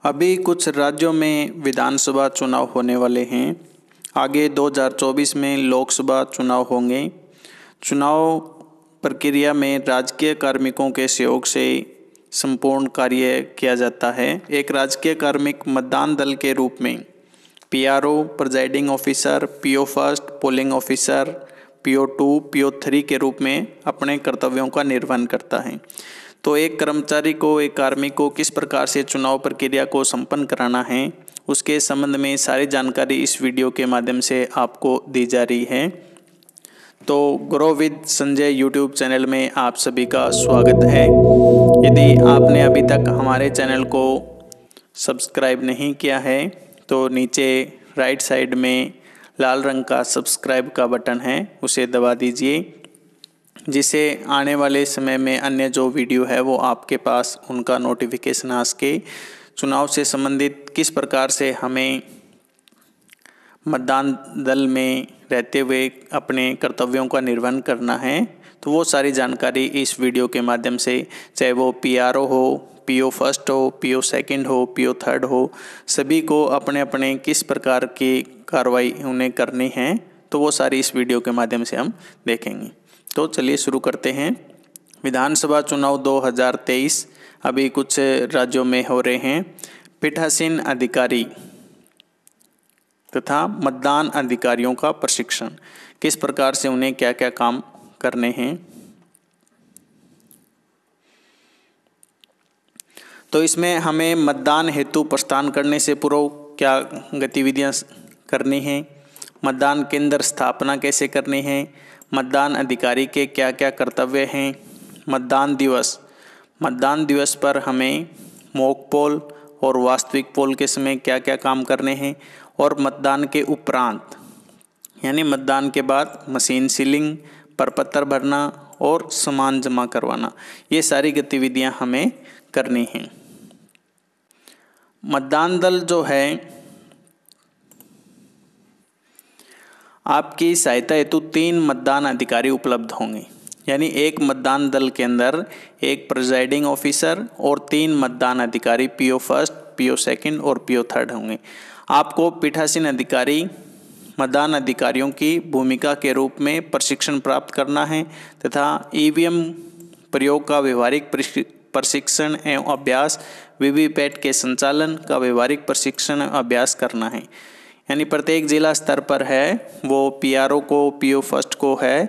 अभी कुछ राज्यों में विधानसभा चुनाव होने वाले हैं। आगे 2024 में लोकसभा चुनाव होंगे। चुनाव प्रक्रिया में राजकीय कार्मिकों के सहयोग से संपूर्ण कार्य किया जाता है। एक राजकीय कार्मिक मतदान दल के रूप में PRO, presiding officer, PO first, polling officer, PO two, पीओ3 के रूप में अपने कर्तव्यों का निर्वहन करता है। तो एक कर्मचारी को, एक कार्मिक को किस प्रकार से चुनाव प्रक्रिया को संपन्न कराना है, उसके संबंध में सारी जानकारी इस वीडियो के माध्यम से आपको दी जा रही है। तो grow with Sanjay YouTube channel में आप सभी का स्वागत है। यदि आपने अभी तक हमारे चैनल को सब्सक्राइब नहीं किया है तो नीचे राइट साइड में लाल रंग का सब्सक्राइब का बटन है, उसे दबा दीजिए, जिससे आने वाले समय में अन्य जो वीडियो है वो आपके पास उनका नोटिफिकेशन आ सके। चुनाव से संबंधित किस प्रकार से हमें मतदान दल में रहते हुए अपने कर्तव्यों का निर्वहन करना है, तो वो सारी जानकारी इस वीडियो के माध्यम से, चाहे वो पीआरओ हो, पीओ फर्स्ट हो, पीओ सेकंड हो, पीओ थर्ड हो, सभी को अपने अपने किस प्रकार की कार्रवाई उन्हें करनी है, तो वो सारी इस वीडियो के माध्यम से हम देखेंगे। तो चलिए शुरू करते हैं। विधानसभा चुनाव 2023 अभी कुछ राज्यों में हो रहे हैं। पीठासीन अधिकारी तथा मतदान अधिकारियों का प्रशिक्षण, किस प्रकार से उन्हें क्या क्या काम करने हैं। तो इसमें हमें मतदान हेतु प्रस्थान करने से पूर्व क्या गतिविधियां करनी हैं, मतदान केंद्र स्थापना कैसे करनी है, मतदान अधिकारी के क्या क्या कर्तव्य हैं, मतदान दिवस पर हमें मॉक पोल और वास्तविक पोल के समय क्या क्या काम करने हैं, और मतदान के उपरांत यानी मतदान के बाद मशीन सीलिंग, प्रपत्र भरना और सामान जमा करवाना, ये सारी गतिविधियां हमें करनी हैं। मतदान दल जो है आपकी सहायता हेतु 3 मतदान अधिकारी उपलब्ध होंगे, यानी एक मतदान दल के अंदर एक प्रिजाइडिंग ऑफिसर और 3 मतदान अधिकारी पीओ फर्स्ट, पीओ सेकंड और पीओ थर्ड होंगे। आपको पीठासीन अधिकारी मतदान अधिकारियों की भूमिका के रूप में प्रशिक्षण प्राप्त करना है तथा ईवीएम प्रयोग का व्यवहारिक प्रशिक्षण एवं अभ्यास, वीवीपैट के संचालन का व्यवहारिक प्रशिक्षण अभ्यास करना है। यानी प्रत्येक जिला स्तर पर है, वो पीआरओ को, पीओ फर्स्ट को है,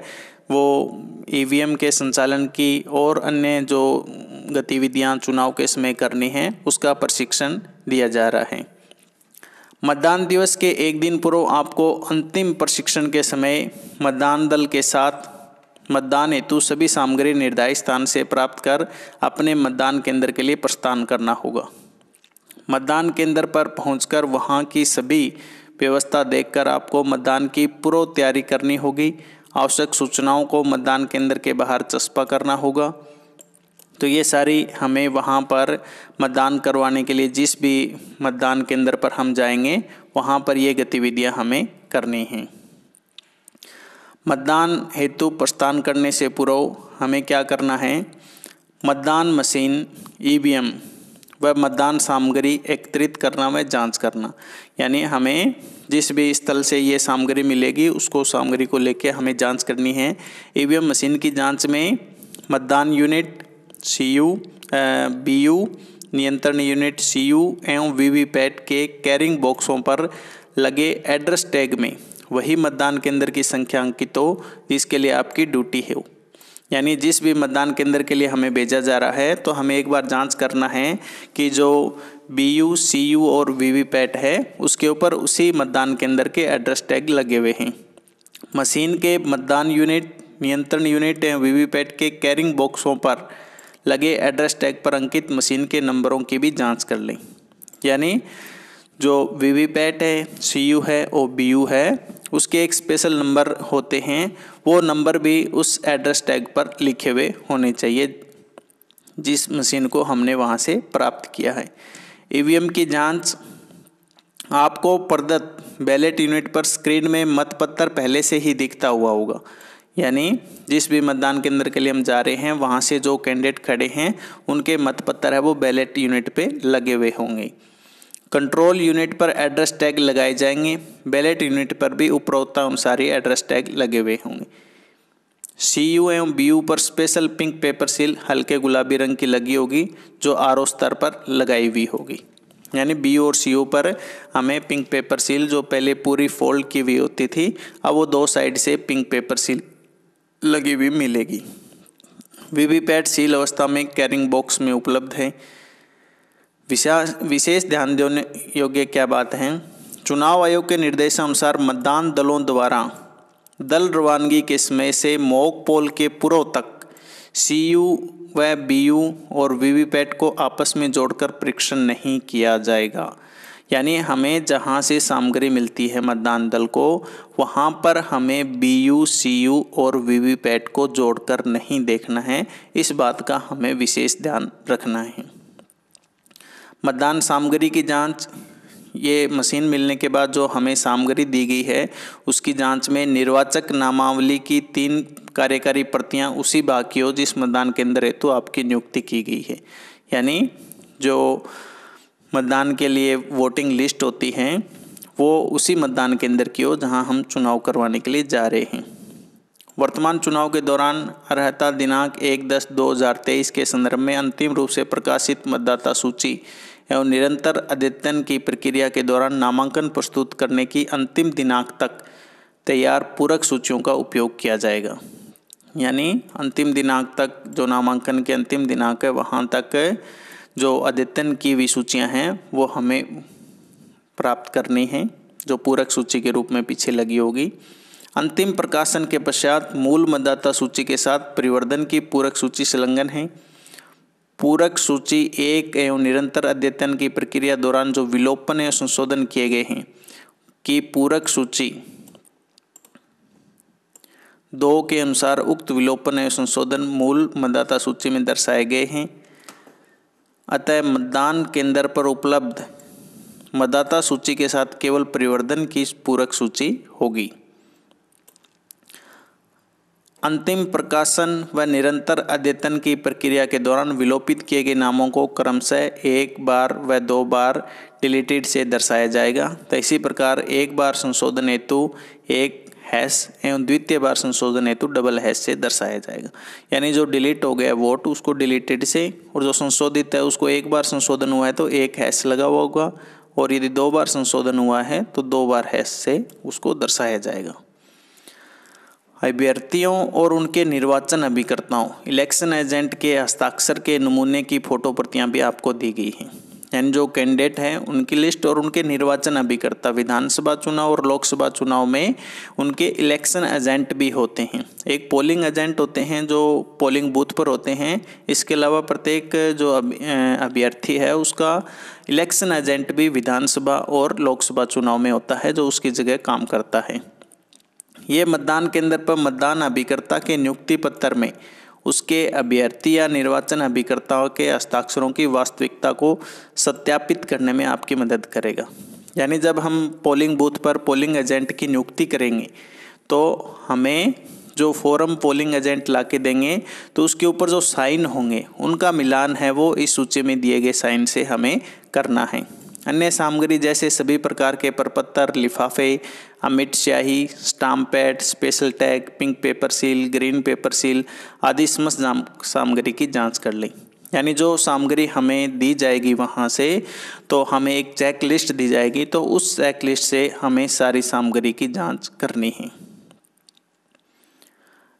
वो ईवीएम के संचालन की और अन्य जो गतिविधियां चुनाव के समय करनी है उसका प्रशिक्षण दिया जा रहा है। मतदान दिवस के एक दिन पूर्व आपको अंतिम प्रशिक्षण के समय मतदान दल के साथ मतदान हेतु सभी सामग्री निर्धारित स्थान से प्राप्त कर अपने मतदान केंद्र के लिए प्रस्थान करना होगा। मतदान केंद्र पर पहुंचकर वहां की सभी व्यवस्था देखकर आपको मतदान की पूर्व तैयारी करनी होगी। आवश्यक सूचनाओं को मतदान केंद्र के बाहर चस्पा करना होगा। तो ये सारी हमें वहाँ पर मतदान करवाने के लिए जिस भी मतदान केंद्र पर हम जाएंगे वहाँ पर ये गतिविधियाँ हमें करनी हैं। मतदान हेतु प्रस्थान करने से पूर्व हमें क्या करना है, मतदान मशीन, ईवीएम व मतदान सामग्री एकत्रित करना व जांच करना। यानी हमें जिस भी स्थल से ये सामग्री मिलेगी उसको सामग्री को लेके हमें जांच करनी है। ईवीएम मशीन की जांच में मतदान यूनिट सीयू, बीयू, नियंत्रण यूनिट सीयू एवं वीवीपैट के कैरिंग बॉक्सों पर लगे एड्रेस टैग में वही मतदान केंद्र की संख्या अंकित हो जिसके लिए आपकी ड्यूटी है। यानी जिस भी मतदान केंद्र के लिए हमें भेजा जा रहा है तो हमें एक बार जांच करना है कि जो बीयू, सीयू और वीवीपैट है उसके ऊपर उसी मतदान केंद्र के एड्रेस टैग लगे हुए हैं। मशीन के मतदान यूनिट, नियंत्रण यूनिट एवं वीवीपैट के कैरिंग बॉक्सों पर लगे एड्रेस टैग पर अंकित मशीन के नंबरों की भी जाँच कर लें। यानी जो वीवीपैट है, सीयू है और बीयू है उसके एक स्पेशल नंबर होते हैं, वो नंबर भी उस एड्रेस टैग पर लिखे हुए होने चाहिए जिस मशीन को हमने वहाँ से प्राप्त किया है। ईवीएम की जांच, आपको प्रदत्त बैलेट यूनिट पर स्क्रीन में मतपत्र पहले से ही दिखता हुआ होगा। यानी जिस भी मतदान केंद्र के लिए हम जा रहे हैं वहाँ से जो कैंडिडेट खड़े हैं उनके मतपत्र है वो बैलेट यूनिट पे लगे हुए होंगे। कंट्रोल यूनिट पर एड्रेस टैग लगाए जाएंगे। बैलेट यूनिट पर भी उपरोक्त अनुसार ही एड्रेस टैग लगे हुए होंगे। CU एवं BU पर स्पेशल पिंक पेपर सील हल्के गुलाबी रंग की लगी होगी, जो RO स्तर पर लगाई हुई होगी। यानी BU और CU पर हमें पिंक पेपर सील, जो पहले पूरी फोल्ड की हुई होती थी, अब वो 2 साइड से पिंक पेपर सील लगी हुई मिलेगी। वीवीपैट सील अवस्था में कैरिंग बॉक्स में उपलब्ध है। विशेष ध्यान देने योग्य क्या बात है, चुनाव आयोग के निर्देशानुसार मतदान दलों द्वारा दल रवानगी के समय से मॉक पोल के पूर्व तक CU व BU और वीवीपैट को आपस में जोड़कर परीक्षण नहीं किया जाएगा। यानी हमें जहां से सामग्री मिलती है मतदान दल को, वहां पर हमें BU, CU और वीवीपैट को जोड़कर नहीं देखना है। इस बात का हमें विशेष ध्यान रखना है। मतदान सामग्री की जांच, ये मशीन मिलने के बाद जो हमें सामग्री दी गई है उसकी जांच में निर्वाचक नामावली की 3 कार्यकारी प्रतियां उसी बाकी हो जिस मतदान केंद्र हेतु आपकी नियुक्ति की गई है। यानी जो मतदान के लिए वोटिंग लिस्ट होती हैं वो उसी मतदान केंद्र की हो जहां हम चुनाव करवाने के लिए जा रहे हैं। वर्तमान चुनाव के दौरान अर्हता दिनांक 1/10/2023 के संदर्भ में अंतिम रूप से प्रकाशित मतदाता सूची एवं निरंतर अद्यतन की प्रक्रिया के दौरान नामांकन प्रस्तुत करने की अंतिम दिनांक तक तैयार पूरक सूचियों का उपयोग किया जाएगा। यानी अंतिम दिनांक तक, जो नामांकन के अंतिम दिनांक है, वहाँ तक जो अद्यतन की हुई सूचियाँ हैं वो हमें प्राप्त करनी हैं, जो पूरक सूची के रूप में पीछे लगी होगी। अंतिम प्रकाशन के पश्चात मूल मतदाता सूची के साथ परिवर्धन की पूरक सूची संलग्न है। पूरक सूची 1 एवं निरंतर अद्यतन की प्रक्रिया दौरान जो विलोपन एवं संशोधन किए गए हैं कि पूरक सूची 2 के अनुसार उक्त विलोपन एवं संशोधन मूल मतदाता सूची में दर्शाए गए हैं। अतः मतदान केंद्र पर उपलब्ध मतदाता सूची के साथ केवल परिवर्धन की पूरक सूची होगी। अंतिम प्रकाशन व निरंतर अद्यतन की प्रक्रिया के दौरान विलोपित किए गए नामों को क्रमशः 1 बार व 2 बार डिलीटेड से दर्शाया जाएगा। तो इसी प्रकार 1 बार संशोधन हेतु 1 हैश एवं द्वितीय बार संशोधन हेतु डबल हैश से दर्शाया जाएगा। यानी जो डिलीट हो गया वोट उसको डिलीटेड से, और जो संशोधित है उसको 1 बार संशोधन हुआ है तो 1 हैश लगा हुआ होगा, और यदि 2 बार संशोधन हुआ है तो 2 बार हैश से उसको दर्शाया जाएगा। अभ्यर्थियों और उनके निर्वाचन अभिकर्ताओं, इलेक्शन एजेंट के हस्ताक्षर के नमूने की फोटो प्रतियां भी आपको दी गई हैं। यानी जो कैंडिडेट हैं उनकी लिस्ट और उनके निर्वाचन अभिकर्ता, विधानसभा चुनाव और लोकसभा चुनाव में उनके इलेक्शन एजेंट भी होते हैं। एक पोलिंग एजेंट होते हैं जो पोलिंग बूथ पर होते हैं। इसके अलावा प्रत्येक जो अभ्यर्थी है उसका इलेक्शन एजेंट भी विधानसभा और लोकसभा चुनाव में होता है, जो उसकी जगह काम करता है। ये मतदान केंद्र पर मतदान अभिकर्ता के नियुक्ति पत्र में उसके अभ्यर्थी या निर्वाचन अभिकर्ताओं के हस्ताक्षरों की वास्तविकता को सत्यापित करने में आपकी मदद करेगा। यानी जब हम पोलिंग बूथ पर पोलिंग एजेंट की नियुक्ति करेंगे तो हमें जो फॉर्म पोलिंग एजेंट ला के देंगे तो उसके ऊपर जो साइन होंगे उनका मिलान है वो इस सूची में दिए गए साइन से हमें करना है। अन्य सामग्री जैसे सभी प्रकार के प्रपत्र, लिफाफे, अमिट स्याही, stamp pad, special tag, pink paper seal, green pepper seal आदि समस्त सामग्री की जांच कर लें। यानी जो सामग्री हमें दी जाएगी वहाँ से, तो हमें एक चेक लिस्ट दी जाएगी, तो उस चेक लिस्ट से हमें सारी सामग्री की जांच करनी है।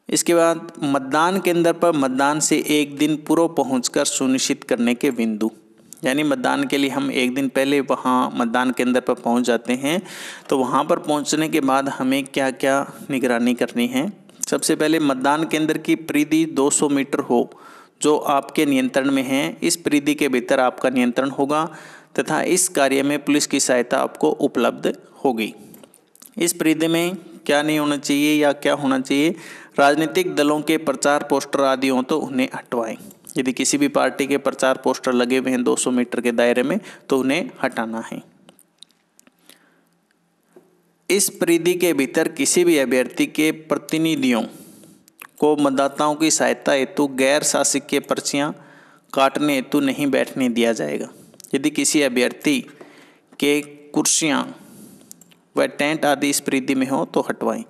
इसके बाद मतदान केंद्र पर मतदान से 1 दिन पूर्व पहुंचकर सुनिश्चित करने के बिंदु। यानी मतदान के लिए हम 1 दिन पहले वहाँ मतदान केंद्र पर पहुँच जाते हैं, तो वहाँ पर पहुँचने के बाद हमें क्या क्या निगरानी करनी है। सबसे पहले मतदान केंद्र की परिधि 200 मीटर हो जो आपके नियंत्रण में है। इस परिधि के भीतर आपका नियंत्रण होगा तथा इस कार्य में पुलिस की सहायता आपको उपलब्ध होगी। इस परिधि में क्या नहीं होना चाहिए या क्या होना चाहिए, राजनीतिक दलों के प्रचार पोस्टर आदि हों तो उन्हें हटवाएं। यदि किसी भी पार्टी के प्रचार पोस्टर लगे हुए हैं 200 मीटर के दायरे में तो उन्हें हटाना है। इस परिधि के भीतर किसी भी अभ्यर्थी के प्रतिनिधियों को मतदाताओं की सहायता हेतु गैर शासकीय पर्चियां काटने हेतु नहीं बैठने दिया जाएगा। यदि किसी अभ्यर्थी के कुर्सियाँ व टेंट आदि इस परिधि में हो तो हटवाएं।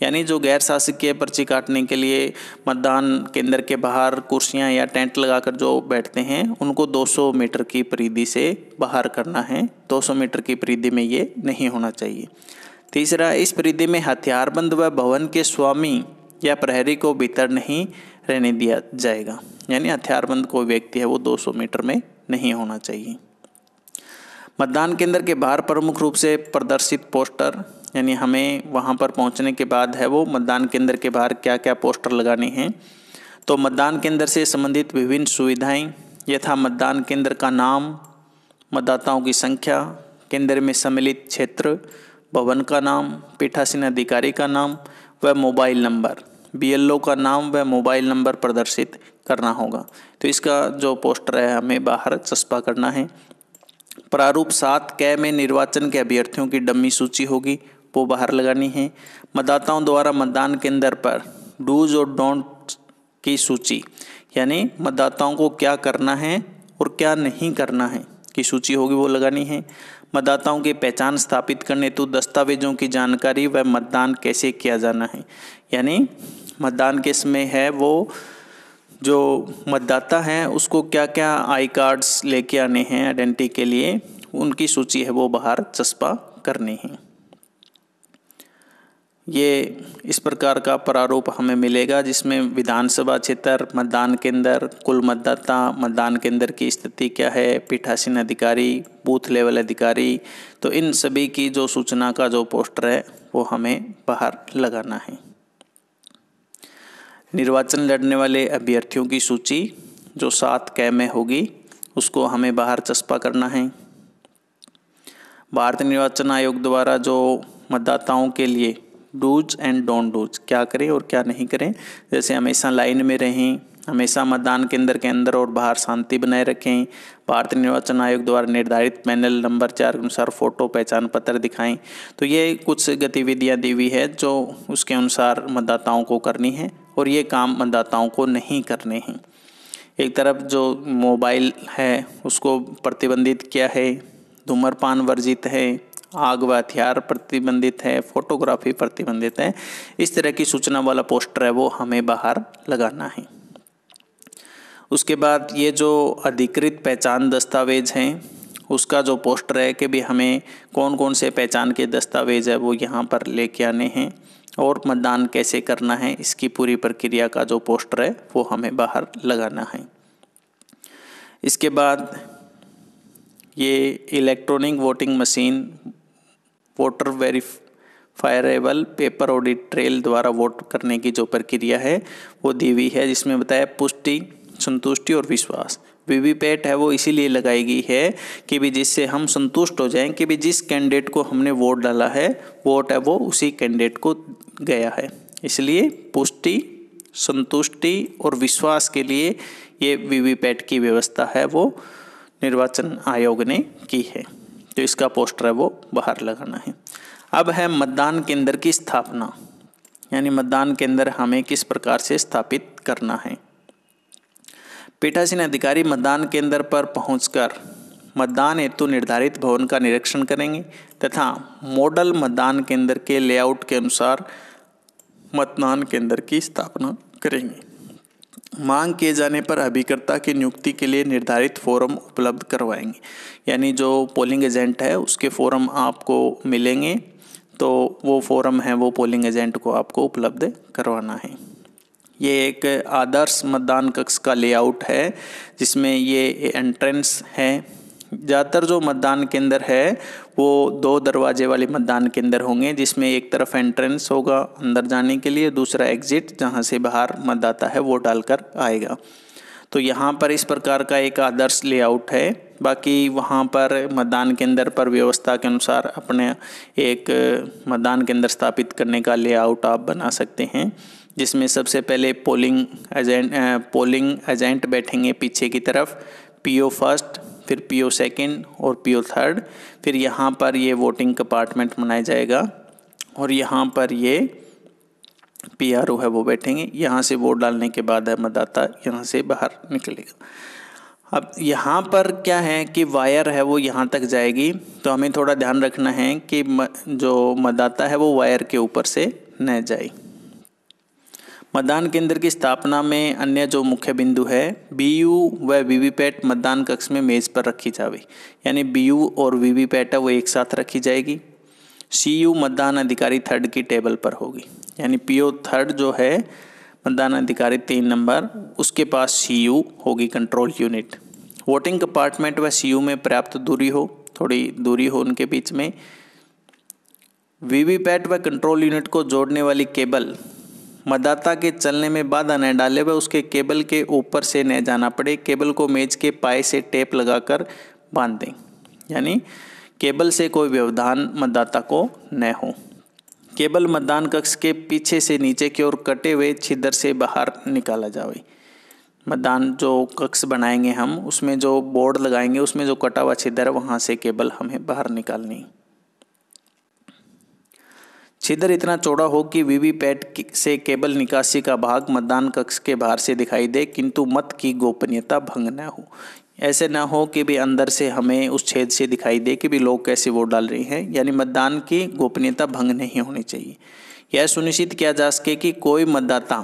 यानी जो गैर शासकीय पर्ची काटने के लिए मतदान केंद्र के बाहर कुर्सियां या टेंट लगाकर जो बैठते हैं उनको 200 मीटर की परिधि से बाहर करना है। 200 मीटर की परिधि में ये नहीं होना चाहिए। तीसरा, इस परिधि में हथियारबंद व भवन के स्वामी या प्रहरी को भीतर नहीं रहने दिया जाएगा। यानी हथियारबंद कोई व्यक्ति है वो 200 मीटर में नहीं होना चाहिए। मतदान केंद्र के बाहर प्रमुख रूप से प्रदर्शित पोस्टर, यानी हमें वहाँ पर पहुँचने के बाद है वो मतदान केंद्र के बाहर क्या क्या पोस्टर लगाने हैं। तो मतदान केंद्र से संबंधित विभिन्न सुविधाएं यथा मतदान केंद्र का नाम, मतदाताओं की संख्या, केंद्र में सम्मिलित क्षेत्र, भवन का नाम, पीठासीन अधिकारी का नाम व मोबाइल नंबर, BLO का नाम व मोबाइल नंबर प्रदर्शित करना होगा। तो इसका जो पोस्टर है हमें बाहर चस्पा करना है। प्रारूप 7K में निर्वाचन के अभ्यर्थियों की डमी सूची होगी, वो बाहर लगानी है। मतदाताओं द्वारा मतदान केंद्र पर डूज और डोंट की सूची, यानी मतदाताओं को क्या करना है और क्या नहीं करना है की सूची होगी, वो लगानी है। मतदाताओं की पहचान स्थापित करने हेतु दस्तावेजों की जानकारी व मतदान कैसे किया जाना है, यानी मतदान के समय है वो जो मतदाता हैं उसको क्या क्या आई कार्ड्स लेके आने हैं आइडेंटिटी के लिए, उनकी सूची है वो बाहर चस्पा करनी है। ये इस प्रकार का प्रारूप हमें मिलेगा जिसमें विधानसभा क्षेत्र, मतदान केंद्र, कुल मतदाता, मतदान केंद्र की स्थिति क्या है, पीठासीन अधिकारी, बूथ लेवल अधिकारी, तो इन सभी की जो सूचना का जो पोस्टर है वो हमें बाहर लगाना है। निर्वाचन लड़ने वाले अभ्यर्थियों की सूची जो 7K में होगी उसको हमें बाहर चस्पा करना है। भारतीय निर्वाचन आयोग द्वारा जो मतदाताओं के लिए डूज एंड डोंट डूज, क्या करें और क्या नहीं करें, जैसे हमेशा लाइन में रहें, हमेशा मतदान केंद्र के अंदर और बाहर शांति बनाए रखें, भारतीय निर्वाचन आयोग द्वारा निर्धारित पैनल नंबर 4 के अनुसार फोटो पहचान पत्र दिखाएं। तो ये कुछ गतिविधियां दी हुई है जो उसके अनुसार मतदाताओं को करनी है और ये काम मतदाताओं को नहीं करने हैं। एक तरफ जो मोबाइल है उसको प्रतिबंधित किया है, धूम्रपान वर्जित है, आग व हथियार प्रतिबंधित है, फोटोग्राफी प्रतिबंधित है। इस तरह की सूचना वाला पोस्टर है वो हमें बाहर लगाना है। उसके बाद ये जो अधिकृत पहचान दस्तावेज हैं उसका जो पोस्टर है कि भी हमें कौन कौन से पहचान के दस्तावेज है वो यहाँ पर लेके आने हैं और मतदान कैसे करना है, इसकी पूरी प्रक्रिया का जो पोस्टर है वो हमें बाहर लगाना है। इसके बाद ये electronic voting machine, voter verifiable paper audit trail द्वारा वोट करने की जो प्रक्रिया है वो दी हुई है, जिसमें बताया पुष्टि, संतुष्टि और विश्वास। वीवीपैट है वो इसीलिए लगाई गई है कि भी जिससे हम संतुष्ट हो जाएं कि भी जिस कैंडिडेट को हमने वोट डाला है, वोट है वो उसी कैंडिडेट को गया है। इसलिए पुष्टि, संतुष्टि और विश्वास के लिए ये वीवीपैट की व्यवस्था है वो निर्वाचन आयोग ने की है। तो इसका पोस्टर है वो बाहर लगाना है। अब है मतदान केंद्र की स्थापना, यानी मतदान केंद्र हमें किस प्रकार से स्थापित करना है। पीठासीन अधिकारी मतदान केंद्र पर पहुंचकर मतदान हेतु निर्धारित भवन का निरीक्षण करेंगे तथा मॉडल मतदान केंद्र के लेआउट के अनुसार मतदान केंद्र की स्थापना करेंगे। मांग किए जाने पर अभिकर्ता की नियुक्ति के लिए निर्धारित फॉर्म उपलब्ध करवाएंगे, यानी जो पोलिंग एजेंट है उसके फॉर्म आपको मिलेंगे, तो वो फॉर्म है वो पोलिंग एजेंट को आपको उपलब्ध करवाना है। ये एक आदर्श मतदान कक्ष का लेआउट है जिसमें ये एंट्रेंस है। ज़्यादातर जो मतदान केंद्र है वो 2 दरवाजे वाले मतदान केंद्र होंगे, जिसमें एक तरफ एंट्रेंस होगा अंदर जाने के लिए, दूसरा एग्जिट जहां से बाहर मतदाता है वोट डालकर आएगा। तो यहाँ पर इस प्रकार का एक आदर्श लेआउट है। बाकी वहाँ पर मतदान केंद्र पर व्यवस्था के अनुसार अपने एक मतदान केंद्र स्थापित करने का लेआउट आप बना सकते हैं, जिसमें सबसे पहले पोलिंग एजेंट बैठेंगे पीछे की तरफ, PO फर्स्ट, फिर PO सेकंड और PO थर्ड। फिर यहाँ पर ये वोटिंग कंपार्टमेंट बनाया जाएगा और यहाँ पर ये PRO है वो बैठेंगे। यहाँ से वोट डालने के बाद है मतदाता यहाँ से बाहर निकलेगा। अब यहाँ पर क्या है कि वायर है वो यहाँ तक जाएगी, तो हमें थोड़ा ध्यान रखना है कि जो मतदाता है वो वायर के ऊपर से न जाए। मतदान केंद्र की स्थापना में अन्य जो मुख्य बिंदु है, बीयू व वीवीपैट मतदान कक्ष में मेज पर रखी जावे, यानी बीयू और वीवीपैट है वो एक साथ रखी जाएगी। सीयू मतदान अधिकारी थर्ड की टेबल पर होगी, यानी पीओ थर्ड जो है मतदान अधिकारी 3 नंबर, उसके पास सीयू होगी, कंट्रोल यूनिट। वोटिंग कंपार्टमेंट व सीयू में पर्याप्त दूरी हो, थोड़ी दूरी हो उनके बीच में। वीवीपैट व कंट्रोल यूनिट को जोड़ने वाली केबल मतदाता के चलने में बाधा न डाले व उसके केबल के ऊपर से न जाना पड़े। केबल को मेज के पाए से टेप लगाकर बांध दें, यानी केबल से कोई व्यवधान मतदाता को न हो। केबल मतदान कक्ष के पीछे से नीचे की ओर कटे हुए छिद्र से बाहर निकाला जाए। मतदान जो कक्ष बनाएंगे हम, उसमें जो बोर्ड लगाएंगे उसमें जो कटा हुआ छिद्र है वहाँ से केबल हमें बाहर निकालनी। छिद्र इतना चौड़ा हो कि वीवीपैट से केबल निकासी का भाग मतदान कक्ष के बाहर से दिखाई दे, किंतु मत की गोपनीयता भंग न हो। ऐसे ना हो कि भी अंदर से हमें उस छेद से दिखाई दे कि भी लोग कैसे वोट डाल रहे हैं, यानी मतदान की गोपनीयता भंग नहीं होनी चाहिए। यह सुनिश्चित किया जा सके कि कोई मतदाता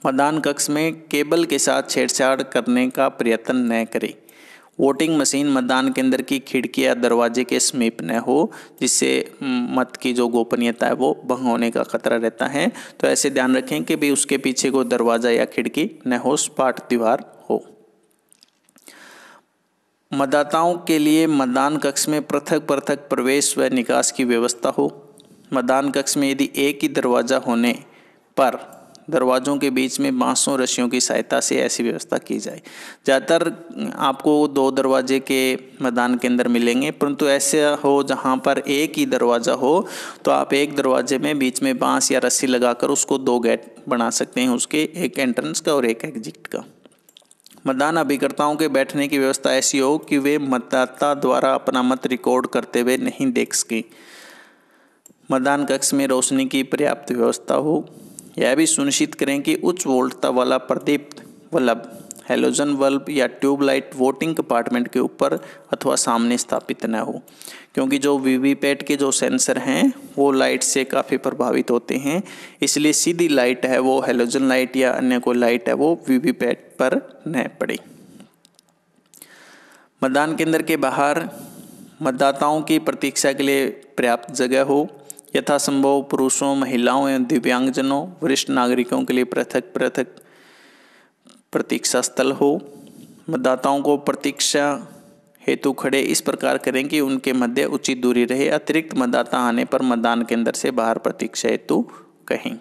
मतदान कक्ष में केबल के साथ छेड़छाड़ करने का प्रयत्न न करे। वोटिंग मशीन मतदान केंद्र की खिड़की या दरवाजे के समीप न हो, जिससे मत की जो गोपनीयता है वो भंग होने का खतरा रहता है। तो ऐसे ध्यान रखें कि भी उसके पीछे कोई दरवाज़ा या खिड़की न हो, सपाट दीवार हो। मतदाताओं के लिए मतदान कक्ष में पृथक पृथक प्रवेश व निकास की व्यवस्था हो। मतदान कक्ष में यदि एक ही दरवाज़ा होने पर दरवाज़ों के बीच में बांसों रस्सियों की सहायता से ऐसी व्यवस्था की जाए। ज़्यादातर आपको 2 दरवाजे के मतदान केंद्र मिलेंगे, परंतु ऐसे हो जहां पर एक ही दरवाज़ा हो तो आप एक दरवाजे में बीच में बांस या रस्सी लगाकर उसको 2 गेट बना सकते हैं, उसके एक एंट्रेंस का और एक एग्जिट का। मतदान अभिकर्ताओं के बैठने की व्यवस्था ऐसी हो कि वे मतदाता द्वारा अपना मत रिकॉर्ड करते हुए नहीं देख सकें। मतदान कक्ष में रोशनी की पर्याप्त व्यवस्था हो। यह भी सुनिश्चित करें कि उच्च वोल्टता वाला प्रदीप्त बल्ब, हैलोजन बल्ब या ट्यूबलाइट वोटिंग कंपार्टमेंट के ऊपर अथवा सामने स्थापित न हो, क्योंकि जो वीवीपैट के जो सेंसर हैं वो लाइट से काफ़ी प्रभावित होते हैं। इसलिए सीधी लाइट है वो हैलोजन लाइट या अन्य कोई लाइट है वो वीवीपैट पर न पड़े। मतदान केंद्र के बाहर मतदाताओं की प्रतीक्षा के लिए पर्याप्त जगह हो। यथासंभव पुरुषों, महिलाओं एवं दिव्यांगजनों, वरिष्ठ नागरिकों के लिए पृथक पृथक प्रतीक्षा स्थल हो। मतदाताओं को प्रतीक्षा हेतु खड़े इस प्रकार करें कि उनके मध्य उचित दूरी रहे। अतिरिक्त मतदाता आने पर मतदान केंद्र से बाहर प्रतीक्षा हेतु कहें।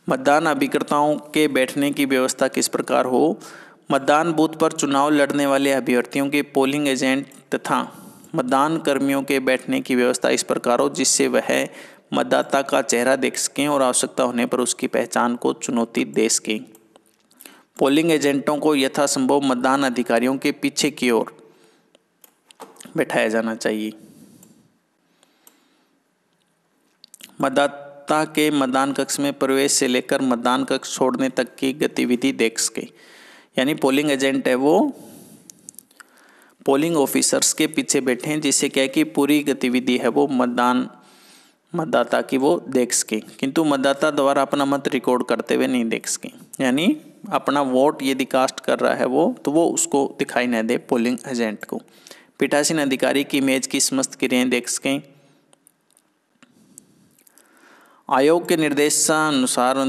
मतदान अभिकर्ताओं के बैठने की व्यवस्था किस प्रकार हो। मतदान बूथ पर चुनाव लड़ने वाले अभ्यर्थियों के पोलिंग एजेंट तथा मतदान कर्मियों के बैठने की व्यवस्था इस प्रकार हो जिससे वह मतदाता का चेहरा देख सकें और आवश्यकता होने पर उसकी पहचान को चुनौती दे सकें। पोलिंग एजेंटों को यथासंभव मतदान अधिकारियों के पीछे की ओर बैठाया जाना चाहिए। मतदाता के मतदान कक्ष में प्रवेश से लेकर मतदान कक्ष छोड़ने तक की गतिविधि देख सके, यानी पोलिंग एजेंट है वो पोलिंग ऑफिसर्स के पीछे बैठे हैं, जिससे क्या है कि पूरी गतिविधि है वो मतदाता की वो देख सके, किंतु मतदाता द्वारा अपना मत रिकॉर्ड करते हुए नहीं देख सके। यानी अपना वोट यदि कास्ट कर रहा है वो, तो वो उसको दिखाई न दे पोलिंग एजेंट को। पीठासीन अधिकारी की इमेज की समस्त क्रियाएं देख सकें। आयोग के निर्देशानुसार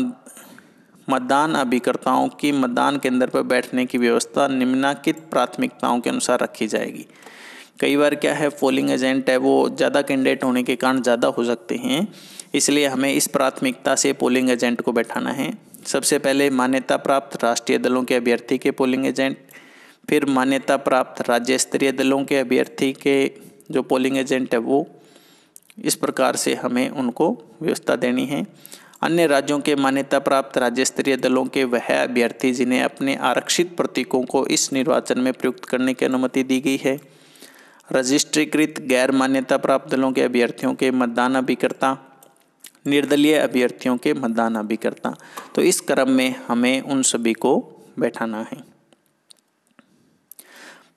मतदान अभिकर्ताओं की मतदान केंद्र पर बैठने की व्यवस्था निम्नलिखित प्राथमिकताओं के अनुसार रखी जाएगी। कई बार क्या है, पोलिंग एजेंट है वो ज़्यादा कैंडिडेट होने के कारण ज़्यादा हो सकते हैं, इसलिए हमें इस प्राथमिकता से पोलिंग एजेंट को बैठाना है। सबसे पहले मान्यता प्राप्त राष्ट्रीय दलों के अभ्यर्थी के पोलिंग एजेंट, फिर मान्यता प्राप्त राज्य स्तरीय दलों के अभ्यर्थी के जो पोलिंग एजेंट है वो, इस प्रकार से हमें उनको व्यवस्था देनी है। अन्य राज्यों के मान्यता प्राप्त राज्य स्तरीय दलों के वह अभ्यर्थी जिन्हें अपने आरक्षित प्रतीकों को इस निर्वाचन में प्रयुक्त करने की अनुमति दी गई है। रजिस्ट्रीकृत गैर मान्यता प्राप्त दलों के अभ्यर्थियों के मतदान अभिकर्ता, निर्दलीय अभ्यर्थियों के मतदान अभिकर्ता। तो इस क्रम में हमें उन सभी को बैठाना है।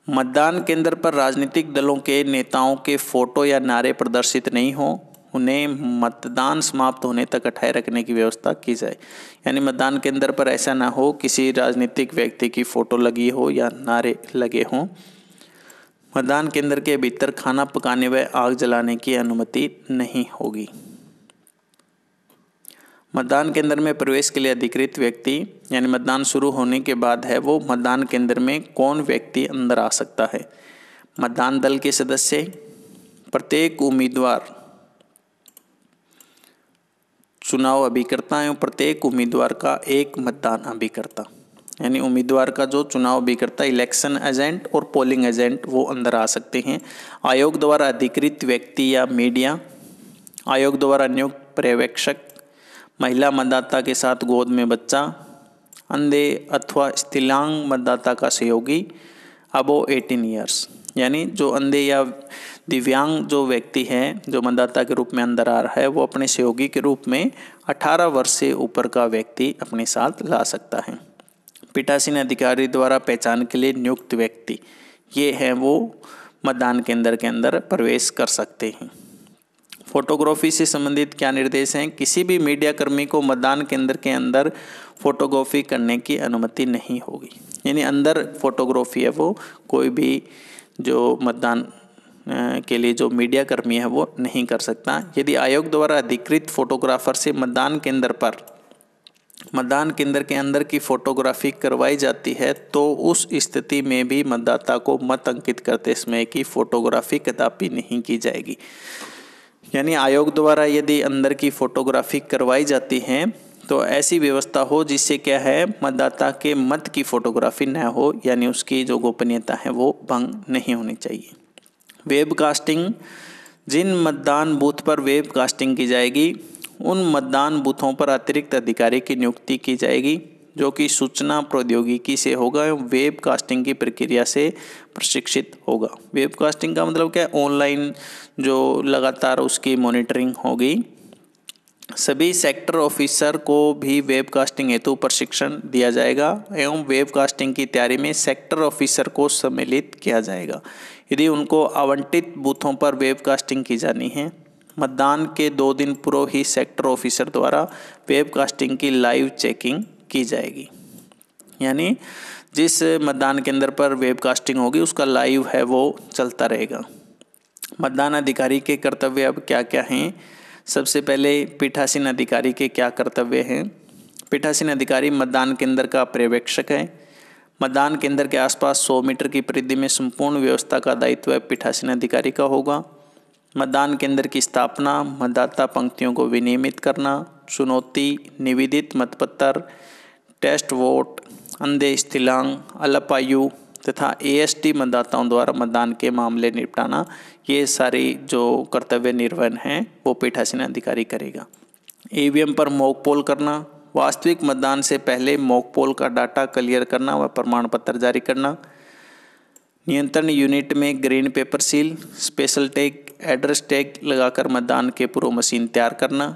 मतदान केंद्र पर राजनीतिक दलों के नेताओं के फोटो या नारे प्रदर्शित नहीं हो, उन्हें मतदान समाप्त होने तक हटाए रखने की व्यवस्था की जाए। यानी मतदान केंद्र पर ऐसा ना हो किसी राजनीतिक व्यक्ति की फोटो लगी हो या नारे लगे हों। मतदान केंद्र के भीतर खाना पकाने व आग जलाने की अनुमति नहीं होगी। मतदान केंद्र में प्रवेश के लिए अधिकृत व्यक्ति यानी मतदान शुरू होने के बाद है वो मतदान केंद्र में कौन व्यक्ति अंदर आ सकता है। मतदान दल के सदस्य, प्रत्येक उम्मीदवार चुनाव अभिकर्ता एवं प्रत्येक उम्मीदवार का एक मतदान अभिकर्ता। यानी उम्मीदवार का जो चुनाव अभिकर्ता, इलेक्शन एजेंट और पोलिंग एजेंट वो अंदर आ सकते हैं। आयोग द्वारा अधिकृत व्यक्ति या मीडिया, आयोग द्वारा नियुक्त पर्यवेक्षक, महिला मतदाता के साथ गोद में बच्चा, अंधे अथवा स्थिलांग मतदाता का सहयोगी अबो 18 ईयर्स। यानी जो अंधे या दिव्यांग जो व्यक्ति है जो मतदाता के रूप में अंदर आ रहा है वो अपने सहयोगी के रूप में 18 वर्ष से ऊपर का व्यक्ति अपने साथ ला सकता है। पीठासीन अधिकारी द्वारा पहचान के लिए नियुक्त व्यक्ति ये हैं वो मतदान केंद्र के अंदर प्रवेश कर सकते हैं। फोटोग्राफी से संबंधित क्या निर्देश हैं। किसी भी मीडिया कर्मी को मतदान केंद्र के अंदर फोटोग्राफी करने की अनुमति नहीं होगी। यानी अंदर फोटोग्राफी है वो कोई भी जो मतदान के लिए जो मीडिया कर्मी है वो नहीं कर सकता। यदि आयोग द्वारा अधिकृत फोटोग्राफर से मतदान केंद्र के अंदर की फोटोग्राफी करवाई जाती है तो उस स्थिति में भी मतदाता को मत अंकित करते समय की फोटोग्राफी कदापि नहीं की जाएगी। यानी आयोग द्वारा यदि अंदर की फोटोग्राफी करवाई जाती है तो ऐसी व्यवस्था हो जिससे क्या है मतदाता के मत की फोटोग्राफी न हो, यानी उसकी जो गोपनीयता है वो भंग नहीं होनी चाहिए। वेबकास्टिंग, जिन मतदान बूथ पर वेबकास्टिंग की जाएगी उन मतदान बूथों पर अतिरिक्त अधिकारी की नियुक्ति की जाएगी जो कि सूचना प्रौद्योगिकी से होगा एवं वेबकास्टिंग की प्रक्रिया से प्रशिक्षित होगा। वेबकास्टिंग का मतलब क्या है, ऑनलाइन जो लगातार उसकी मॉनिटरिंग होगी। सभी सेक्टर ऑफिसर को भी वेबकास्टिंग हेतु प्रशिक्षण दिया जाएगा एवं वेबकास्टिंग की तैयारी में सेक्टर ऑफिसर को सम्मिलित किया जाएगा यदि उनको आवंटित बूथों पर वेबकास्टिंग की जानी है। मतदान के 2 दिन पूर्व ही सेक्टर ऑफिसर द्वारा वेबकास्टिंग की लाइव चेकिंग की जाएगी। यानी जिस मतदान केंद्र पर वेबकास्टिंग होगी उसका लाइव है वो चलता रहेगा। मतदान अधिकारी के कर्तव्य अब क्या क्या हैं। सबसे पहले पीठासीन अधिकारी के क्या कर्तव्य हैं। पीठासीन अधिकारी मतदान केंद्र का पर्यवेक्षक है। मतदान केंद्र के आसपास 100 मीटर की परिधि में संपूर्ण व्यवस्था का दायित्व पीठासीन अधिकारी का होगा। मतदान केंद्र की स्थापना, मतदाता पंक्तियों को विनियमित करना, चुनौती, निवेदित मतपत्र, टेस्ट वोट, अंधे, स्थिलांग, अल्पायु तथा एएसटी मतदाताओं द्वारा मतदान के मामले निपटाना, ये सारी जो कर्तव्य निर्वहन हैं वो पीठासीन अधिकारी करेगा। ईवीएम पर मॉक पोल करना, वास्तविक मतदान से पहले मॉक पोल का डाटा क्लियर करना व प्रमाण पत्र जारी करना। नियंत्रण यूनिट में green pepper seal, special tag, address tag लगाकर मतदान के पूर्व मशीन तैयार करना।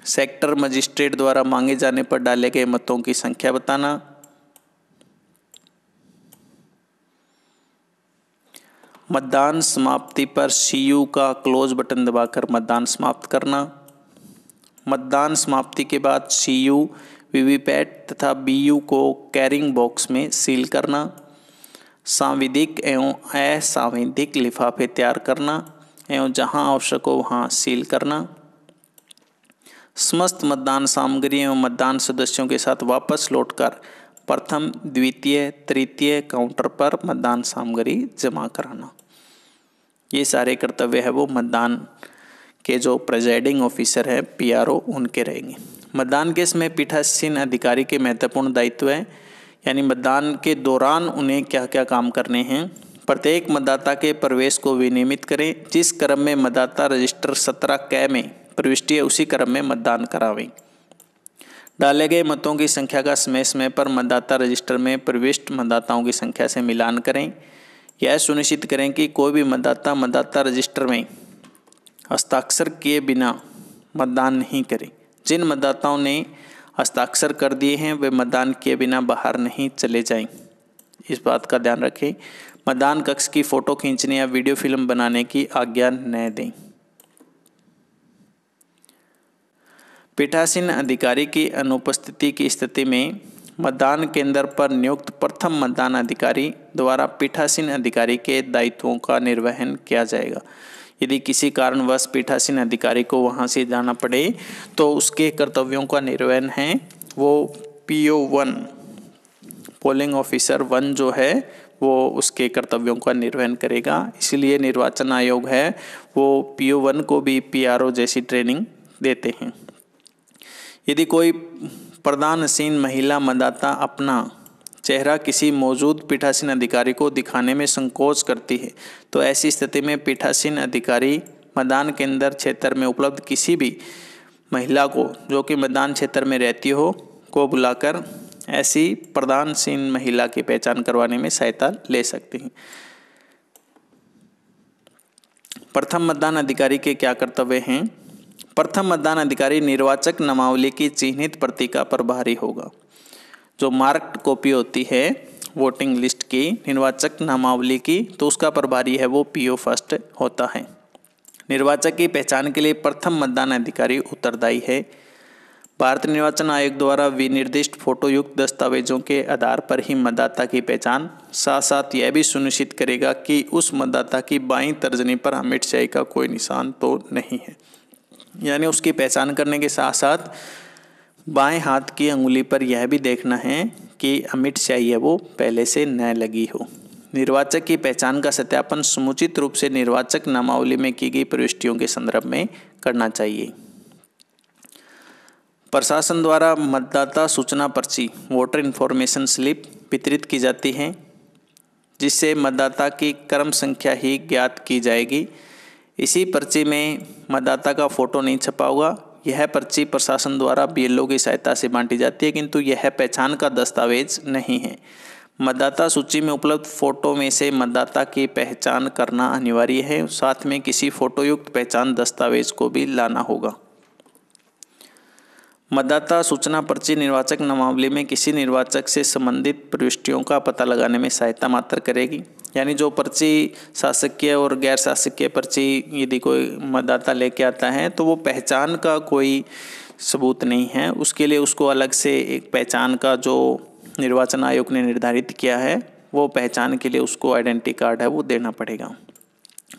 सेक्टर मजिस्ट्रेट द्वारा मांगे जाने पर डाले गए मतों की संख्या बताना। मतदान समाप्ति पर सीयू का क्लोज बटन दबाकर मतदान समाप्त करना। मतदान समाप्ति के बाद सीयू, वीवीपैट तथा बीयू को कैरिंग बॉक्स में सील करना। सांविधिक एवं असांविधिक लिफाफे तैयार करना एवं जहां आवश्यक हो वहां सील करना। समस्त मतदान सामग्री एवं मतदान सदस्यों के साथ वापस लौटकर प्रथम, द्वितीय, तृतीय काउंटर पर मतदान सामग्री जमा कराना। ये सारे कर्तव्य है वो मतदान के जो प्रेजाइडिंग ऑफिसर है पीआरओ उनके रहेंगे। मतदान के समय पीठासीन अधिकारी के महत्वपूर्ण दायित्व है, यानी मतदान के दौरान उन्हें क्या क्या काम करने हैं। प्रत्येक मतदाता के प्रवेश को विनियमित करें। जिस क्रम में मतदाता रजिस्टर 17 क में प्रविष्टि है उसी क्रम में मतदान करावें। डाले गए मतों की संख्या का समय समय पर मतदाता रजिस्टर में प्रविष्ट मतदाताओं की संख्या से मिलान करें। यह सुनिश्चित करें कि कोई भी मतदाता रजिस्टर में हस्ताक्षर किए बिना मतदान नहीं करे। जिन मतदाताओं ने हस्ताक्षर कर दिए हैं वे मतदान किए बिना बाहर नहीं चले जाएं। इस बात का ध्यान रखें। मतदान कक्ष की फ़ोटो खींचने या वीडियो फिल्म बनाने की आज्ञा न दें। पीठासीन अधिकारी की अनुपस्थिति की स्थिति में मतदान केंद्र पर नियुक्त प्रथम मतदान अधिकारी द्वारा पीठासीन अधिकारी के दायित्वों का निर्वहन किया जाएगा। यदि किसी कारणवश पीठासीन अधिकारी को वहां से जाना पड़े तो उसके कर्तव्यों का निर्वहन है वो PO1 पोलिंग ऑफिसर 1 जो है वो उसके कर्तव्यों का निर्वहन करेगा। इसलिए निर्वाचन आयोग है वो PO1 को भी PRO जैसी ट्रेनिंग देते हैं। यदि कोई प्रदानसीन महिला मतदाता अपना चेहरा किसी मौजूद पीठासीन अधिकारी को दिखाने में संकोच करती है तो ऐसी स्थिति में पीठासीन अधिकारी मतदान केंद्र क्षेत्र में उपलब्ध किसी भी महिला को जो कि मतदान क्षेत्र में रहती हो को बुलाकर ऐसी प्रदानसीन महिला की पहचान करवाने में सहायता ले सकते हैं। प्रथम मतदान अधिकारी के क्या कर्तव्य हैं? प्रथम मतदान अधिकारी निर्वाचक नामावली की चिन्हित प्रति का प्रभारी होगा। जो मार्क्ड कॉपी होती है वोटिंग लिस्ट की निर्वाचक नामावली की तो उसका प्रभारी है वो PO फर्स्ट होता है। निर्वाचक की पहचान के लिए प्रथम मतदान अधिकारी उत्तरदायी है। भारत निर्वाचन आयोग द्वारा विनिर्दिष्ट फोटो युक्त दस्तावेजों के आधार पर ही मतदाता की पहचान, साथ साथ यह भी सुनिश्चित करेगा कि उस मतदाता की बाईं तर्जनी पर अमिट शाही का कोई निशान तो नहीं है। यानी उसकी पहचान करने के साथ साथ बाएं हाथ की अंगुली पर यह भी देखना है कि अमिट शाही है वो पहले से न लगी हो। निर्वाचक की पहचान का सत्यापन समुचित रूप से निर्वाचक नामावली में की गई प्रविष्टियों के संदर्भ में करना चाहिए। प्रशासन द्वारा मतदाता सूचना पर्ची वोटर इन्फॉर्मेशन स्लिप वितरित की जाती है जिससे मतदाता की क्रम संख्या ही ज्ञात की जाएगी। इसी पर्ची में मतदाता का फोटो नहीं छपा होगा। यह पर्ची प्रशासन द्वारा BLO की सहायता से बांटी जाती है किंतु यह पहचान का दस्तावेज नहीं है। मतदाता सूची में उपलब्ध फोटो में से मतदाता की पहचान करना अनिवार्य है। साथ में किसी फोटोयुक्त पहचान दस्तावेज को भी लाना होगा। मतदाता सूचना पर्ची निर्वाचक नामावली में किसी निर्वाचक से संबंधित प्रविष्टियों का पता लगाने में सहायता मात्र करेगी। यानी जो पर्ची शासकीय और गैर शासकीय पर्ची यदि कोई मतदाता लेके आता है तो वो पहचान का कोई सबूत नहीं है, उसके लिए उसको अलग से एक पहचान का जो निर्वाचन आयोग ने निर्धारित किया है वो पहचान के लिए उसको आइडेंटिटी कार्ड है वो देना पड़ेगा।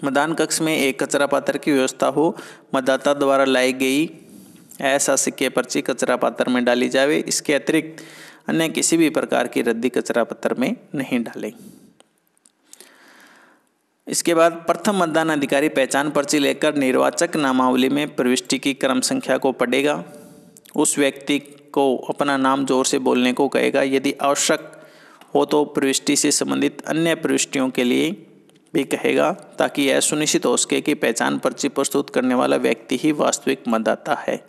मतदान कक्ष में एक कचरा पात्र की व्यवस्था हो। मतदाता द्वारा लाई गई अशासकीय पर्ची कचरा पात्र में डाली जाए। इसके अतिरिक्त अन्य किसी भी प्रकार की रद्दी कचरा पात्र में नहीं डालें। इसके बाद प्रथम मतदान अधिकारी पहचान पर्ची लेकर निर्वाचक नामावली में प्रविष्टि की क्रम संख्या को पढ़ेगा। उस व्यक्ति को अपना नाम जोर से बोलने को कहेगा। यदि आवश्यक हो तो प्रविष्टि से संबंधित अन्य प्रविष्टियों के लिए भी कहेगा ताकि यह सुनिश्चित हो सके कि पहचान पर्ची प्रस्तुत करने वाला व्यक्ति ही वास्तविक मतदाता है।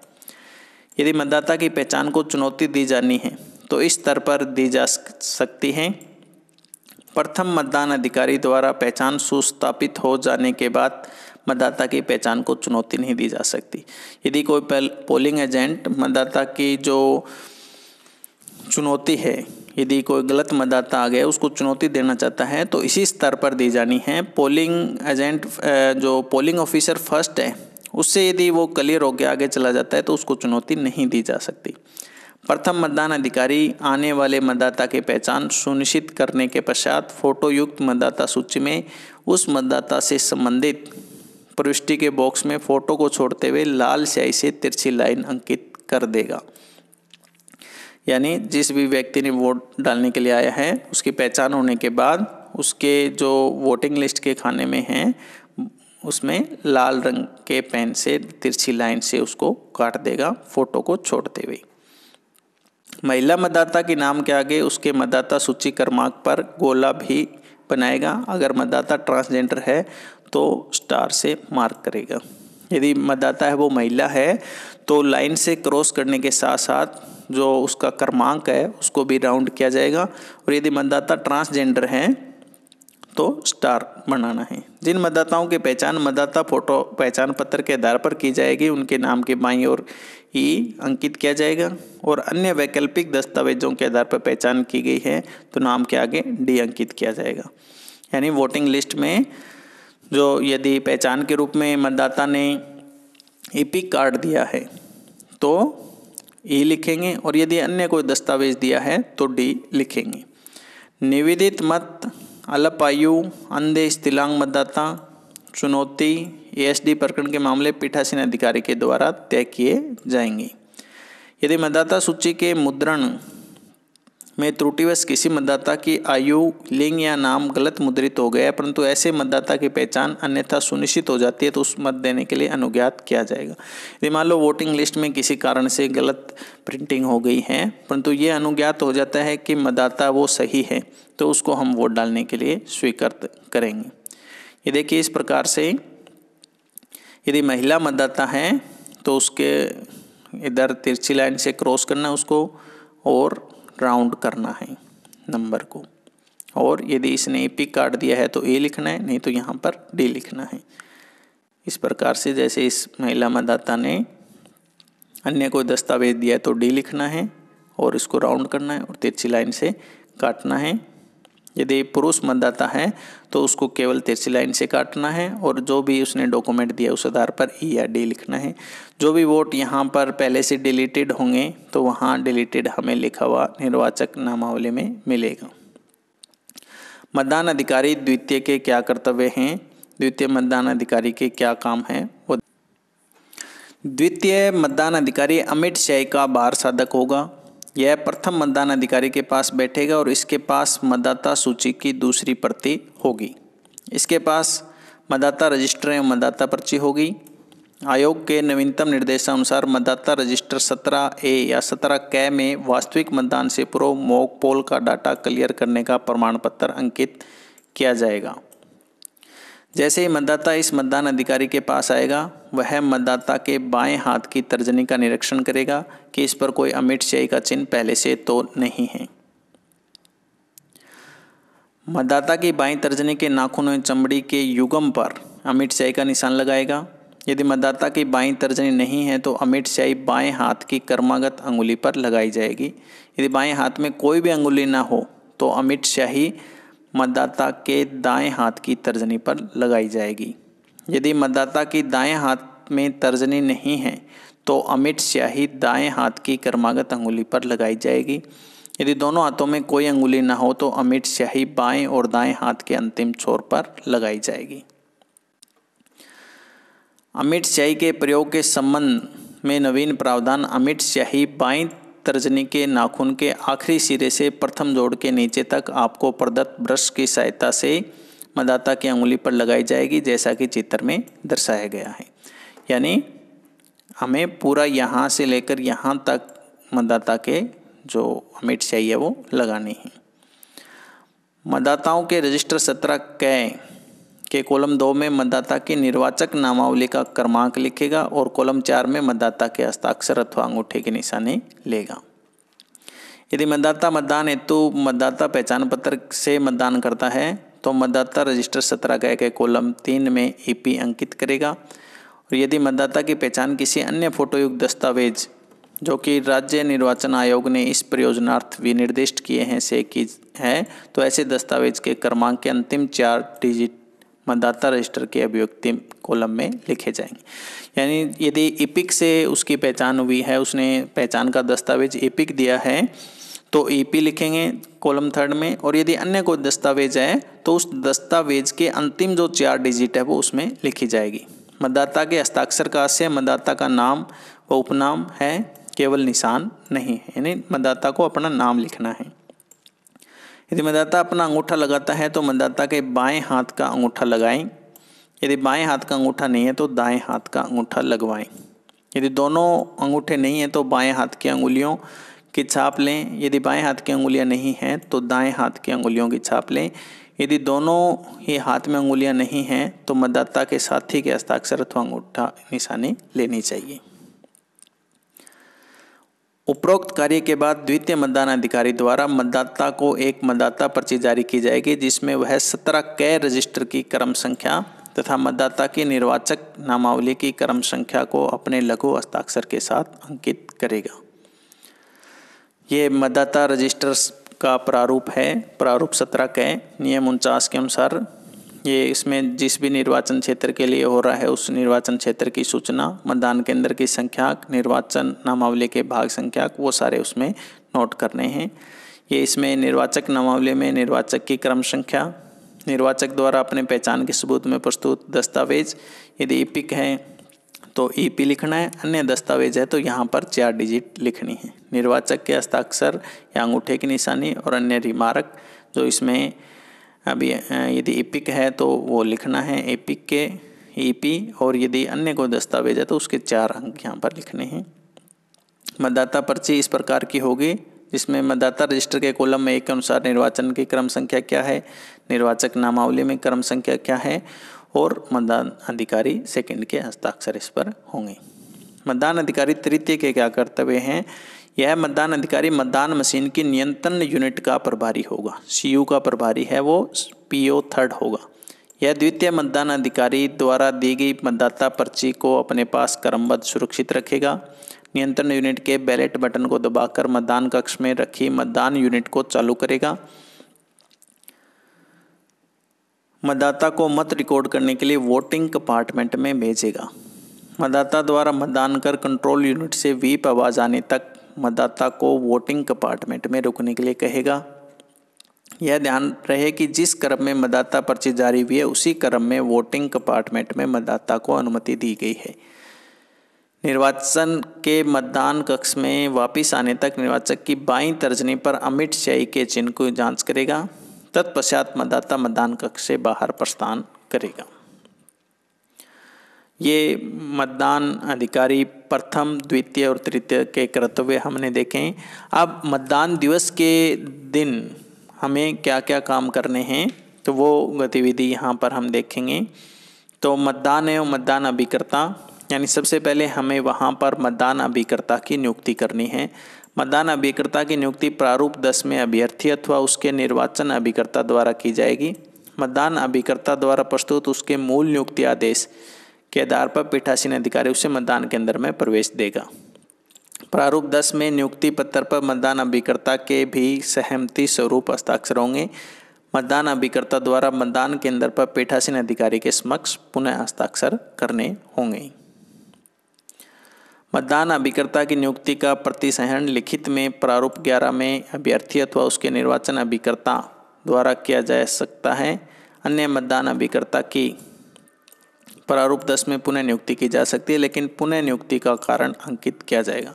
यदि मतदाता की पहचान को चुनौती दी जानी है तो इस स्तर पर दी जा सकती है। प्रथम मतदान अधिकारी द्वारा पहचान सुस्थापित हो जाने के बाद मतदाता की पहचान को चुनौती नहीं दी जा सकती। यदि कोई पोलिंग एजेंट मतदाता की जो चुनौती है, यदि कोई गलत मतदाता आ गया उसको चुनौती देना चाहता है तो इसी स्तर पर दी जानी है। पोलिंग एजेंट जो पोलिंग ऑफिसर फर्स्ट है उससे यदि वो क्लियर होकर आगे चला जाता है तो उसको चुनौती नहीं दी जा सकती। प्रथम मतदान अधिकारी आने वाले मतदाता की पहचान सुनिश्चित करने के पश्चात फोटो युक्त मतदाता सूची में उस मतदाता से संबंधित प्रविष्टि के बॉक्स में फोटो को छोड़ते हुए लाल स्याही से तिरछी लाइन अंकित कर देगा। यानी जिस भी व्यक्ति ने वोट डालने के लिए आया है उसकी पहचान होने के बाद उसके जो वोटिंग लिस्ट के खाने में हैं उसमें लाल रंग के पेन से तिरछी लाइन से उसको काट देगा फोटो को छोड़ते हुए। महिला मतदाता के नाम के आगे उसके मतदाता सूची क्रमांक पर गोला भी बनाएगा। अगर मतदाता ट्रांसजेंडर है तो स्टार से मार्क करेगा। यदि मतदाता है वो महिला है तो लाइन से क्रॉस करने के साथ साथ जो उसका क्रमांक है उसको भी राउंड किया जाएगा। और यदि मतदाता ट्रांसजेंडर है तो स्टार बनाना है। जिन मतदाताओं की पहचान मतदाता फोटो पहचान पत्र के आधार पर की जाएगी उनके नाम के बाईं ओर ई अंकित किया जाएगा, और अन्य वैकल्पिक दस्तावेजों के आधार पर पहचान की गई है तो नाम के आगे डी अंकित किया जाएगा। यानी वोटिंग लिस्ट में जो यदि पहचान के रूप में मतदाता ने एपिक कार्ड दिया है तो ई लिखेंगे, और यदि अन्य कोई दस्तावेज दिया है तो डी लिखेंगे। निवेदित मत अल्पायु अंधे स्थिलांग मतदाता चुनौती एएसडी प्रकरण के मामले पीठासीन अधिकारी के द्वारा तय किए जाएंगे। यदि मतदाता सूची के मुद्रण में त्रुटिवश किसी मतदाता की आयु, लिंग या नाम गलत मुद्रित हो गया, परंतु ऐसे मतदाता की पहचान अन्यथा सुनिश्चित हो जाती है तो उस मत देने के लिए अनुज्ञात किया जाएगा। यदि मान लो वोटिंग लिस्ट में किसी कारण से गलत प्रिंटिंग हो गई है परंतु ये अनुज्ञात हो जाता है कि मतदाता वो सही है तो उसको हम वोट डालने के लिए स्वीकृत करेंगे। ये देखिए इस प्रकार से यदि महिला मतदाता है तो उसके इधर तिरछी लाइन से क्रॉस करना उसको और राउंड करना है नंबर को, और यदि इसने एपिक कार्ड दिया है तो ए लिखना है, नहीं तो यहाँ पर डी लिखना है। इस प्रकार से जैसे इस महिला मतदाता ने अन्य कोई दस्तावेज दिया है तो डी लिखना है और इसको राउंड करना है और तिरछी लाइन से काटना है। यदि पुरुष मतदाता है तो उसको केवल तिरछी लाइन से काटना है और जो भी उसने डॉक्यूमेंट दिया उस आधार पर ई या डी लिखना है। जो भी वोट यहाँ पर पहले से डिलीटेड होंगे तो वहाँ डिलीटेड हमें लिखा हुआ निर्वाचक नामावली में मिलेगा। मतदान अधिकारी द्वितीय के क्या कर्तव्य हैं, द्वितीय मतदान अधिकारी के क्या काम है वो। द्वितीय मतदान अधिकारी अमिट स्याही का बार साधक होगा। यह प्रथम मतदान अधिकारी के पास बैठेगा और इसके पास मतदाता सूची की दूसरी प्रति होगी। इसके पास मतदाता रजिस्टर एवं मतदाता पर्ची होगी। आयोग के नवीनतम निर्देशानुसार मतदाता रजिस्टर 17A या 17K में वास्तविक मतदान से पूर्व मॉक पोल का डाटा क्लियर करने का प्रमाण पत्र अंकित किया जाएगा। जैसे ही मतदाता इस मतदान अधिकारी के पास आएगा वह मतदाता के बाएं हाथ की तर्जनी का निरीक्षण करेगा कि इस पर कोई अमिट स्याही का चिन्ह पहले से तो नहीं है। मतदाता की बाईं तर्जनी के नाखून एवं चमड़ी के युग्म पर अमिट स्याही का निशान लगाएगा। यदि मतदाता की बाईं तर्जनी नहीं है तो अमिट स्याही बाएं हाथ की कर्मागत अंगुली पर लगाई जाएगी। यदि बाएं हाथ में कोई भी अंगुली ना हो तो अमिट स्याही मतदाता के दाएं हाथ की तर्जनी पर लगाई जाएगी। यदि मतदाता की दाएं हाथ में तर्जनी नहीं है तो अमिट स्याही दाएं हाथ की कर्मागत अंगुली पर लगाई जाएगी। यदि दोनों हाथों में कोई अंगुली न हो तो अमिट स्याही बाएं और दाएं हाथ के अंतिम छोर पर लगाई जाएगी। अमिट स्याही के प्रयोग के संबंध में नवीन प्रावधान अमिट स्याही बाईं तर्जनी के नाखून के आखिरी सिरे से प्रथम जोड़ के नीचे तक आपको प्रदत्त ब्रश की सहायता से मतदाता की अंगुली पर लगाई जाएगी, जैसा कि चित्र में दर्शाया गया है। यानी हमें पूरा यहाँ से लेकर यहाँ तक मतदाता के जो अमिट स्याही है वो लगानी है। मतदाताओं के रजिस्टर 17K के कॉलम 2 में मतदाता की निर्वाचक नामावली का क्रमांक लिखेगा और कॉलम 4 में मतदाता के हस्ताक्षर अथवा अंगूठे के निशाने लेगा। यदि मतदाता मतदान हेतु मतदाता पहचान पत्र से मतदान करता है तो मतदाता रजिस्टर 17K के कॉलम 3 में ईपी अंकित करेगा। और यदि मतदाता की पहचान किसी अन्य फोटोयुक्त दस्तावेज जो कि राज्य निर्वाचन आयोग ने इस प्रयोजनार्थ विनिर्दिष्ट किए हैं से की है तो ऐसे दस्तावेज के क्रमांक के अंतिम 4 डिजिट मतदाता रजिस्टर के अभिव्यक्ति कॉलम में लिखे जाएंगे। यानी यदि ईपिक से उसकी पहचान हुई है, उसने पहचान का दस्तावेज ईपिक दिया है तो ईपी लिखेंगे कॉलम 3 में, और यदि अन्य कोई दस्तावेज है तो उस दस्तावेज के अंतिम जो 4 डिजिट है वो उसमें लिखी जाएगी। मतदाता के हस्ताक्षर का आशय मतदाता का नाम व उपनाम है, केवल निशान नहीं है, यानी मतदाता को अपना नाम लिखना है। यदि मतदाता अपना अंगूठा लगाता है तो मतदाता के बाएं हाथ का अंगूठा लगाएं। यदि बाएं हाथ का अंगूठा नहीं है तो दाएं हाथ का अंगूठा लगवाएं। यदि दोनों अंगूठे नहीं हैं तो बाएं हाथ की अंगुलियों की छाप लें। यदि बाएं हाथ की अंगुलियां नहीं हैं तो दाएं हाथ की अंगुलियों की छाप लें। यदि दोनों ही हाथ में अंगुलियां नहीं हैं तो मतदाता के साथी के हस्ताक्षर अथवा अंगूठा निशानी लेनी चाहिए। उपरोक्त कार्य के बाद द्वितीय मतदान अधिकारी द्वारा मतदाता को एक मतदाता पर्ची जारी की जाएगी जिसमें वह 17 कै रजिस्टर की क्रम संख्या तथा मतदाता की निर्वाचक नामावली की क्रम संख्या को अपने लघु हस्ताक्षर के साथ अंकित करेगा। ये मतदाता रजिस्टर का प्रारूप है, प्रारूप 17 कै नियम 49 के अनुसार। ये इसमें जिस भी निर्वाचन क्षेत्र के लिए हो रहा है उस निर्वाचन क्षेत्र की सूचना, मतदान केंद्र की संख्या, निर्वाचन नामावली के भाग संख्या, वो सारे उसमें नोट करने हैं। ये इसमें निर्वाचक नामावली में निर्वाचक की क्रम संख्या, निर्वाचक द्वारा अपने पहचान के सबूत में प्रस्तुत दस्तावेज, यदि ईपिक है तो ईपी लिखना है, अन्य दस्तावेज है तो यहाँ पर 4 डिजिट लिखनी है। निर्वाचक के हस्ताक्षर या अंगूठे की निशानी और अन्य रिमार्क जो इसमें अभी यदि ईपिक है तो वो लिखना है, ईपिक के ईपी, और यदि अन्य कोई दस्तावेज है तो उसके 4 अंक यहाँ पर लिखने हैं। मतदाता पर्ची इस प्रकार की होगी जिसमें मतदाता रजिस्टर के कॉलम में 1 के अनुसार निर्वाचन की क्रम संख्या क्या है, निर्वाचक नामावली में क्रम संख्या क्या है और मतदान अधिकारी सेकंड के हस्ताक्षर इस पर होंगे। मतदान अधिकारी तृतीय के क्या कर्तव्य हैं? यह मतदान अधिकारी मतदान मशीन की नियंत्रण यूनिट का प्रभारी होगा। सीयू का प्रभारी है वो पीओ 3 होगा। यह द्वितीय मतदान अधिकारी द्वारा दी गई मतदाता पर्ची को अपने पास क्रमबद्ध सुरक्षित रखेगा। नियंत्रण यूनिट के बैलेट बटन को दबाकर मतदान कक्ष में रखी मतदान यूनिट को चालू करेगा। मतदाता को मत रिकॉर्ड करने के लिए वोटिंग कंपार्टमेंट में भेजेगा। मतदाता द्वारा मतदान कर कंट्रोल यूनिट से व्हीप आवाज आने तक मतदाता को वोटिंग कंपार्टमेंट में रुकने के लिए कहेगा। यह ध्यान रहे कि जिस क्रम में मतदाता पर्ची जारी हुई है उसी क्रम में वोटिंग कंपार्टमेंट में मतदाता को अनुमति दी गई है। निर्वाचन के मतदान कक्ष में वापस आने तक निर्वाचक की बाईं तर्जनी पर अमिट स्याही के चिन्ह की जांच करेगा। तत्पश्चात मतदाता मतदान कक्ष से बाहर प्रस्थान करेगा। ये मतदान अधिकारी प्रथम, द्वितीय और तृतीय के कर्तव्य हमने देखे। अब मतदान दिवस के दिन हमें क्या क्या काम करने हैं तो वो गतिविधि यहाँ पर हम देखेंगे। तो मतदान एवं मतदान अभिकर्ता, यानी सबसे पहले हमें वहाँ पर मतदान अभिकर्ता की नियुक्ति करनी है। मतदान अभिकर्ता की नियुक्ति प्रारूप 10 में अभ्यर्थी अथवा उसके निर्वाचन अभिकर्ता द्वारा की जाएगी। मतदान अभिकर्ता द्वारा प्रस्तुत उसके मूल नियुक्ति आदेश के आधार पर पीठासीन अधिकारी उसे मतदान केंद्र में प्रवेश देगा। प्रारूप 10 में नियुक्ति पत्र पर मतदान अभिकर्ता के भी सहमति स्वरूप हस्ताक्षर होंगे। मतदान अभिकर्ता द्वारा मतदान केंद्र पर पीठासीन अधिकारी के समक्ष पुनः हस्ताक्षर करने होंगे। मतदान अभिकर्ता की नियुक्ति का प्रतिसहन लिखित में प्रारूप 11 में अभ्यर्थी अथवा उसके निर्वाचन अभिकर्ता द्वारा किया जा सकता है। अन्य मतदान अभिकर्ता की प्रारूप 10 में पुनः नियुक्ति की जा सकती है, लेकिन पुनः नियुक्ति का कारण अंकित किया जाएगा।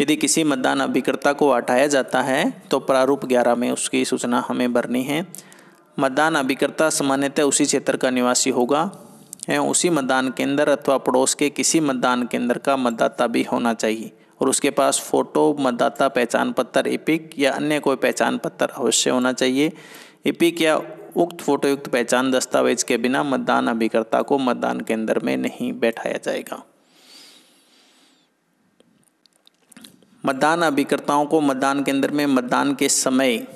यदि किसी मतदान अभिकर्ता को हटाया जाता है तो प्रारूप 11 में उसकी सूचना हमें भरनी है। मतदान अभिकर्ता सामान्यतः उसी क्षेत्र का निवासी होगा एवं उसी मतदान केंद्र अथवा पड़ोस के किसी मतदान केंद्र का मतदाता भी होना चाहिए और उसके पास फोटो, मतदाता पहचान पत्र, ईपिक या अन्य कोई पहचान पत्र अवश्य होना चाहिए। ईपिक या उक्त फोटोयुक्त पहचान दस्तावेज के बिना मतदान अभिकर्ता को मतदान केंद्र में नहीं बैठाया जाएगा। मतदान अभिकर्ताओं को मतदान केंद्र में मतदान के समय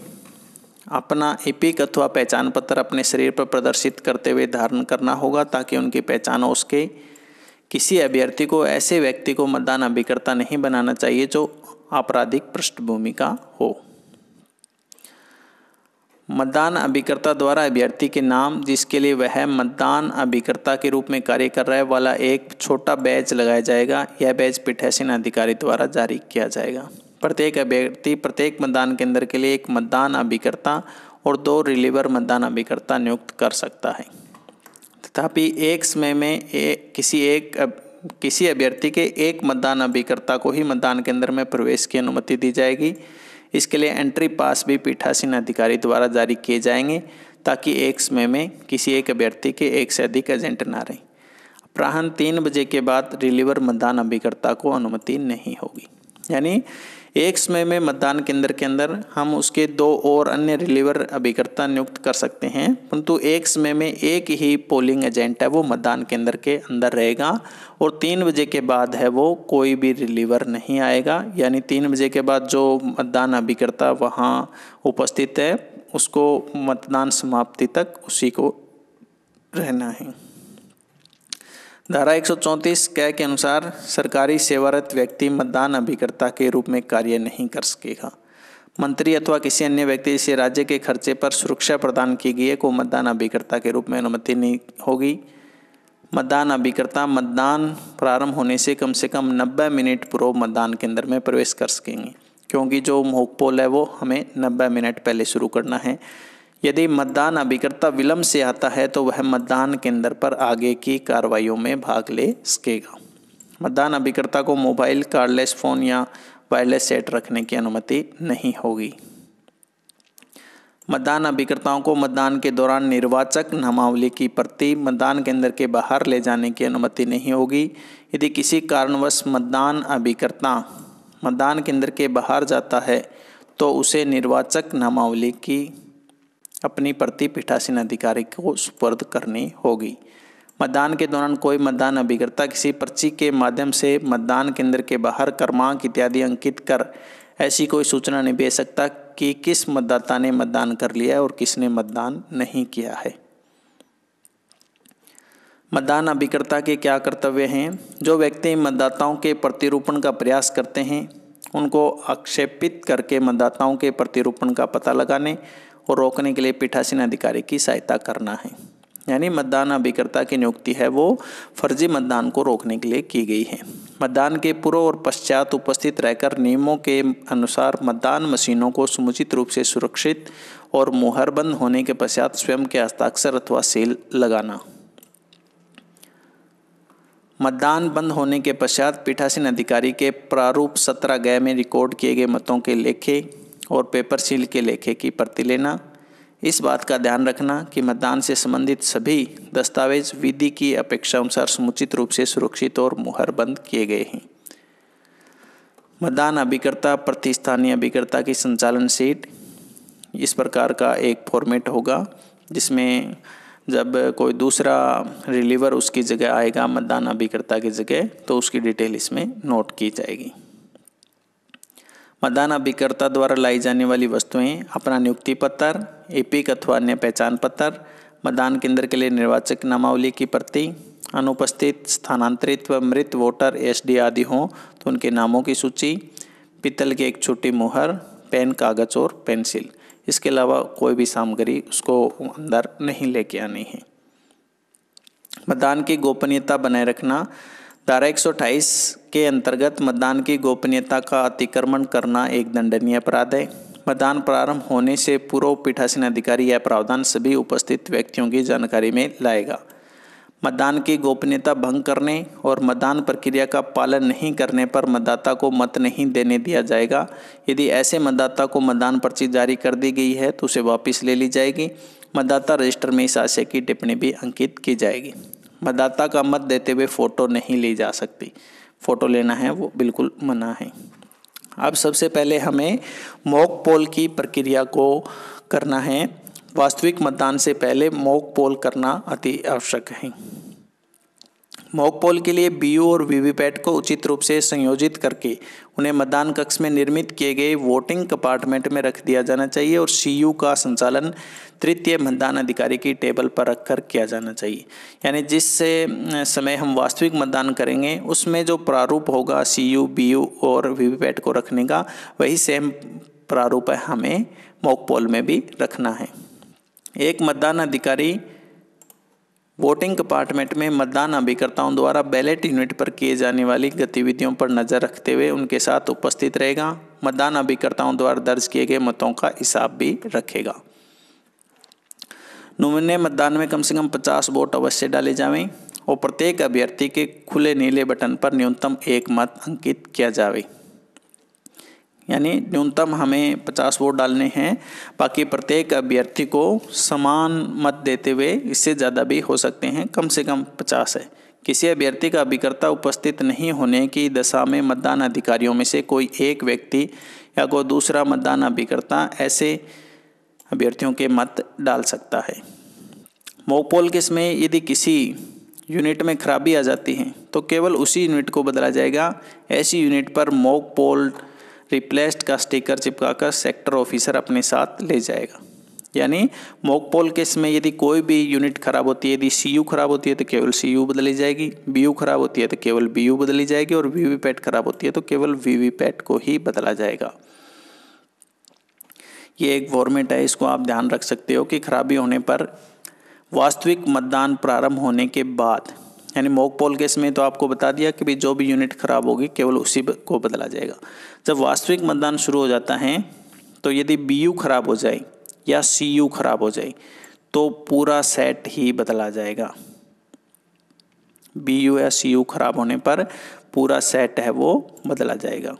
अपना ईपिक अथवा पहचान पत्र अपने शरीर पर प्रदर्शित करते हुए धारण करना होगा ताकि उनकी पहचान हो सके। किसी अभ्यर्थी को ऐसे व्यक्ति को मतदान अभिकर्ता नहीं बनाना चाहिए जो आपराधिक पृष्ठभूमि का हो। मतदान अभिकर्ता द्वारा अभ्यर्थी के नाम, जिसके लिए वह मतदान अभिकर्ता के रूप में कार्य कर रहा है, वाला एक छोटा बैज लगाया जाएगा। यह बैज पीठासीन अधिकारी द्वारा जारी किया जाएगा। प्रत्येक अभ्यर्थी प्रत्येक मतदान केंद्र के लिए एक मतदान अभिकर्ता और 2 रिलीवर मतदान अभिकर्ता नियुक्त कर सकता है। तथापि एक समय में किसी अभ्यर्थी के एक मतदान अभिकर्ता को ही मतदान केंद्र में प्रवेश की अनुमति दी जाएगी। इसके लिए एंट्री पास भी पीठासीन अधिकारी द्वारा जारी किए जाएंगे ताकि एक समय में किसी एक अभ्यर्थी के एक से अधिक एजेंट ना रहें। अपराह्न 3 बजे के बाद रिलीवर मतदान अभिकर्ता को अनुमति नहीं होगी। यानी एक समय में मतदान केंद्र के अंदर हम उसके 2 और अन्य रिलीवर अभिकर्ता नियुक्त कर सकते हैं, परंतु एक समय में एक ही पोलिंग एजेंट है वो मतदान केंद्र के अंदर रहेगा और 3 बजे के बाद है वो कोई भी रिलीवर नहीं आएगा। यानी 3 बजे के बाद जो मतदान अभिकर्ता वहाँ उपस्थित है उसको मतदान समाप्ति तक उसी को रहना है। धारा 134 क के अनुसार सरकारी सेवारत व्यक्ति मतदान अभिकर्ता के रूप में कार्य नहीं कर सकेगा। मंत्री अथवा किसी अन्य व्यक्ति जिसे राज्य के खर्चे पर सुरक्षा प्रदान की गई है को मतदान अभिकर्ता के रूप में अनुमति नहीं होगी। मतदान अभिकर्ता मतदान प्रारंभ होने से कम 90 मिनट पूर्व मतदान केंद्र में प्रवेश कर सकेंगे, क्योंकि जो मॉक पोल है वो हमें 90 मिनट पहले शुरू करना है। यदि मतदान अभिकर्ता विलंब से आता है तो वह मतदान केंद्र पर आगे की कार्रवाइयों में भाग ले सकेगा। मतदान अभिकर्ता को मोबाइल, कार्डलेस फ़ोन या वायरलेस सेट रखने की अनुमति नहीं होगी। मतदान अभिकर्ताओं को मतदान के दौरान निर्वाचक नामावली की प्रति मतदान केंद्र के बाहर ले जाने की अनुमति नहीं होगी। यदि किसी कारणवश मतदान अभिकर्ता मतदान केंद्र के बाहर जाता है तो उसे निर्वाचक नामावली की अपनी प्रति पीठासीन अधिकारी को सुपुर्द करनी होगी। मतदान के दौरान कोई मतदान अभिकर्ता किसी पर्ची के माध्यम से मतदान केंद्र के बाहर क्रमांक इत्यादि अंकित कर ऐसी कोई सूचना नहीं दे सकता कि किस मतदाता ने मतदान कर लिया है और किसने मतदान नहीं किया है। मतदान अभिकर्ता के क्या कर्तव्य हैं? जो व्यक्ति मतदाताओं के प्रतिरूपण का प्रयास करते हैं उनको आक्षेपित करके मतदाताओं के प्रतिरूपण का पता लगाने और रोकने के लिए पीठासीन अधिकारी की सहायता करना है। यानी मतदान अभिकर्ता की नियुक्ति है वो फर्जी मतदान को रोकने के लिए की गई है। मतदान के पूर्व और पश्चात उपस्थित रहकर नियमों के अनुसार मतदान मशीनों को समुचित रूप से सुरक्षित और मुहरबंद होने के पश्चात स्वयं के हस्ताक्षर अथवा सील लगाना। मतदान बंद होने के पश्चात पीठासीन अधिकारी के प्रारूप 17 ग में रिकॉर्ड किए गए मतों के लेखे और पेपर सील के लेखे की प्रति लेना। इस बात का ध्यान रखना कि मतदान से संबंधित सभी दस्तावेज विधि की अपेक्षा अनुसार समुचित रूप से सुरक्षित और मुहरबंद किए गए हैं। मतदान अभिकर्ता प्रतिस्थानीय अभिकर्ता की संचालन सीट इस प्रकार का एक फॉर्मेट होगा, जिसमें जब कोई दूसरा रिलीवर उसकी जगह आएगा मतदान अभिकर्ता की जगह तो उसकी डिटेल इसमें नोट की जाएगी। मतदान अभिकर्ता द्वारा लाई जाने वाली वस्तुएं अपना नियुक्ति पत्र, एपिक अथवा अन्य पहचान पत्र, मतदान केंद्र के लिए निर्वाचक नामावली की प्रति, अनुपस्थित, स्थानांतरित व मृत वोटर एसडी आदि हों तो उनके नामों की सूची, पीतल की एक छोटी मुहर, पेन, कागज और पेंसिल। इसके अलावा कोई भी सामग्री उसको अंदर नहीं लेके आनी है। मतदान की गोपनीयता बनाए रखना। धारा 128 के अंतर्गत मतदान की गोपनीयता का अतिक्रमण करना एक दंडनीय अपराध है। मतदान प्रारंभ होने से पूर्व पीठासीन अधिकारी यह प्रावधान सभी उपस्थित व्यक्तियों की जानकारी में लाएगा। मतदान की गोपनीयता भंग करने और मतदान प्रक्रिया का पालन नहीं करने पर मतदाता को मत नहीं देने दिया जाएगा। यदि ऐसे मतदाता को मतदान पर्ची जारी कर दी गई है तो उसे वापस ले ली जाएगी। मतदाता रजिस्टर में इस आशय की टिप्पणी भी अंकित की जाएगी। मतदाता का मत देते हुए फ़ोटो नहीं ली जा सकती। फ़ोटो लेना है वो बिल्कुल मना है। अब सबसे पहले हमें मॉक पोल की प्रक्रिया को करना है। वास्तविक मतदान से पहले मॉक पोल करना अति आवश्यक है। मॉक पोल के लिए बीयू और वीवीपैट को उचित रूप से संयोजित करके उन्हें मतदान कक्ष में निर्मित किए गए वोटिंग कंपार्टमेंट में रख दिया जाना चाहिए और सीयू का संचालन तृतीय मतदान अधिकारी की टेबल पर रखकर किया जाना चाहिए। यानी जिस समय हम वास्तविक मतदान करेंगे उसमें जो प्रारूप होगा सीयू, बीयू और वीवीपैट को रखने का, वही सेम प्रारूप है हमें मॉक पोल में भी रखना है। एक मतदान अधिकारी वोटिंग कंपार्टमेंट में मतदान अभिकर्ताओं द्वारा बैलेट यूनिट पर किए जाने वाली गतिविधियों पर नज़र रखते हुए उनके साथ उपस्थित रहेगा। मतदान अभिकर्ताओं द्वारा दर्ज किए गए मतों का हिसाब भी रखेगा। नमूने मतदान में कम से कम 50 वोट अवश्य डाले जावें और प्रत्येक अभ्यर्थी के खुले नीले बटन पर न्यूनतम 1 मत अंकित किया जावे। यानी न्यूनतम हमें 50 वोट डालने हैं, बाकी प्रत्येक अभ्यर्थी को समान मत देते हुए, इससे ज़्यादा भी हो सकते हैं, कम से कम 50 है किसी अभ्यर्थी का अभिकर्ता उपस्थित नहीं होने की दशा में मतदान अधिकारियों में से कोई एक व्यक्ति या कोई दूसरा मतदान अभिकर्ता ऐसे अभ्यर्थियों के मत डाल सकता है। मॉक पोल केस में यदि किसी यूनिट में खराबी आ जाती है तो केवल उसी यूनिट को बदला जाएगा। ऐसी यूनिट पर मॉक पोल रिप्लेस्ड का स्टिकर चिपकाकर सेक्टर ऑफिसर अपने साथ ले जाएगा। यानी मॉक पोल केस में यदि कोई भी यूनिट खराब होती है, यदि सीयू खराब होती है तो केवल सीयू बदली जाएगी, बीयू खराब होती है तो केवल बीयू बदली जाएगी और वीवीपैट खराब होती है तो केवल वीवीपैट को ही बदला जाएगा। ये एक फॉर्मेट है, इसको आप ध्यान रख सकते हो कि खराबी होने पर वास्तविक मतदान प्रारंभ होने के बाद, यानी मॉक पोल केस में तो आपको बता दिया कि भाई जो भी यूनिट खराब होगी केवल उसी को बदला जाएगा। जब वास्तविक मतदान शुरू हो जाता है तो यदि बीयू खराब हो जाए या सीयू खराब हो जाए तो पूरा सेट ही बदला जाएगा। बीयू या सीयू खराब होने पर पूरा सेट है वो बदला जाएगा।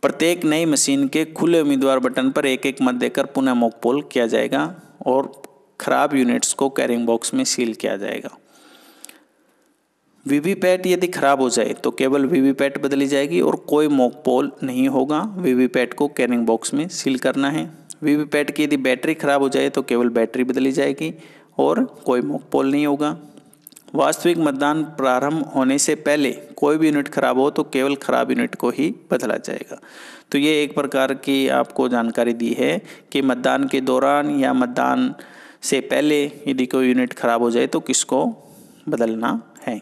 प्रत्येक नई मशीन के खुले उम्मीदवार बटन पर एक एक मत देकर पुनः मॉक पोल किया जाएगा और खराब यूनिट्स को कैरिंग बॉक्स में सील किया जाएगा। वीवीपैट यदि खराब हो जाए तो केवल वीवीपैट बदली जाएगी और कोई मॉक पोल नहीं होगा। वीवीपैट को कैरिंग बॉक्स में सील करना है। वीवीपैट की यदि बैटरी खराब हो जाए तो केवल बैटरी बदली जाएगी और कोई मॉक पोल नहीं होगा। वास्तविक मतदान प्रारंभ होने से पहले कोई भी यूनिट खराब हो तो केवल खराब यूनिट को ही बदला जाएगा। तो ये एक प्रकार की आपको जानकारी दी है कि मतदान के दौरान या मतदान से पहले यदि कोई यूनिट खराब हो जाए तो किसको बदलना है।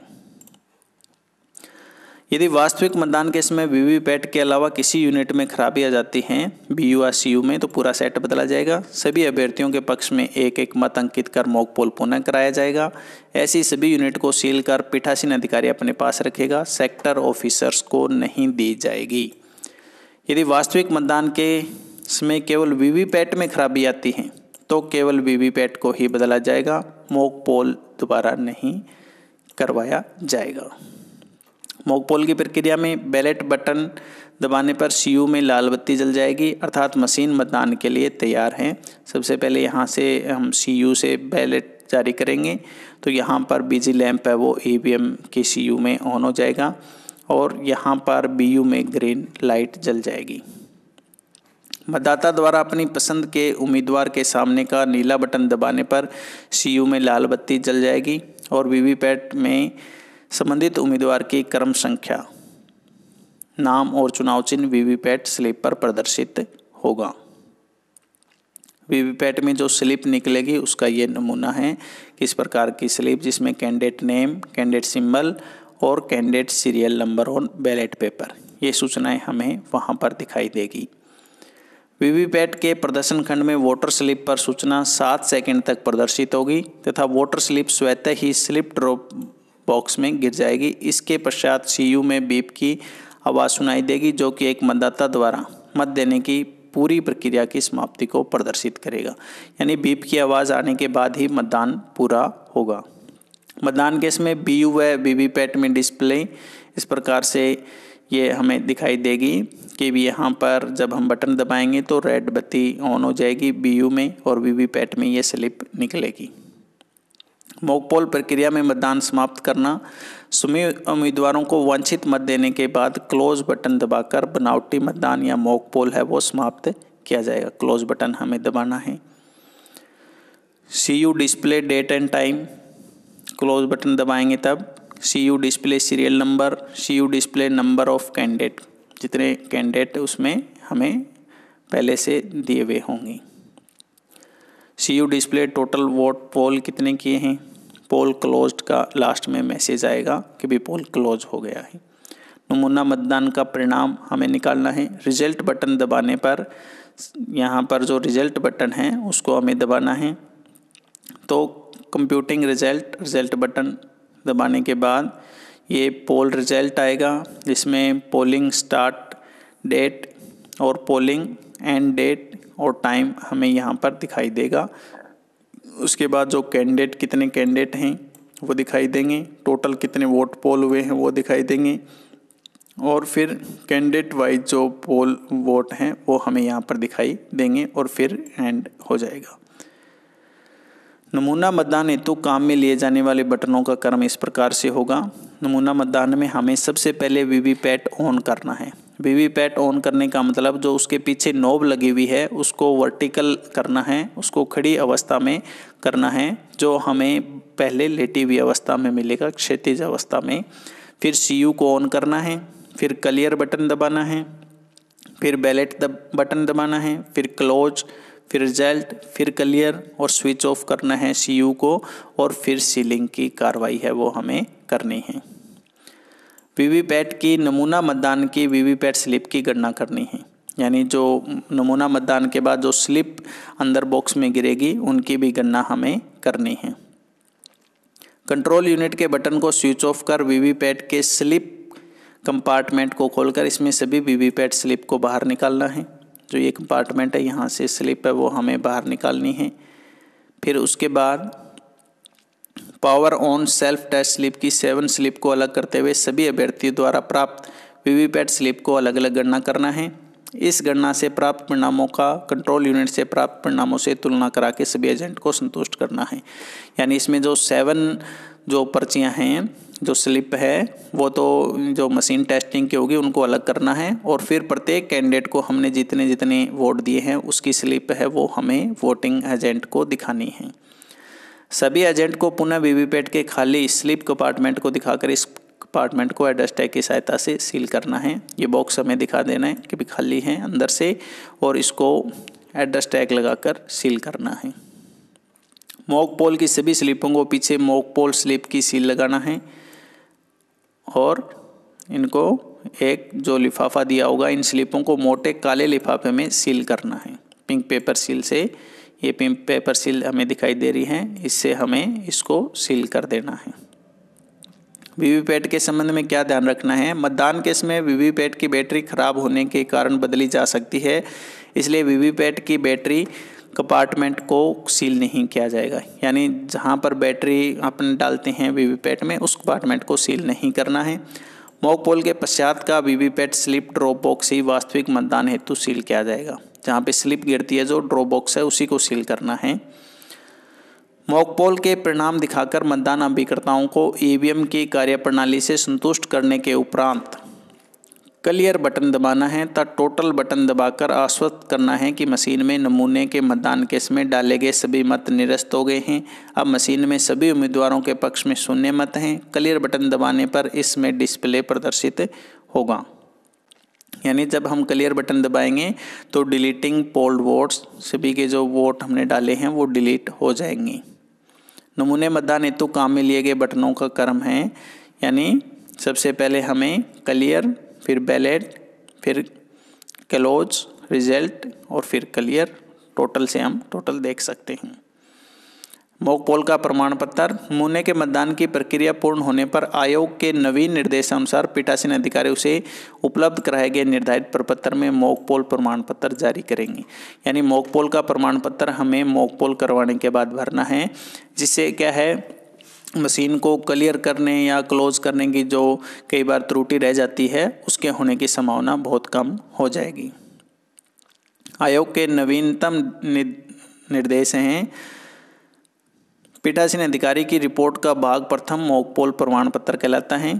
यदि वास्तविक मतदान के समय वीवीपैट के अलावा किसी यूनिट में खराबी आ जाती है, बीयू या सीयू में, तो पूरा सेट बदला जाएगा। सभी अभ्यर्थियों के पक्ष में एक एक मत अंकित कर मॉक पोल पुनः कराया जाएगा। ऐसी सभी यूनिट को सील कर पीठासीन अधिकारी अपने पास रखेगा, सेक्टर ऑफिसर्स को नहीं दी जाएगी। यदि वास्तविक मतदान के समय केवल वीवीपैट में खराबी आती है तो केवल वीवीपैट को ही बदला जाएगा, मॉक पोल दोबारा नहीं करवाया जाएगा। मॉक पोल की प्रक्रिया में बैलेट बटन दबाने पर सीयू में लाल बत्ती जल जाएगी, अर्थात मशीन मतदान के लिए तैयार है। सबसे पहले यहाँ से हम सीयू से बैलेट जारी करेंगे तो यहाँ पर बिजी लैंप है वो ईवीएम की सीयू में ऑन हो जाएगा और यहाँ पर बीयू में ग्रीन लाइट जल जाएगी। मतदाता द्वारा अपनी पसंद के उम्मीदवार के सामने का नीला बटन दबाने पर सीयू में लाल बत्ती जल जाएगी और वीवीपैट में संबंधित उम्मीदवार की क्रम संख्या, नाम और चुनाव चिन्ह वीवीपैट स्लिप पर प्रदर्शित होगा। वीवीपैट में जो स्लिप निकलेगी उसका ये नमूना है। किस प्रकार की स्लिप, जिसमें कैंडिडेट नेम, कैंडिडेट सिंबल और candidate serial number on ballot paper, ये सूचनाएं हमें वहां पर दिखाई देगी। वीवीपैट के प्रदर्शन खंड में वोटर स्लिप पर सूचना 7 सेकंड तक प्रदर्शित होगी तथा वोटर स्लिप स्वतः ही स्लिप ड्रॉप बॉक्स में गिर जाएगी। इसके पश्चात सीयू में बीप की आवाज़ सुनाई देगी जो कि एक मतदाता द्वारा मत देने की पूरी प्रक्रिया की समाप्ति को प्रदर्शित करेगा। यानी बीप की आवाज़ आने के बाद ही मतदान पूरा होगा। मतदान के समय बीयू व वीवीपैट में डिस्प्ले इस प्रकार से ये हमें दिखाई देगी कि यहाँ पर जब हम बटन दबाएंगे तो रेड बत्ती ऑन हो जाएगी बीयू में और वीवीपैट में ये स्लिप निकलेगी। मॉक पोल प्रक्रिया में मतदान समाप्त करना, सभी उम्मीदवारों को वांछित मत देने के बाद क्लोज बटन दबाकर बनावटी मतदान या मॉक पोल है वो समाप्त किया जाएगा। क्लोज बटन हमें दबाना है। CU display date and time, close button दबाएंगे तब। CU display serial number, CU display number of candidate, जितने कैंडिडेट उसमें हमें पहले से दिए हुए होंगे। CU display total vote poll कितने किए हैं। पोल क्लोज्ड का लास्ट में मैसेज आएगा कि भी पोल क्लोज हो गया है। नमूना मतदान का परिणाम हमें निकालना है। रिजल्ट बटन दबाने पर यहाँ पर जो रिजल्ट बटन है उसको हमें दबाना है। तो कंप्यूटिंग रिजल्ट बटन दबाने के बाद ये पोल रिजल्ट आएगा जिसमें पोलिंग स्टार्ट डेट और पोलिंग एंड डेट और टाइम हमें यहाँ पर दिखाई देगा। उसके बाद जो कैंडिडेट, कितने कैंडिडेट हैं वो दिखाई देंगे, टोटल कितने वोट पोल हुए हैं वो दिखाई देंगे और फिर कैंडिडेट वाइज जो पोल वोट हैं वो हमें यहाँ पर दिखाई देंगे और फिर एंड हो जाएगा। नमूना मतदान हेतु काम में लिए जाने वाले बटनों का क्रम इस प्रकार से होगा। नमूना मतदान में हमें सबसे पहले वीवीपैट ऑन करना है। वीवीपैट ऑन करने का मतलब जो उसके पीछे नॉब लगी हुई है उसको वर्टिकल करना है, उसको खड़ी अवस्था में करना है, जो हमें पहले लेटी हुई अवस्था में मिलेगा, क्षैतिज अवस्था में। फिर CU को ऑन करना है, फिर क्लियर बटन दबाना है, फिर बैलेट बटन दबाना है, फिर क्लोज, फिर रिजल्ट, फिर क्लियर और स्विच ऑफ करना है CU को, और फिर सीलिंग की कार्रवाई है वो हमें करनी है। वीवीपैट की नमूना मतदान की वीवीपैट स्लिप की गणना करनी है, यानी जो नमूना मतदान के बाद जो स्लिप अंदर बॉक्स में गिरेगी उनकी भी गणना हमें करनी है। कंट्रोल यूनिट के बटन को स्विच ऑफ कर वीवीपैट के स्लिप कंपार्टमेंट को खोलकर इसमें सभी वीवीपैट स्लिप को बाहर निकालना है। जो ये कंपार्टमेंट है यहाँ से स्लिप है वो हमें बाहर निकालनी है। फिर उसके बाद power on self test slip की 7 स्लिप को अलग करते हुए सभी अभ्यर्थियों द्वारा प्राप्त वीवीपैट स्लिप को अलग अलग गणना करना है। इस गणना से प्राप्त परिणामों का कंट्रोल यूनिट से प्राप्त परिणामों से तुलना करा के सभी एजेंट को संतुष्ट करना है। यानी इसमें जो 7 जो पर्चियां हैं, जो स्लिप है, वो तो जो मशीन टेस्टिंग की होगी उनको अलग करना है, और फिर प्रत्येक कैंडिडेट को हमने जितने जितने वोट दिए हैं उसकी स्लिप है वो हमें वोटिंग एजेंट को दिखानी है। सभी एजेंट को पुनः वीवीपैट के खाली स्लिप कंपार्टमेंट को दिखाकर इस कंपार्टमेंट को एड्रेस टैग की सहायता से सील करना है। ये बॉक्स हमें दिखा देना है कि भी खाली है अंदर से, और इसको एड्रेस टैग लगाकर सील करना है। मॉक पोल की सभी स्लिपों को पीछे मॉक पोल स्लिप की सील लगाना है, और इनको एक जो लिफाफा दिया होगा इन स्लिपों को मोटे काले लिफाफे में सील करना है। पिंक पेपर सील से, ये पिंक पेपर सील हमें दिखाई दे रही है, इससे हमें इसको सील कर देना है। वीवीपैट के संबंध में क्या ध्यान रखना है? मतदान केस में वीवीपैट की बैटरी खराब होने के कारण बदली जा सकती है, इसलिए वीवीपैट की बैटरी कंपार्टमेंट को सील नहीं किया जाएगा। यानी जहां पर बैटरी अपन डालते हैं वीवीपैट में उस कंपार्टमेंट को सील नहीं करना है। मॉक पोल के पश्चात का वीवीपैट स्लिप ड्रॉप बॉक्स ही वास्तविक मतदान हेतु सील किया जाएगा। जहाँ पे स्लिप गिरती है जो ड्रॉप बॉक्स है उसी को सील करना है। मॉक पोल के परिणाम दिखाकर मतदान अभिकर्ताओं को ईवीएम की कार्यप्रणाली से संतुष्ट करने के उपरांत क्लियर बटन दबाना है तथा टोटल बटन दबाकर आश्वस्त करना है कि मशीन में नमूने के मतदान केस में डाले गए सभी मत निरस्त हो गए हैं। अब मशीन में सभी उम्मीदवारों के पक्ष में शून्य मत हैं। क्लियर बटन दबाने पर इसमें डिस्प्ले प्रदर्शित होगा। यानी जब हम क्लियर बटन दबाएंगे तो डिलीटिंग पोल्ड वोट्स, सभी के जो वोट हमने डाले हैं वो डिलीट हो जाएंगे। नमूने मतदान हेतु काम में लिए गए बटनों का क्रम है, यानी सबसे पहले हमें क्लियर, फिर बैलेट, फिर क्लोज, रिजल्ट और फिर क्लियर। टोटल से हम टोटल देख सकते हैं। मॉक पोल का प्रमाण पत्र। नमूने के मतदान की प्रक्रिया पूर्ण होने पर आयोग के नवीन निर्देशानुसार पीठासीन अधिकारी उसे उपलब्ध कराए गए निर्धारित प्रपत्र में मॉक पोल प्रमाण पत्र जारी करेंगे। यानी मॉक पोल का प्रमाण पत्र हमें मॉक पोल करवाने के बाद भरना है, जिससे क्या है मशीन को क्लियर करने या क्लोज करने की जो कई बार त्रुटि रह जाती है उसके होने की संभावना बहुत कम हो जाएगी। आयोग के नवीनतम निर्देश हैं पीठासीन अधिकारी की रिपोर्ट का भाग प्रथम मॉक पोल प्रमाण पत्र कहलाता है।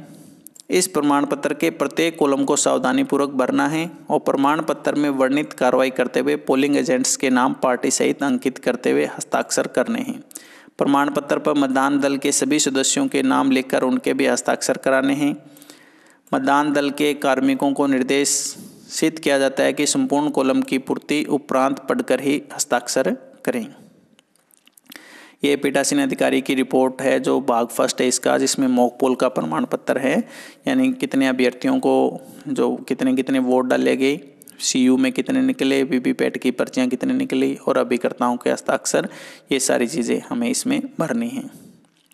इस प्रमाण पत्र के प्रत्येक कॉलम को सावधानीपूर्वक भरना है और प्रमाण पत्र में वर्णित कार्रवाई करते हुए पोलिंग एजेंट्स के नाम पार्टी सहित अंकित करते हुए हस्ताक्षर करने हैं। प्रमाण पत्र पर मतदान दल के सभी सदस्यों के नाम लिखकर उनके भी हस्ताक्षर कराने हैं। मतदान दल के कार्मिकों को निर्देशित किया जाता है कि संपूर्ण कॉलम की पूर्ति उपरांत पढ़कर ही हस्ताक्षर करें। ये पीठासीन अधिकारी की रिपोर्ट है जो भाग फर्स्ट है इसका, जिसमें मॉक पोल का प्रमाण पत्र है, यानी कितने अभ्यर्थियों को जो कितने वोट डाले गए, CU में कितने निकले, वीवीपैट की पर्चियाँ कितने निकली और अभिकर्ताओं के हस्ताक्षर, ये सारी चीज़ें हमें इसमें भरनी हैं।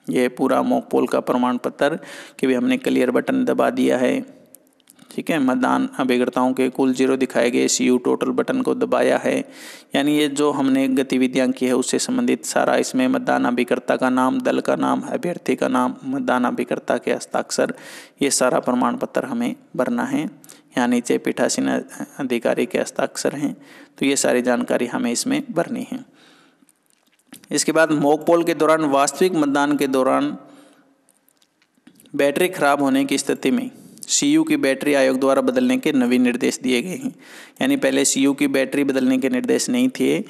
ये पूरा मॉक पोल का प्रमाण पत्र कि भी हमने क्लियर बटन दबा दिया है, ठीक है, मतदान अभिकर्ताओं के कुल 0 दिखाए गए, CU टोटल बटन को दबाया है, यानी ये जो हमने गतिविधियां की है उससे संबंधित सारा इसमें मतदान अभिकर्ता का नाम, दल का नाम, अभ्यर्थी का नाम, मतदान अभिकर्ता के हस्ताक्षर, ये सारा प्रमाण पत्र हमें भरना है। यहाँ नीचे पीठासीन अधिकारी के हस्ताक्षर हैं, तो ये सारी जानकारी हमें इसमें भरनी है। इसके बाद मॉक पोल के दौरान वास्तविक मतदान के दौरान बैटरी खराब होने की स्थिति में सीयू की बैटरी आयोग द्वारा बदलने के नवीन निर्देश दिए गए हैं। यानी पहले सीयू की बैटरी बदलने के निर्देश नहीं थे,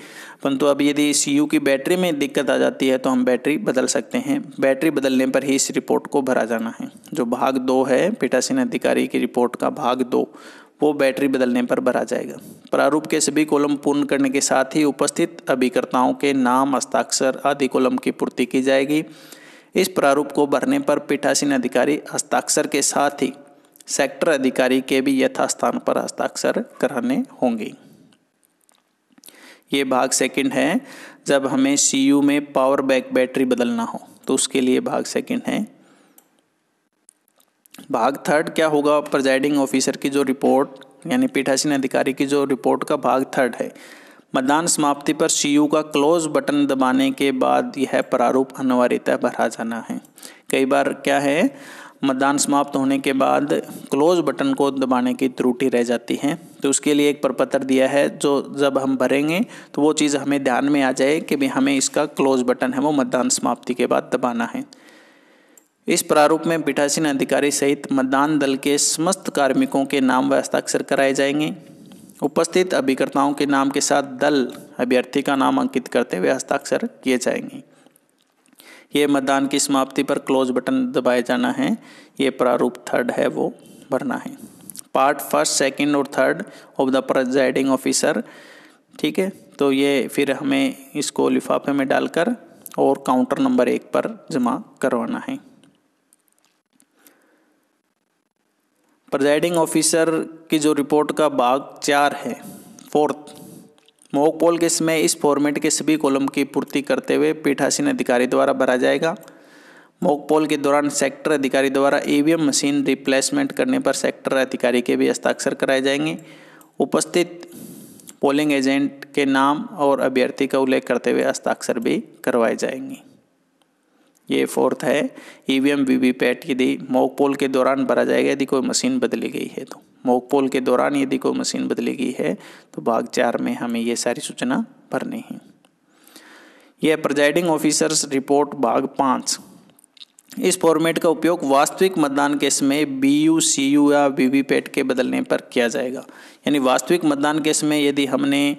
परंतु अब यदि सीयू की बैटरी में दिक्कत आ जाती है तो हम बैटरी बदल सकते हैं। बैटरी बदलने पर ही इस रिपोर्ट को भरा जाना है। जो भाग 2 है पीठासीन अधिकारी की रिपोर्ट का भाग 2, वो बैटरी बदलने पर भरा जाएगा। प्रारूप के सभी कॉलम पूर्ण करने के साथ ही उपस्थित अभिकर्ताओं के नाम, हस्ताक्षर आदि कॉलम की पूर्ति की जाएगी। इस प्रारूप को भरने पर पीठासीन अधिकारी हस्ताक्षर के साथ ही सेक्टर अधिकारी के भी यथास्थान पर हस्ताक्षर कराने होंगे। ये भाग 2 है, जब हमें सीयू में पावर बैक बैटरी बदलना हो तो उसके लिए भाग 2 है। भाग 3 क्या होगा? प्रिजाइडिंग ऑफिसर की जो रिपोर्ट यानी पीठासीन अधिकारी की जो रिपोर्ट का भाग 3 है। मतदान समाप्ति पर सीयू का क्लोज बटन दबाने के बाद यह प्रारूप अनिवार्यतः भरा जाना है। कई बार क्या है, मतदान समाप्त होने के बाद क्लोज बटन को दबाने की त्रुटि रह जाती है, तो उसके लिए एक प्रपत्र दिया है जो जब हम भरेंगे तो वो चीज़ हमें ध्यान में आ जाए कि भाई हमें इसका क्लोज बटन है वो मतदान समाप्ति के बाद दबाना है। इस प्रारूप में पीठासीन अधिकारी सहित मतदान दल के समस्त कार्मिकों के नाम व हस्ताक्षर कराए जाएंगे। उपस्थित अभिकर्ताओं के नाम के साथ दल अभ्यर्थी का नाम अंकित करते हुए हस्ताक्षर किए जाएंगे। ये मतदान की समाप्ति पर क्लोज बटन दबाए जाना है। ये प्रारूप 3 है वो भरना है। पार्ट 1, 2 और 3 ऑफ द प्रिजाइडिंग ऑफिसर। ठीक है, तो ये फिर हमें इसको लिफाफे में डालकर और काउंटर नंबर 1 पर जमा करवाना है। प्रिजाइडिंग ऑफिसर की जो रिपोर्ट का भाग 4 है, 4th, मॉक पोल के समय इस फॉर्मेट के सभी कॉलम की पूर्ति करते हुए पीठासीन अधिकारी द्वारा भरा जाएगा। मॉक पोल के दौरान सेक्टर अधिकारी द्वारा ईवीएम मशीन रिप्लेसमेंट करने पर सेक्टर अधिकारी के भी हस्ताक्षर कराए जाएंगे। उपस्थित पोलिंग एजेंट के नाम और अभ्यर्थी का उल्लेख करते हुए हस्ताक्षर भी करवाए जाएंगे। ये 4th है। ईवीएम वीवीपैट यदि मॉक पोल के दौरान भरा जाएगा यदि कोई मशीन बदली गई है तो। मॉक पोल के दौरान यदि कोई मशीन बदली गई है तो भाग 4 में हमें ये सारी सूचना भरनी है। यह प्रिजाइडिंग ऑफिसर्स रिपोर्ट भाग 5। इस फॉर्मेट का उपयोग वास्तविक मतदान के समय बीयू, सीयू या वीवीपैट के बदलने पर किया जाएगा। यानी वास्तविक मतदान के समय यदि हमने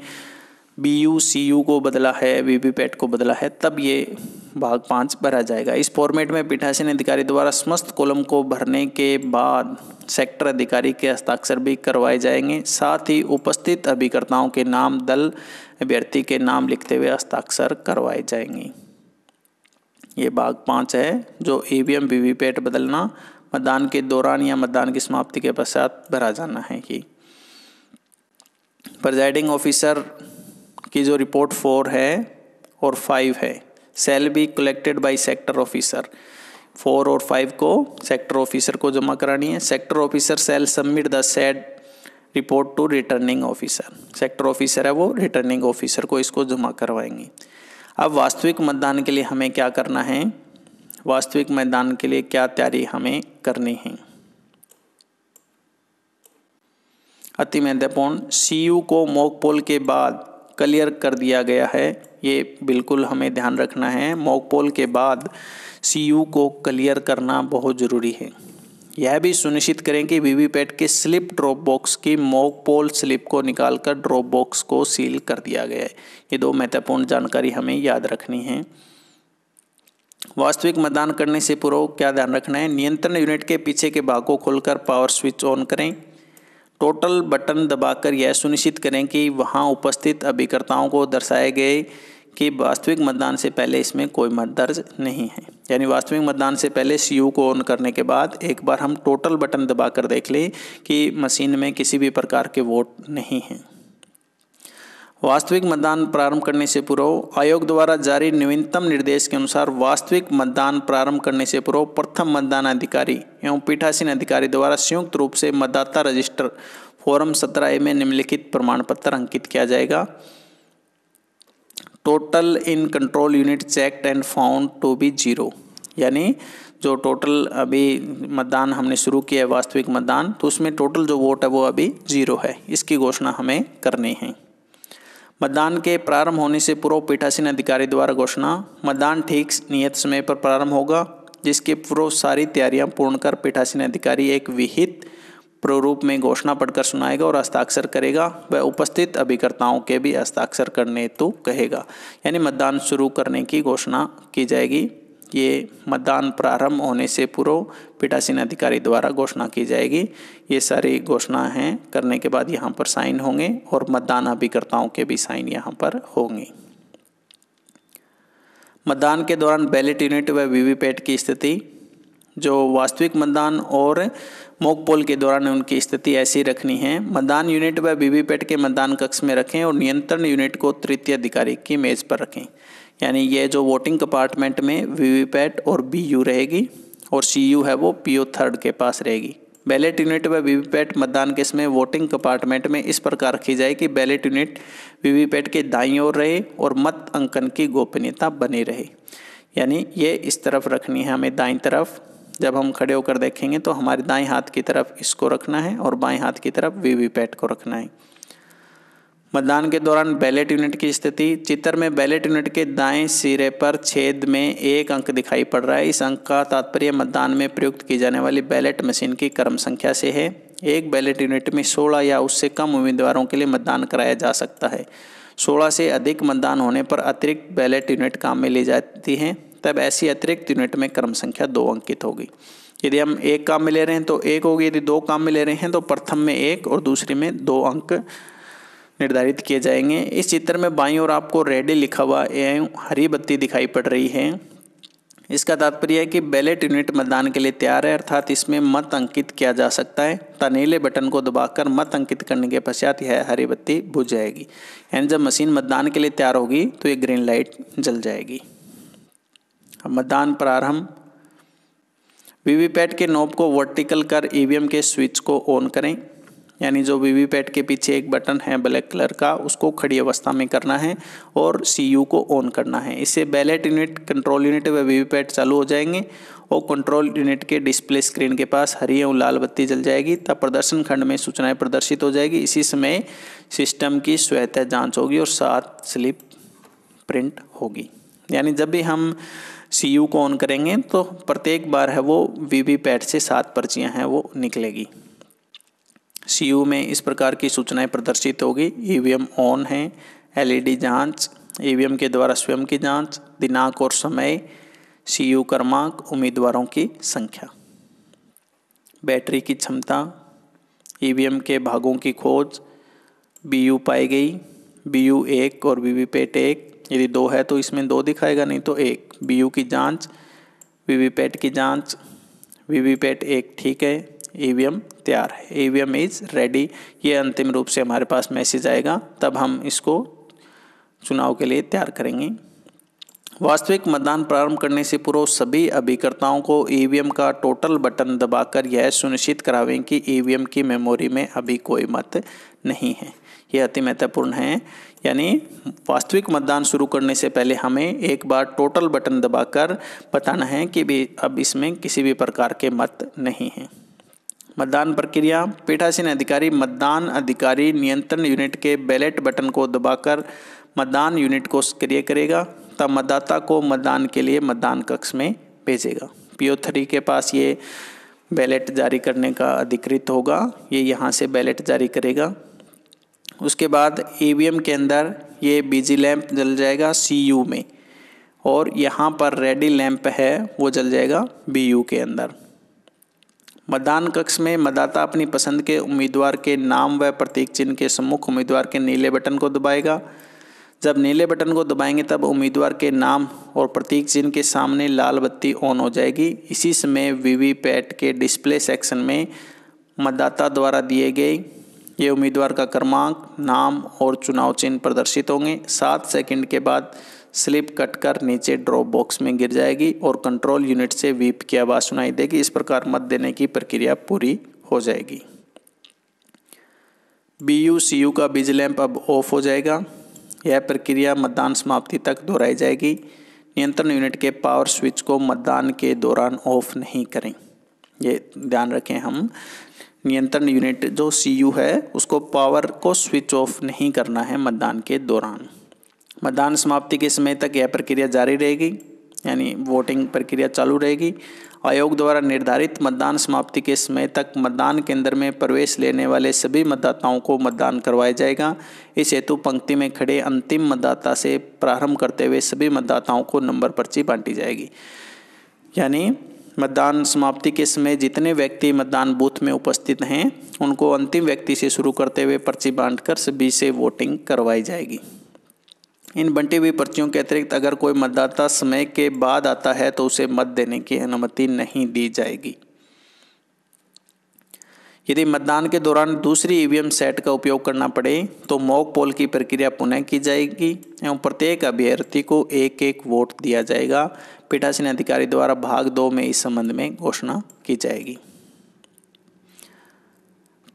बीयू, सीयू को बदला है, वीवीपैट को बदला है, तब ये भाग 5 भरा जाएगा। इस फॉर्मेट में पीठासीन अधिकारी द्वारा समस्त कॉलम को भरने के बाद सेक्टर अधिकारी के हस्ताक्षर भी करवाए जाएंगे। साथ ही उपस्थित अभिकर्ताओं के नाम, दल, अभ्यर्थी के नाम लिखते हुए हस्ताक्षर करवाए जाएंगे। ये भाग 5 है, जो ईवीएम वीवीपैट बदलना मतदान के दौरान या मतदान की समाप्ति के पश्चात भरा जाना है। कि प्रिजाइडिंग ऑफिसर की जो रिपोर्ट 4 है और 5 है, shall be collected by sector officer. 4 और 5 को सेक्टर ऑफिसर को जमा करानी है। Sector officer shall submit the said report to returning officer. Sector officer है वो रिटर्निंग ऑफिसर को इसको जमा करवाएंगे। अब वास्तविक मतदान के लिए हमें क्या करना है? वास्तविक मतदान के लिए क्या तैयारी हमें करनी है? अति महत्वपूर्ण, सीयू को मॉक पोल के बाद क्लियर कर दिया गया है। ये बिल्कुल हमें ध्यान रखना है। मॉक पोल के बाद सीयू को क्लियर करना बहुत ज़रूरी है। यह भी सुनिश्चित करें कि वीवीपैट के स्लिप ड्रॉप बॉक्स की मॉक पोल स्लिप को निकालकर ड्रॉप बॉक्स को सील कर दिया गया है। ये 2 महत्वपूर्ण जानकारी हमें याद रखनी है। वास्तविक मतदान करने से पूर्व क्या ध्यान रखना है? नियंत्रण यूनिट के पीछे के भाग को खोलकर पावर स्विच ऑन करें। टोटल बटन दबाकर यह सुनिश्चित करें कि वहां उपस्थित अभिकर्ताओं को दर्शाए गए कि वास्तविक मतदान से पहले इसमें कोई मत दर्ज नहीं है। यानी वास्तविक मतदान से पहले सीयू को ऑन करने के बाद एक बार हम टोटल बटन दबाकर देख लें कि मशीन में किसी भी प्रकार के वोट नहीं हैं। वास्तविक मतदान प्रारंभ करने से पूर्व आयोग द्वारा जारी नवीनतम निर्देश के अनुसार वास्तविक मतदान प्रारंभ करने से पूर्व प्रथम मतदान अधिकारी एवं पीठासीन अधिकारी द्वारा संयुक्त रूप से मतदाता रजिस्टर फॉर्म 17A में निम्नलिखित प्रमाण पत्र अंकित किया जाएगा। Total in control unit checked and found to be 0। यानी जो टोटल अभी मतदान हमने शुरू किया है वास्तविक मतदान, तो उसमें टोटल जो वोट है वो अभी 0 है। इसकी घोषणा हमें करनी है। मतदान के प्रारंभ होने से पूर्व पीठासीन अधिकारी द्वारा घोषणा। मतदान ठीक नियत समय पर प्रारंभ होगा, जिसके पूर्व सारी तैयारियां पूर्ण कर पीठासीन अधिकारी एक विहित प्रारूप में घोषणा पढ़कर सुनाएगा और हस्ताक्षर करेगा। वह उपस्थित अभिकर्ताओं के भी हस्ताक्षर करने हेतु कहेगा। यानी मतदान शुरू करने की घोषणा की जाएगी। ये मतदान प्रारंभ होने से पूर्व पीठासीन अधिकारी द्वारा घोषणा की जाएगी। ये सारी घोषणा हैं करने के बाद यहाँ पर साइन होंगे और मतदान अभिकर्ताओं के भी साइन यहाँ पर होंगे। मतदान के दौरान बैलेट यूनिट व वीवीपैट की स्थिति, जो वास्तविक मतदान और मॉक पोल के दौरान उनकी स्थिति ऐसी रखनी है। मतदान यूनिट व वीवीपैट के मतदान कक्ष में रखें और नियंत्रण यूनिट को तृतीय अधिकारी की मेज पर रखें। यानी ये जो वोटिंग कंपार्टमेंट में वीवीपैट और बीयू रहेगी और सीयू है वो पीओ थर्ड के पास रहेगी। बैलेट यूनिट व वीवीपैट मतदान के समय वोटिंग कंपार्टमेंट में इस प्रकार रखी जाए कि बैलेट यूनिट वीवीपैट के दाईं ओर रहे और मत अंकन की गोपनीयता बनी रहे। यानी ये इस तरफ रखनी है हमें, दाईं तरफ। जब हम खड़े होकर देखेंगे तो हमारे दाएं हाथ की तरफ इसको रखना है और बाएं हाथ की तरफ वीवीपैट को रखना है। मतदान के दौरान बैलेट यूनिट की स्थिति, चित्र में बैलेट यूनिट के दाएं सिरे पर छेद में एक अंक दिखाई पड़ रहा है। इस अंक का तात्पर्य मतदान में प्रयुक्त की जाने वाली बैलेट मशीन की क्रम संख्या से है। एक बैलेट यूनिट में 16 या उससे कम उम्मीदवारों के लिए मतदान कराया जा सकता है। 16 से अधिक मतदान होने पर अतिरिक्त बैलेट यूनिट काम में ली जाती हैं। तब ऐसी अतिरिक्त यूनिट में क्रम संख्या 2 अंकित होगी। यदि हम एक काम में ले रहे हैं तो 1 होगी, यदि 2 काम में ले रहे हैं तो प्रथम में 1 और दूसरी में 2 अंक निर्धारित किए जाएंगे। इस चित्र में बाईं ओर आपको रेडी लिखा हुआ एवं हरी बत्ती दिखाई पड़ रही है। इसका तात्पर्य है कि बैलेट यूनिट मतदान के लिए तैयार है, अर्थात इसमें मत अंकित किया जा सकता है। तथा नीले बटन को दबाकर मत अंकित करने के पश्चात यह हरी बत्ती बुझ जाएगी। यानी जब मशीन मतदान के लिए तैयार होगी तो ये ग्रीन लाइट जल जाएगी। अब मतदान प्रारंभ। वीवीपैट के नॉब को वर्टिकल कर ईवीएम के स्विच को ऑन करें। यानी जो वीवीपैट के पीछे एक बटन है ब्लैक कलर का, उसको खड़ी अवस्था में करना है और सीयू को ऑन करना है। इससे बैलेट यूनिट, कंट्रोल यूनिट व वीवीपैट चालू हो जाएंगे और कंट्रोल यूनिट के डिस्प्ले स्क्रीन के पास हरी और लाल बत्ती जल जाएगी। तब प्रदर्शन खंड में सूचनाएं प्रदर्शित हो जाएगी। इसी समय सिस्टम की स्वतः जाँच होगी और 7 स्लिप प्रिंट होगी। यानी जब भी हम सीयू को ऑन करेंगे तो प्रत्येक बार है वो वीवीपैट से 7 पर्चियाँ हैं वो निकलेगी। सीयू में इस प्रकार की सूचनाएं प्रदर्शित होगी। ईवीएम ऑन है, एलईडी जांच, ईवीएम के द्वारा स्वयं की जांच, दिनांक और समय, सीयू क्रमांक, उम्मीदवारों की संख्या, बैटरी की क्षमता, ईवीएम के भागों की खोज, बीयू पाई गई, बीयू 1 और वीवीपैट 1। यदि 2 है तो इसमें 2 दिखाएगा, नहीं तो 1। बीयू की जांच, वीवीपैट की जांच, वीवीपैट 1 ठीक है, ईवीएम तैयार है, ईवीएम इज रेडी। ये अंतिम रूप से हमारे पास मैसेज आएगा, तब हम इसको चुनाव के लिए तैयार करेंगे। वास्तविक मतदान प्रारंभ करने से पूर्व सभी अभिकर्ताओं को ईवीएम का टोटल बटन दबाकर यह सुनिश्चित करावें कि ईवीएम की मेमोरी में अभी कोई मत नहीं है। यह अति महत्वपूर्ण है। यानी वास्तविक मतदान शुरू करने से पहले हमें एक बार टोटल बटन दबाकर बताना है कि भी अब इसमें किसी भी प्रकार के मत नहीं हैं। मतदान प्रक्रिया। पीठासीन अधिकारी मतदान अधिकारी नियंत्रण यूनिट के बैलेट बटन को दबाकर मतदान यूनिट को सक्रिय करेगा, तब मतदाता को मतदान के लिए मतदान कक्ष में भेजेगा। पीओ 3 के पास ये बैलेट जारी करने का अधिकृत होगा, ये यहाँ से बैलेट जारी करेगा। उसके बाद ईवीएम के अंदर ये बिजी लैंप जल जाएगा सीयू में, और यहाँ पर रेडी लैंप है वो जल जाएगा बीयू के अंदर। मतदान कक्ष में मतदाता अपनी पसंद के उम्मीदवार के नाम व प्रतीक चिन्ह के सम्मुख उम्मीदवार के नीले बटन को दबाएगा। जब नीले बटन को दबाएंगे तब उम्मीदवार के नाम और प्रतीक चिन्ह के सामने लाल बत्ती ऑन हो जाएगी। इसी समय वीवीपैट के डिस्प्ले सेक्शन में मतदाता द्वारा दिए गए ये उम्मीदवार का क्रमांक, नाम और चुनाव चिन्ह प्रदर्शित होंगे। 7 सेकंड के बाद स्लिप कटकर नीचे ड्रॉप बॉक्स में गिर जाएगी और कंट्रोल यूनिट से वीप की आवाज़ सुनाई देगी। इस प्रकार मत देने की प्रक्रिया पूरी हो जाएगी। बीयू सीयू का बिजी लैंप अब ऑफ हो जाएगा। यह प्रक्रिया मतदान समाप्ति तक दोहराई जाएगी। नियंत्रण यूनिट के पावर स्विच को मतदान के दौरान ऑफ नहीं करें, ये ध्यान रखें हम। नियंत्रण यूनिट जो CU है उसको पावर को स्विच ऑफ नहीं करना है मतदान के दौरान। मतदान समाप्ति के समय तक यह प्रक्रिया जारी रहेगी, यानी वोटिंग प्रक्रिया चालू रहेगी। आयोग द्वारा निर्धारित मतदान समाप्ति के समय तक मतदान केंद्र में प्रवेश लेने वाले सभी मतदाताओं को मतदान करवाया जाएगा। इस हेतु पंक्ति में खड़े अंतिम मतदाता से प्रारंभ करते हुए सभी मतदाताओं को नंबर पर्ची बांटी जाएगी। यानी मतदान समाप्ति के समय जितने व्यक्ति मतदान बूथ में उपस्थित हैं उनको अंतिम व्यक्ति से शुरू करते हुए पर्ची बांटकर सभी से वोटिंग करवाई जाएगी। इन बंटी हुई पर्चियों के अतिरिक्त अगर कोई मतदाता समय के बाद आता है तो उसे मत देने की अनुमति नहीं दी जाएगी। यदि मतदान के दौरान दूसरी EVM सेट का उपयोग करना पड़े तो मॉक पोल की प्रक्रिया पुनः की जाएगी एवं प्रत्येक अभ्यर्थी को एक एक वोट दिया जाएगा। पीठासीन अधिकारी द्वारा भाग 2 में इस संबंध में घोषणा की जाएगी।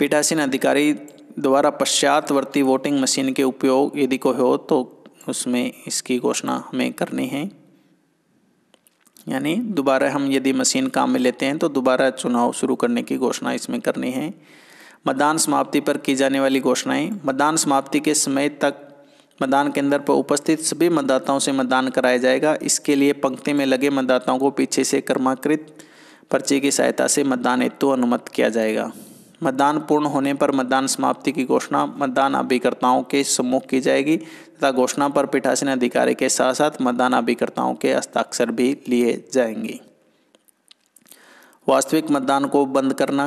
पीठासीन अधिकारी द्वारा पश्चातवर्ती वोटिंग मशीन के उपयोग यदि कोई हो तो उसमें इसकी घोषणा हमें करनी है। यानी दोबारा हम यदि मशीन काम में लेते हैं तो दोबारा चुनाव शुरू करने की घोषणा इसमें करनी है। मतदान समाप्ति पर की जाने वाली घोषणाएं। मतदान समाप्ति के समय तक मतदान केंद्र पर उपस्थित सभी मतदाताओं से मतदान कराया जाएगा। इसके लिए पंक्ति में लगे मतदाताओं को पीछे से क्रमांकित पर्ची की सहायता से मतदान हेतु अनुमत किया जाएगा। मतदान पूर्ण होने पर मतदान समाप्ति की घोषणा मतदान अभिकर्ताओं के सम्मुख की जाएगी तथा घोषणा पर पीठासीन अधिकारी के साथ साथ मतदान अभिकर्ताओं के हस्ताक्षर भी लिए जाएंगे। वास्तविक मतदान को बंद करना।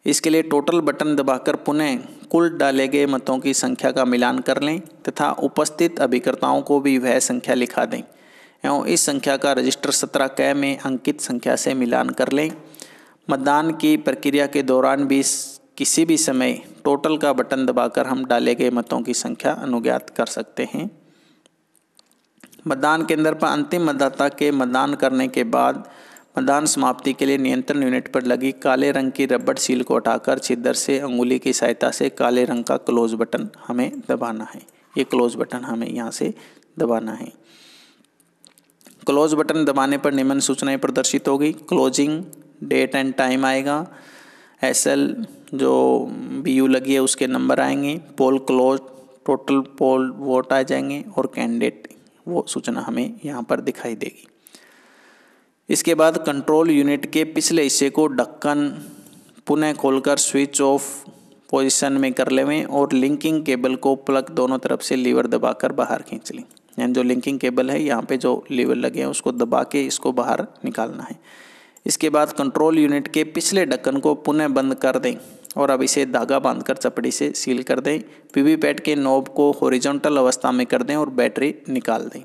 इसके लिए टोटल बटन दबाकर पुनः कुल डाले गए मतों की संख्या का मिलान कर लें तथा उपस्थित अभिकर्ताओं को भी वह संख्या लिखा दें एवं इस संख्या का रजिस्टर 17 क में अंकित संख्या से मिलान कर लें। मतदान की प्रक्रिया के दौरान भी किसी भी समय टोटल का बटन दबाकर हम डाले गए मतों की संख्या अनुज्ञात कर सकते हैं। मतदान केंद्र पर अंतिम मतदाता के मतदान करने के बाद मतदान समाप्ति के लिए नियंत्रण यूनिट पर लगी काले रंग की रबड़ सील को हटाकर छिद्र से अंगुली की सहायता से काले रंग का क्लोज बटन हमें दबाना है। ये क्लोज बटन हमें यहाँ से दबाना है। क्लोज बटन दबाने पर निम्न सूचनाएं प्रदर्शित होगी। क्लोजिंग डेट एंड टाइम आएगा। SL जो BU लगी है उसके नंबर आएंगे। पोल क्लोज, टोटल पोल वोट आ जाएंगे और कैंडिडेट वो सूचना हमें यहाँ पर दिखाई देगी। इसके बाद कंट्रोल यूनिट के पिछले हिस्से को ढक्कन पुनः खोलकर स्विच ऑफ पोजीशन में कर लें और लिंकिंग केबल को प्लग दोनों तरफ से लीवर दबाकर बाहर खींच लें। यानी जो लिंकिंग केबल है यहाँ पे जो लीवर लगे हैं उसको दबा के इसको बाहर निकालना है। इसके बाद कंट्रोल यूनिट के पिछले ढक्कन को पुनः बंद कर दें और अब इसे धागा बांधकर चपड़ी से सील कर दें। वीवीपैट के नॉब को हॉरिजॉन्टल अवस्था में कर दें और बैटरी निकाल दें।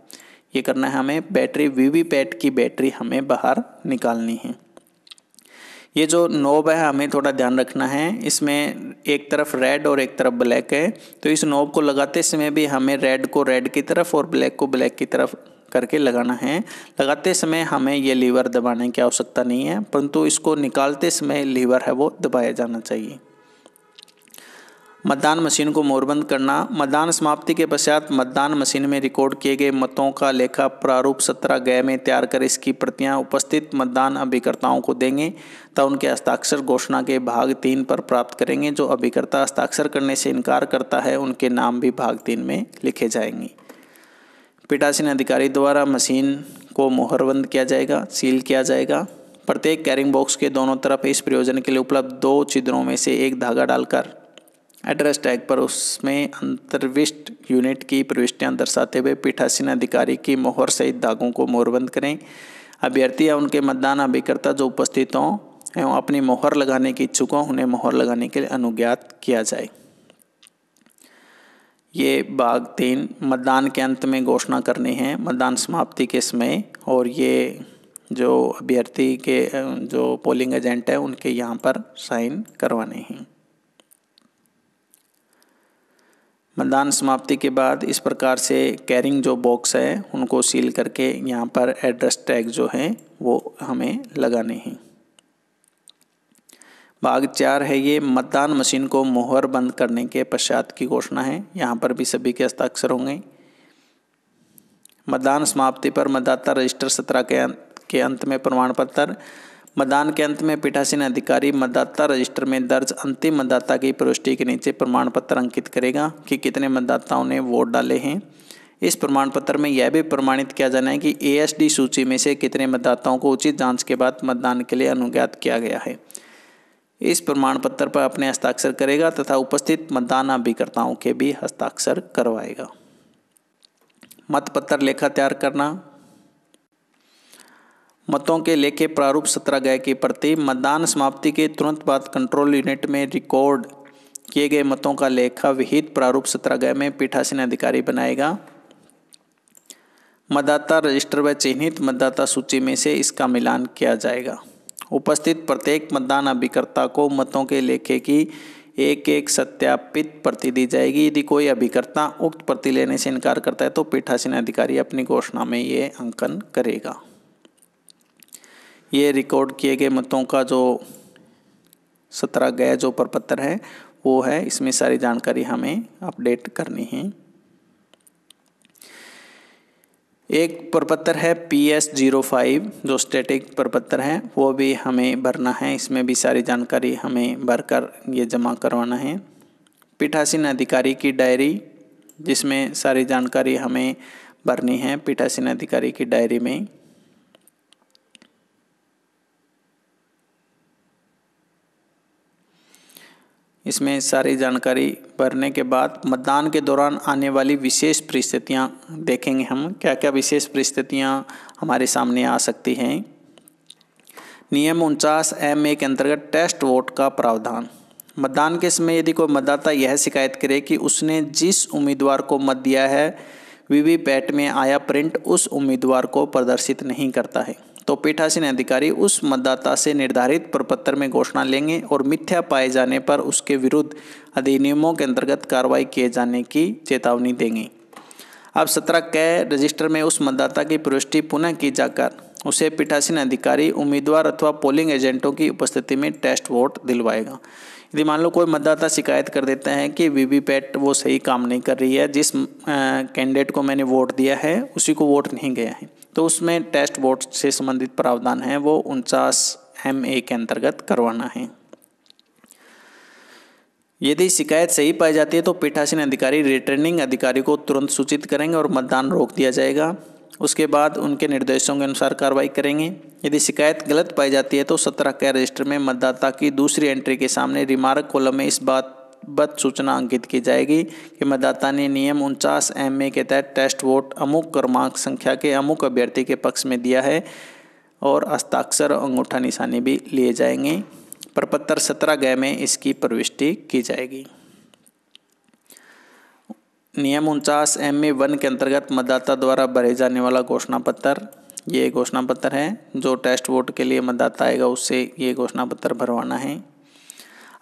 ये करना है हमें। बैटरी वीवीपैट की बैटरी हमें बाहर निकालनी है। ये जो नॉब है हमें थोड़ा ध्यान रखना है, इसमें एक तरफ रेड और एक तरफ ब्लैक है, तो इस नॉब को लगाते समय भी हमें रेड को रेड की तरफ और ब्लैक को ब्लैक की तरफ करके लगाना है। लगाते समय हमें ये लीवर दबाने की आवश्यकता नहीं है, परंतु इसको निकालते समय लीवर है वो दबाया जाना चाहिए। मतदान मशीन को मोड़बंद करना। मतदान समाप्ति के पश्चात मतदान मशीन में रिकॉर्ड किए गए मतों का लेखा प्रारूप 17 ग में तैयार कर इसकी प्रतियां उपस्थित मतदान अभिकर्ताओं को देंगे तथा उनके हस्ताक्षर घोषणा के भाग 3 पर प्राप्त करेंगे। जो अभिकर्ता हस्ताक्षर करने से इनकार करता है उनके नाम भी भाग 3 में लिखे जाएंगे। पीठासीन अधिकारी द्वारा मशीन को मोहरबंद किया जाएगा, सील किया जाएगा। प्रत्येक कैरिंग बॉक्स के दोनों तरफ इस प्रयोजन के लिए उपलब्ध 2 छिद्रों में से एक धागा डालकर एड्रेस टैग पर उसमें अंतर्विष्ट यूनिट की प्रविष्टियां दर्शाते हुए पीठासीन अधिकारी की मोहर सहित धागों को मोहरबंद करें। अभ्यर्थी या उनके मतदान अभिकर्ता जो उपस्थित हों एवं अपनी मोहर लगाने की इच्छुक हों उन्हें मोहर लगाने के लिए अनुज्ञात किया जाए। ये भाग 3 मतदान के अंत में घोषणा करनी है मतदान समाप्ति के समय, और ये जो अभ्यर्थी के जो पोलिंग एजेंट है उनके यहाँ पर साइन करवाने हैं। मतदान समाप्ति के बाद इस प्रकार से कैरिंग जो बॉक्स है उनको सील करके यहाँ पर एड्रेस टैग जो है वो हमें लगाने हैं। भाग 4 है ये मतदान मशीन को मोहर बंद करने के पश्चात की घोषणा है। यहाँ पर भी सभी के हस्ताक्षर होंगे। मतदान समाप्ति पर मतदाता रजिस्टर 17 के अंत में प्रमाण पत्र मतदान के अंत में पीठासीन अधिकारी मतदाता रजिस्टर में दर्ज अंतिम मतदाता की प्रविष्टि के नीचे प्रमाण पत्र अंकित करेगा कि कितने मतदाताओं ने वोट डाले हैं। इस प्रमाण पत्र में यह भी प्रमाणित किया जाना है कि एएसडी सूची में से कितने मतदाताओं को उचित जांच के बाद मतदान के लिए अनुज्ञात किया गया है। इस प्रमाण पत्र पर अपने हस्ताक्षर करेगा तथा उपस्थित मतदान अभिकर्ताओं के भी हस्ताक्षर करवाएगा। मतपत्र लेखा तैयार करना। मतों के लेखे प्रारूप 17 गय की प्रति मतदान समाप्ति के तुरंत बाद कंट्रोल यूनिट में रिकॉर्ड किए गए मतों का लेखा विहित प्रारूप 17 गय में पीठासीन अधिकारी बनाएगा। मतदाता रजिस्टर व चिन्हित मतदाता सूची में से इसका मिलान किया जाएगा। उपस्थित प्रत्येक मतदान अभिकर्ता को मतों के लेखे की एक सत्यापित प्रति दी जाएगी। यदि कोई अभिकर्ता उक्त प्रति लेने से इनकार करता है तो पीठासीन अधिकारी अपनी घोषणा में ये अंकन करेगा। ये रिकॉर्ड किए गए मतों का जो 17 गय जो प्रपत्र है वो है, इसमें सारी जानकारी हमें अपडेट करनी है। एक प्रपत्र है PS05 जो स्टैटिक प्रपत्र है, वो भी हमें भरना है। इसमें भी सारी जानकारी हमें भरकर ये जमा करवाना है। पीठासीन अधिकारी की डायरी जिसमें सारी जानकारी हमें भरनी है। पीठासीन अधिकारी की डायरी में इसमें सारी जानकारी भरने के बाद मतदान के दौरान आने वाली विशेष परिस्थितियां देखेंगे हम, क्या क्या विशेष परिस्थितियां हमारे सामने आ सकती हैं। नियम 49M के अंतर्गत टेस्ट वोट का प्रावधान। मतदान के समय यदि कोई मतदाता यह शिकायत करे कि उसने जिस उम्मीदवार को मत दिया है वीवीपैट में आया प्रिंट उस उम्मीदवार को प्रदर्शित नहीं करता है तो पीठासीन अधिकारी उस मतदाता से निर्धारित प्रपत्र में घोषणा लेंगे और मिथ्या पाए जाने पर उसके विरुद्ध अधिनियमों के अंतर्गत कार्रवाई किए जाने की चेतावनी देंगे। अब 17 क रजिस्टर में उस मतदाता की प्रविष्टि पुनः की जाकर उसे पीठासीन अधिकारी उम्मीदवार अथवा पोलिंग एजेंटों की उपस्थिति में टेस्ट वोट दिलवाएगा। यदि मान लो कोई मतदाता शिकायत कर देता है कि वीवीपैट वो सही काम नहीं कर रही है, जिस कैंडिडेट को मैंने वोट दिया है उसी को वोट नहीं गया है, तो उसमें टेस्ट वोट से संबंधित प्रावधान है वो 49MA के अंतर्गत करवाना है। यदि शिकायत सही पाई जाती है तो पीठासीन अधिकारी रिटर्निंग अधिकारी को तुरंत सूचित करेंगे और मतदान रोक दिया जाएगा। उसके बाद उनके निर्देशों के अनुसार कार्रवाई करेंगे। यदि शिकायत गलत पाई जाती है तो 17 क रजिस्टर में मतदाता की दूसरी एंट्री के सामने रिमार्क कॉलम में इस बात सूचना अंकित की जाएगी कि मतदाता ने नियम 49MA के तहत टेस्ट वोट अमुक क्रमांक संख्या के अमुक अभ्यर्थी के पक्ष में दिया है और हस्ताक्षर और अंगूठा निशानी भी लिए जाएंगे। प्रपत्र 17 गय में इसकी प्रविष्टि की जाएगी। नियम 49MA1 के अंतर्गत मतदाता द्वारा भरे जाने वाला घोषणा पत्र, ये घोषणा पत्र है जो टेस्ट वोट के लिए मतदाता आएगा उससे ये घोषणा पत्र भरवाना है।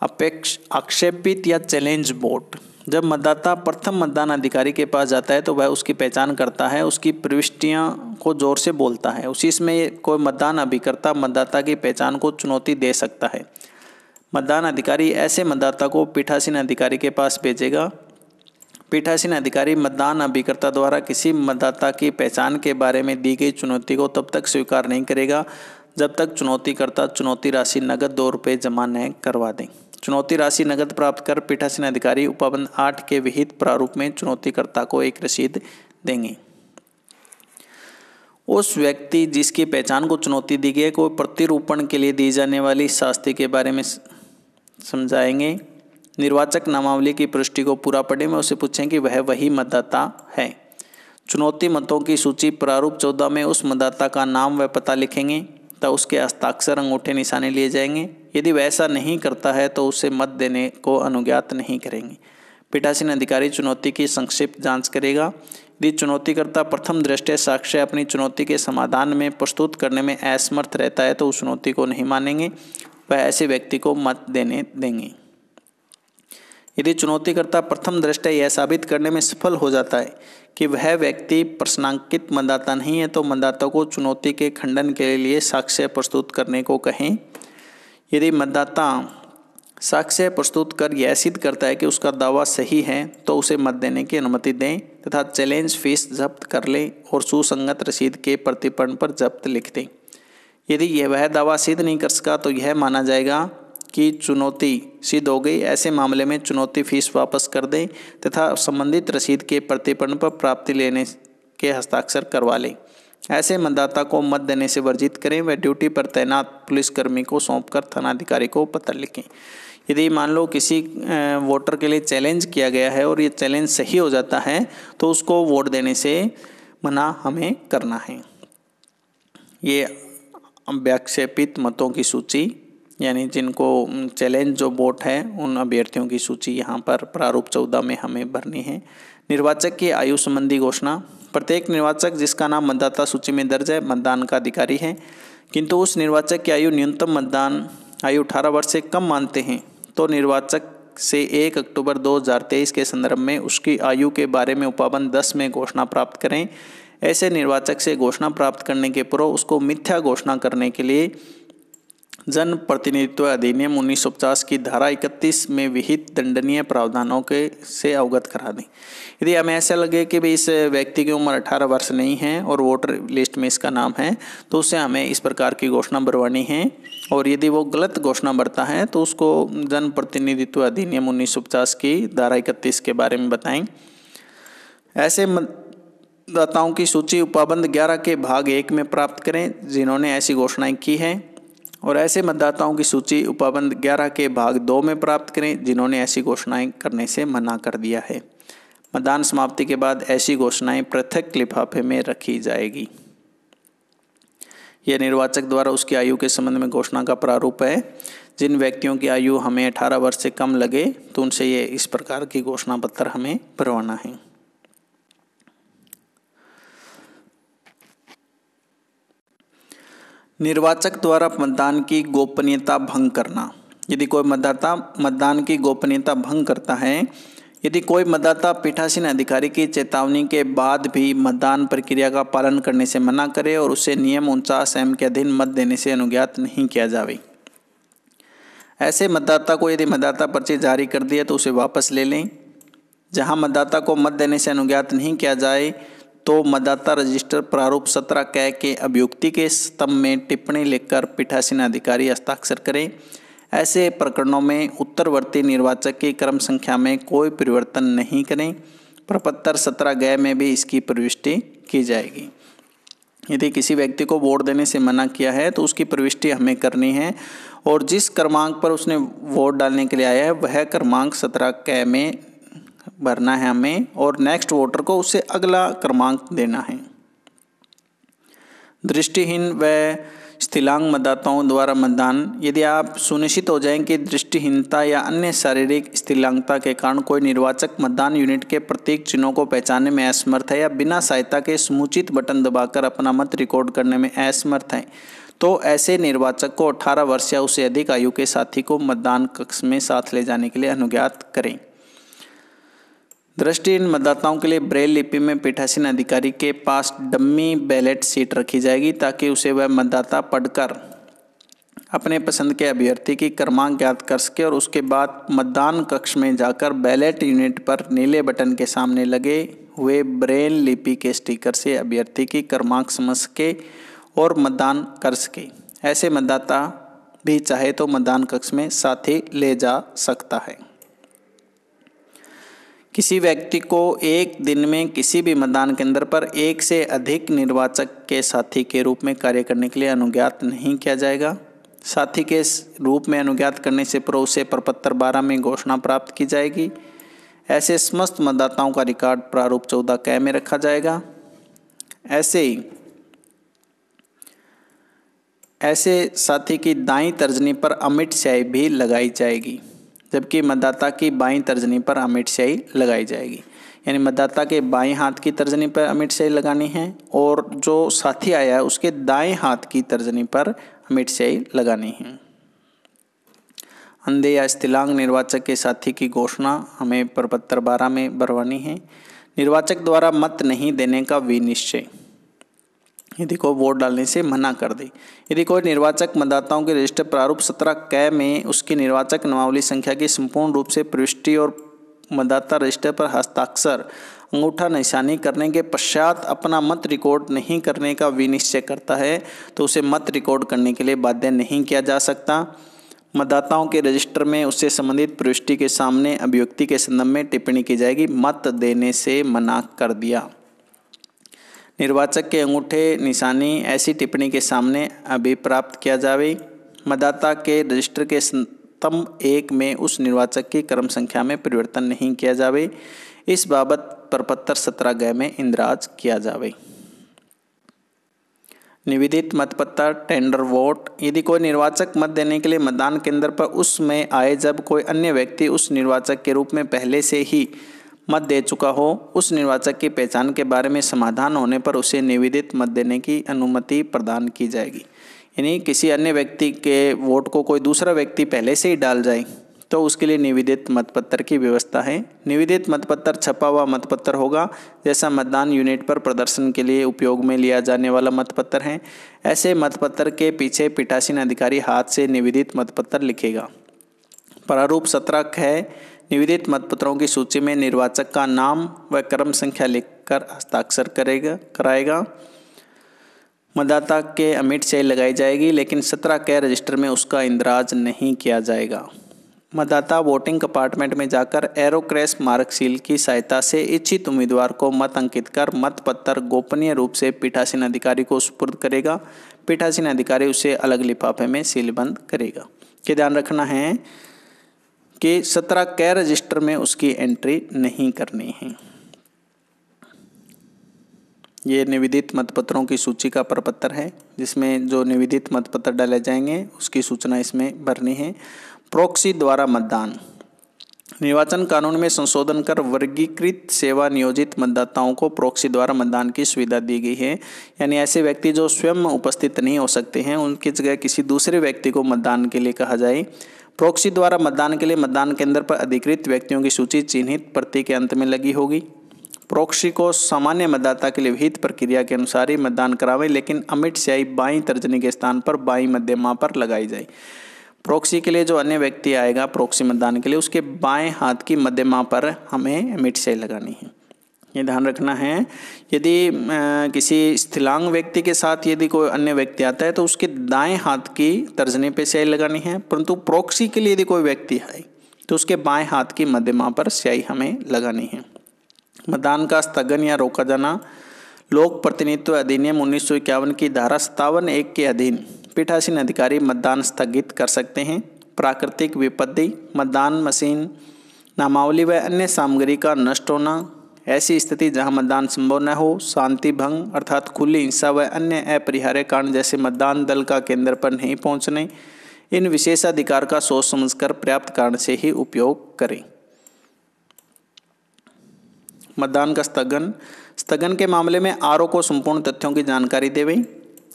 आक्षेपित या चैलेंज वोट। जब मतदाता प्रथम मतदान अधिकारी के पास जाता है तो वह उसकी पहचान करता है, उसकी प्रविष्टियां को जोर से बोलता है। उसी में कोई मतदान अभिकर्ता मतदाता की पहचान को चुनौती दे सकता है। मतदान अधिकारी ऐसे मतदाता को पीठासीन अधिकारी के पास भेजेगा। पीठासीन अधिकारी मतदान अभिकर्ता द्वारा किसी मतदाता की पहचान के बारे में दी गई चुनौती को तब तक स्वीकार नहीं करेगा जब तक चुनौतीकर्ता चुनौती राशि नगद 2 रुपये जमा न करवा दें। चुनौती राशि नगद प्राप्त कर पीठासीन अधिकारी उपबंध 8 के विहित प्रारूप में चुनौतीकर्ता को एक रसीद देंगे। उस व्यक्ति जिसकी पहचान को चुनौती दी गई को प्रतिरूपण के लिए दी जाने वाली शास्ति के बारे में समझाएंगे। निर्वाचक नामावली की पुष्टि को पूरा पढ़े में उसे पूछें कि वह वही मतदाता है। चुनौती मतों की सूची प्रारूप 14 में उस मतदाता का नाम व पता लिखेंगे तब उसके हस्ताक्षर अंगूठे निशाने लिए जाएंगे। यदि वह ऐसा नहीं करता है तो उसे मत देने को अनुज्ञात नहीं करेंगे। पीठासीन अधिकारी चुनौती की संक्षिप्त जांच करेगा। यदि चुनौतीकर्ता प्रथम दृष्टया साक्ष्य अपनी चुनौती के समाधान में प्रस्तुत करने में असमर्थ रहता है तो उस चुनौती को नहीं मानेंगे, वह ऐसे व्यक्ति को मत देने देंगे। यदि चुनौतीकर्ता प्रथम दृष्टया यह साबित करने में सफल हो जाता है कि वह व्यक्ति प्रश्नांकित मतदाता नहीं है तो मतदाता को चुनौती के खंडन के लिए साक्ष्य प्रस्तुत करने को कहें। यदि मतदाता साक्ष्य प्रस्तुत कर यह सिद्ध करता है कि उसका दावा सही है तो उसे मत देने की अनुमति दें तथा चैलेंज फीस जब्त कर लें और सुसंगत रसीद के प्रतिपन्न पर जब्त लिख दें। यदि यह वह दावा सिद्ध नहीं कर सका तो यह माना जाएगा कि चुनौती सिद्ध हो गई। ऐसे मामले में चुनौती फीस वापस कर दें तथा संबंधित रसीद के प्रतिपन्न पर प्राप्ति लेने के हस्ताक्षर करवा लें। ऐसे मतदाता को मत देने से वर्जित करें व ड्यूटी पर तैनात पुलिसकर्मी को सौंपकर थानाधिकारी को पत्र लिखें। यदि मान लो किसी वोटर के लिए चैलेंज किया गया है और ये चैलेंज सही हो जाता है तो उसको वोट देने से मना हमें करना है। ये व्याक्षेपित मतों की सूची यानी जिनको चैलेंज जो वोट है उन अभ्यर्थियों की सूची यहाँ पर प्रारूप 14 में हमें भरनी है। निर्वाचक की आयु संबंधी घोषणा। प्रत्येक निर्वाचक जिसका नाम मतदाता सूची में दर्ज है मतदान का अधिकारी है, किंतु उस निर्वाचक की आयु न्यूनतम मतदान आयु 18 वर्ष से कम मानते हैं तो निर्वाचक से 1 अक्टूबर 2023 के संदर्भ में उसकी आयु के बारे में उपाबंध 10 में घोषणा प्राप्त करें। ऐसे निर्वाचक से घोषणा प्राप्त करने के पूर्व उसको मिथ्या घोषणा करने के लिए जन प्रतिनिधित्व अधिनियम 1950 की धारा 31 में विहित दंडनीय प्रावधानों के से अवगत करा दें। यदि हमें ऐसा लगे कि भाई इस व्यक्ति की उम्र 18 वर्ष नहीं है और वोटर लिस्ट में इसका नाम है तो उससे हमें इस प्रकार की घोषणा भरवानी है, और यदि वो गलत घोषणा भरता है तो उसको जन प्रतिनिधित्व अधिनियम 1950 की धारा 31 के बारे में बताएं। ऐसे मतदाताओं की सूची उपाबंध 11 के भाग 1 में प्राप्त करें जिन्होंने ऐसी घोषणाएं की है, और ऐसे मतदाताओं की सूची उपाबंध 11 के भाग 2 में प्राप्त करें जिन्होंने ऐसी घोषणाएं करने से मना कर दिया है। मतदान समाप्ति के बाद ऐसी घोषणाएं पृथक लिफाफे में रखी जाएगी। यह निर्वाचक द्वारा उसकी आयु के संबंध में घोषणा का प्रारूप है। जिन व्यक्तियों की आयु हमें 18 वर्ष से कम लगे तो उनसे ये इस प्रकार की घोषणा पत्र हमें भरवाना है। निर्वाचक द्वारा मतदान की गोपनीयता भंग करना। यदि कोई मतदाता मतदान की गोपनीयता भंग करता है, यदि कोई मतदाता पीठासीन अधिकारी की चेतावनी के बाद भी मतदान प्रक्रिया का पालन करने से मना करे और उसे नियम 49 M के अधीन मत देने से अनुज्ञात नहीं किया जावे। ऐसे मतदाता को यदि मतदाता पर्ची जारी कर दिया तो उसे वापस ले लें। जहां मतदाता को मत देने से अनुज्ञात नहीं किया जाए तो मतदाता रजिस्टर प्रारूप 17 क के अभियुक्ति के स्तंभ में टिप्पणी लिखकर पीठासीन अधिकारी हस्ताक्षर करें। ऐसे प्रकरणों में उत्तरवर्ती निर्वाचक की क्रम संख्या में कोई परिवर्तन नहीं करें। प्रपत्र 17 ग में भी इसकी प्रविष्टि की जाएगी। यदि किसी व्यक्ति को वोट देने से मना किया है तो उसकी प्रविष्टि हमें करनी है, और जिस क्रमांक पर उसने वोट डालने के लिए आया है वह क्रमांक 17 क में भरना है हमें, और नेक्स्ट वोटर को उससे अगला क्रमांक देना है। दृष्टिहीन व स्थिलांग मतदाताओं द्वारा मतदान। यदि आप सुनिश्चित हो जाएं कि दृष्टिहीनता या अन्य शारीरिक स्थिलांगता के कारण कोई निर्वाचक मतदान यूनिट के प्रतीक चिन्हों को पहचानने में असमर्थ है या बिना सहायता के समुचित बटन दबाकर अपना मत रिकॉर्ड करने में असमर्थ है तो ऐसे निर्वाचक को 18 वर्ष या उससे अधिक आयु के साथी को मतदान कक्ष में साथ ले जाने के लिए अनुज्ञात करें। दृष्टिहीन मतदाताओं के लिए ब्रेल लिपि में पीठासीन अधिकारी के पास डम्मी बैलेट सीट रखी जाएगी ताकि उसे वह मतदाता पढ़कर अपने पसंद के अभ्यर्थी की क्रमांक ज्ञात कर सके और उसके बाद मतदान कक्ष में जाकर बैलेट यूनिट पर नीले बटन के सामने लगे हुए ब्रेल लिपि के स्टिकर से अभ्यर्थी की क्रमांक समझ सके और मतदान कर सके। ऐसे मतदाता भी चाहे तो मतदान कक्ष में साथी ले जा सकता है। किसी व्यक्ति को एक दिन में किसी भी मतदान केंद्र पर एक से अधिक निर्वाचक के साथी के रूप में कार्य करने के लिए अनुज्ञात नहीं किया जाएगा। साथी के रूप में अनुज्ञात करने से पूर्व उसे प्रपत्र 12 में घोषणा प्राप्त की जाएगी। ऐसे समस्त मतदाताओं का रिकॉर्ड प्रारूप 14 क में रखा जाएगा। ऐसे साथी की दाईं तर्जनी पर अमिट स्याही भी लगाई जाएगी, जबकि मतदाता की बाईं तर्जनी पर अमिट स्याही लगाई जाएगी। यानी मतदाता के बाईं हाथ की तर्जनी पर अमिट स्याही लगानी है और जो साथी आया है उसके दाएं हाथ की तर्जनी पर अमिट स्याही लगानी है। अंधे या स्थिलांग निर्वाचक के साथी की घोषणा हमें प्रपत्र 12 में भरवानी है। निर्वाचक द्वारा मत नहीं देने का विनिश्चय। यदि कोई वोट डालने से मना कर दे। यदि कोई निर्वाचक मतदाताओं के रजिस्टर प्रारूप 17 क में उसकी निर्वाचक नामावली संख्या की संपूर्ण रूप से प्रविष्टि और मतदाता रजिस्टर पर हस्ताक्षर अंगूठा निशानी करने के पश्चात अपना मत रिकॉर्ड नहीं करने का विनिश्चय करता है तो उसे मत रिकॉर्ड करने के लिए बाध्य नहीं किया जा सकता। मतदाताओं के रजिस्टर में उससे संबंधित प्रविष्टि के सामने अभिव्यक्ति के संदर्भ में टिप्पणी की जाएगी। मत देने से मना कर दिया। निर्वाचक के अंगूठे निशानी ऐसी टिप्पणी के सामने अभिप्राप्त किया जावे। मतदाता के रजिस्टर के स्तंभ 1 में उस निर्वाचक की क्रम संख्या में परिवर्तन नहीं किया जावे। इस बाबत प्रपत्र 17 ग में इंद्राज किया जावे। निवेदित मतपत्र टेंडर वोट। यदि कोई निर्वाचक मत देने के लिए मतदान केंद्र पर उसमें आए जब कोई अन्य व्यक्ति उस निर्वाचक के रूप में पहले से ही मत दे चुका हो, उस निर्वाचक की पहचान के बारे में समाधान होने पर उसे निवेदित मत देने की अनुमति प्रदान की जाएगी। यानी किसी अन्य व्यक्ति के वोट को कोई दूसरा व्यक्ति पहले से ही डाल जाए तो उसके लिए निवेदित मतपत्र की व्यवस्था है। निवेदित मतपत्र छपा हुआ मतपत्र होगा, जैसा मतदान यूनिट पर प्रदर्शन के लिए उपयोग में लिया जाने वाला मतपत्र है। ऐसे मतपत्र के पीछे पीठासीन अधिकारी हाथ से निवेदित मतपत्र लिखेगा। प्रारूप 17 है। निवेदित मतपत्रों की सूची में निर्वाचक का नाम व क्रम संख्या लिखकर हस्ताक्षर कराएगा। मतदाता के अमिट सही लगाई जाएगी, लेकिन 17 क रजिस्टर में उसका इंद्राज नहीं किया जाएगा। मतदाता वोटिंग कंपार्टमेंट में जाकर एरोक्रेस मार्क सील की सहायता से इच्छित उम्मीदवार को मत अंकित कर मतपत्र गोपनीय रूप से पीठासीन अधिकारी को सुपुर्द करेगा। पीठासीन अधिकारी उसे अलग लिफाफे में सीलबंद करेगा। ये ध्यान रखना है कि 17 क रजिस्टर में उसकी एंट्री नहीं करनी है। ये निवेदित मतपत्रों की सूची का प्रपत्र है, जिसमें जो निवेदित मतपत्र डाले जाएंगे उसकी सूचना इसमें भरनी है। प्रॉक्सी द्वारा मतदान। निर्वाचन कानून में संशोधन कर वर्गीकृत सेवा नियोजित मतदाताओं को प्रॉक्सी द्वारा मतदान की सुविधा दी गई है। यानी ऐसे व्यक्ति जो स्वयं उपस्थित नहीं हो सकते हैं, उनकी जगह किसी दूसरे व्यक्ति को मतदान के लिए कहा जाए। प्रॉक्सी द्वारा मतदान के लिए मतदान केंद्र पर अधिकृत व्यक्तियों की सूची चिन्हित प्रति के अंत में लगी होगी। प्रॉक्सी को सामान्य मतदाता के लिए विहित प्रक्रिया के अनुसार ही मतदान करावें, लेकिन अमिट स्याही बाईं तर्जनी के स्थान पर बाईं मध्यमा पर लगाई जाए। प्रॉक्सी के लिए जो अन्य व्यक्ति आएगा प्रॉक्सी मतदान के लिए, उसके बाएं हाथ की मध्यमा पर हमें अमिट स्याही लगानी है। ये ध्यान रखना है। यदि किसी स्थिरांक व्यक्ति के साथ यदि कोई अन्य व्यक्ति आता है तो उसके दाएं हाथ की तर्जनी पे स्याही लगानी है, परंतु प्रॉक्सी के लिए यदि कोई व्यक्ति आए तो उसके बाएं हाथ की मध्यमा पर स्याही हमें लगानी है। मतदान का स्थगन या रोका जाना। लोक प्रतिनिधित्व अधिनियम 1951 की धारा 57(1) के अधीन पीठासीन अधिकारी मतदान स्थगित कर सकते हैं। प्राकृतिक विपत्ति, मतदान मशीन, नामावली व अन्य सामग्री का नष्ट होना, ऐसी स्थिति जहां मतदान संभव न हो, शांति भंग अर्थात खुली हिंसा व अन्य अपरिहार्य कारण जैसे मतदान दल का केंद्र पर नहीं पहुंचने, इन विशेषाधिकार का सोच समझकर पर्याप्त कारण से ही उपयोग करें। मतदान का स्थगन के मामले में आरओ को संपूर्ण तथ्यों की जानकारी देवें।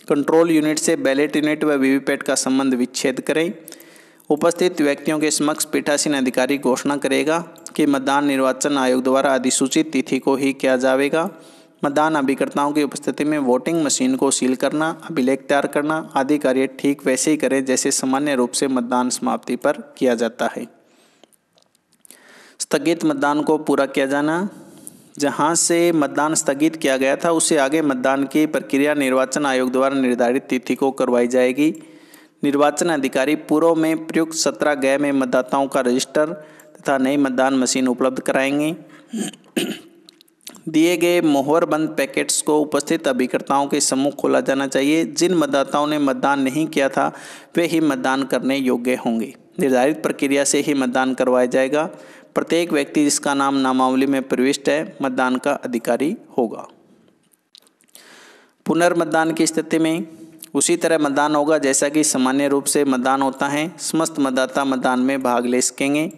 कंट्रोल यूनिट से बैलेट यूनिट व वीवीपैट का संबंध विच्छेद करें। उपस्थित व्यक्तियों के समक्ष पीठासीन अधिकारी घोषणा करेगा कि मतदान निर्वाचन आयोग द्वारा अधिसूचित तिथि को ही किया जाएगा। मतदान अभिकर्ताओं की उपस्थिति में वोटिंग मशीन को सील करना, अभिलेख तैयार करना आदि कार्य ठीक वैसे ही करें जैसे सामान्य रूप से मतदान समाप्ति पर किया जाता है। स्थगित मतदान को पूरा किया जाना। जहां से मतदान स्थगित किया गया था उससे आगे मतदान की प्रक्रिया निर्वाचन आयोग द्वारा निर्धारित तिथि को करवाई जाएगी। निर्वाचन अधिकारी पूर्व में प्रयुक्त 17 ग में मतदाताओं का रजिस्टर तथा नई मतदान मशीन उपलब्ध कराएंगे। दिए गए मोहरबंद पैकेट्स को उपस्थित अभिकर्ताओं के सम्मुख खोला जाना चाहिए। जिन मतदाताओं ने मतदान नहीं किया था वे ही मतदान करने योग्य होंगे। निर्धारित प्रक्रिया से ही मतदान करवाया जाएगा। प्रत्येक व्यक्ति जिसका नाम नामावली में प्रविष्ट है मतदान का अधिकारी होगा। पुनर्मतदान की स्थिति में उसी तरह मतदान होगा जैसा कि सामान्य रूप से मतदान होता है। समस्त मतदाता मतदान में भाग ले सकेंगे।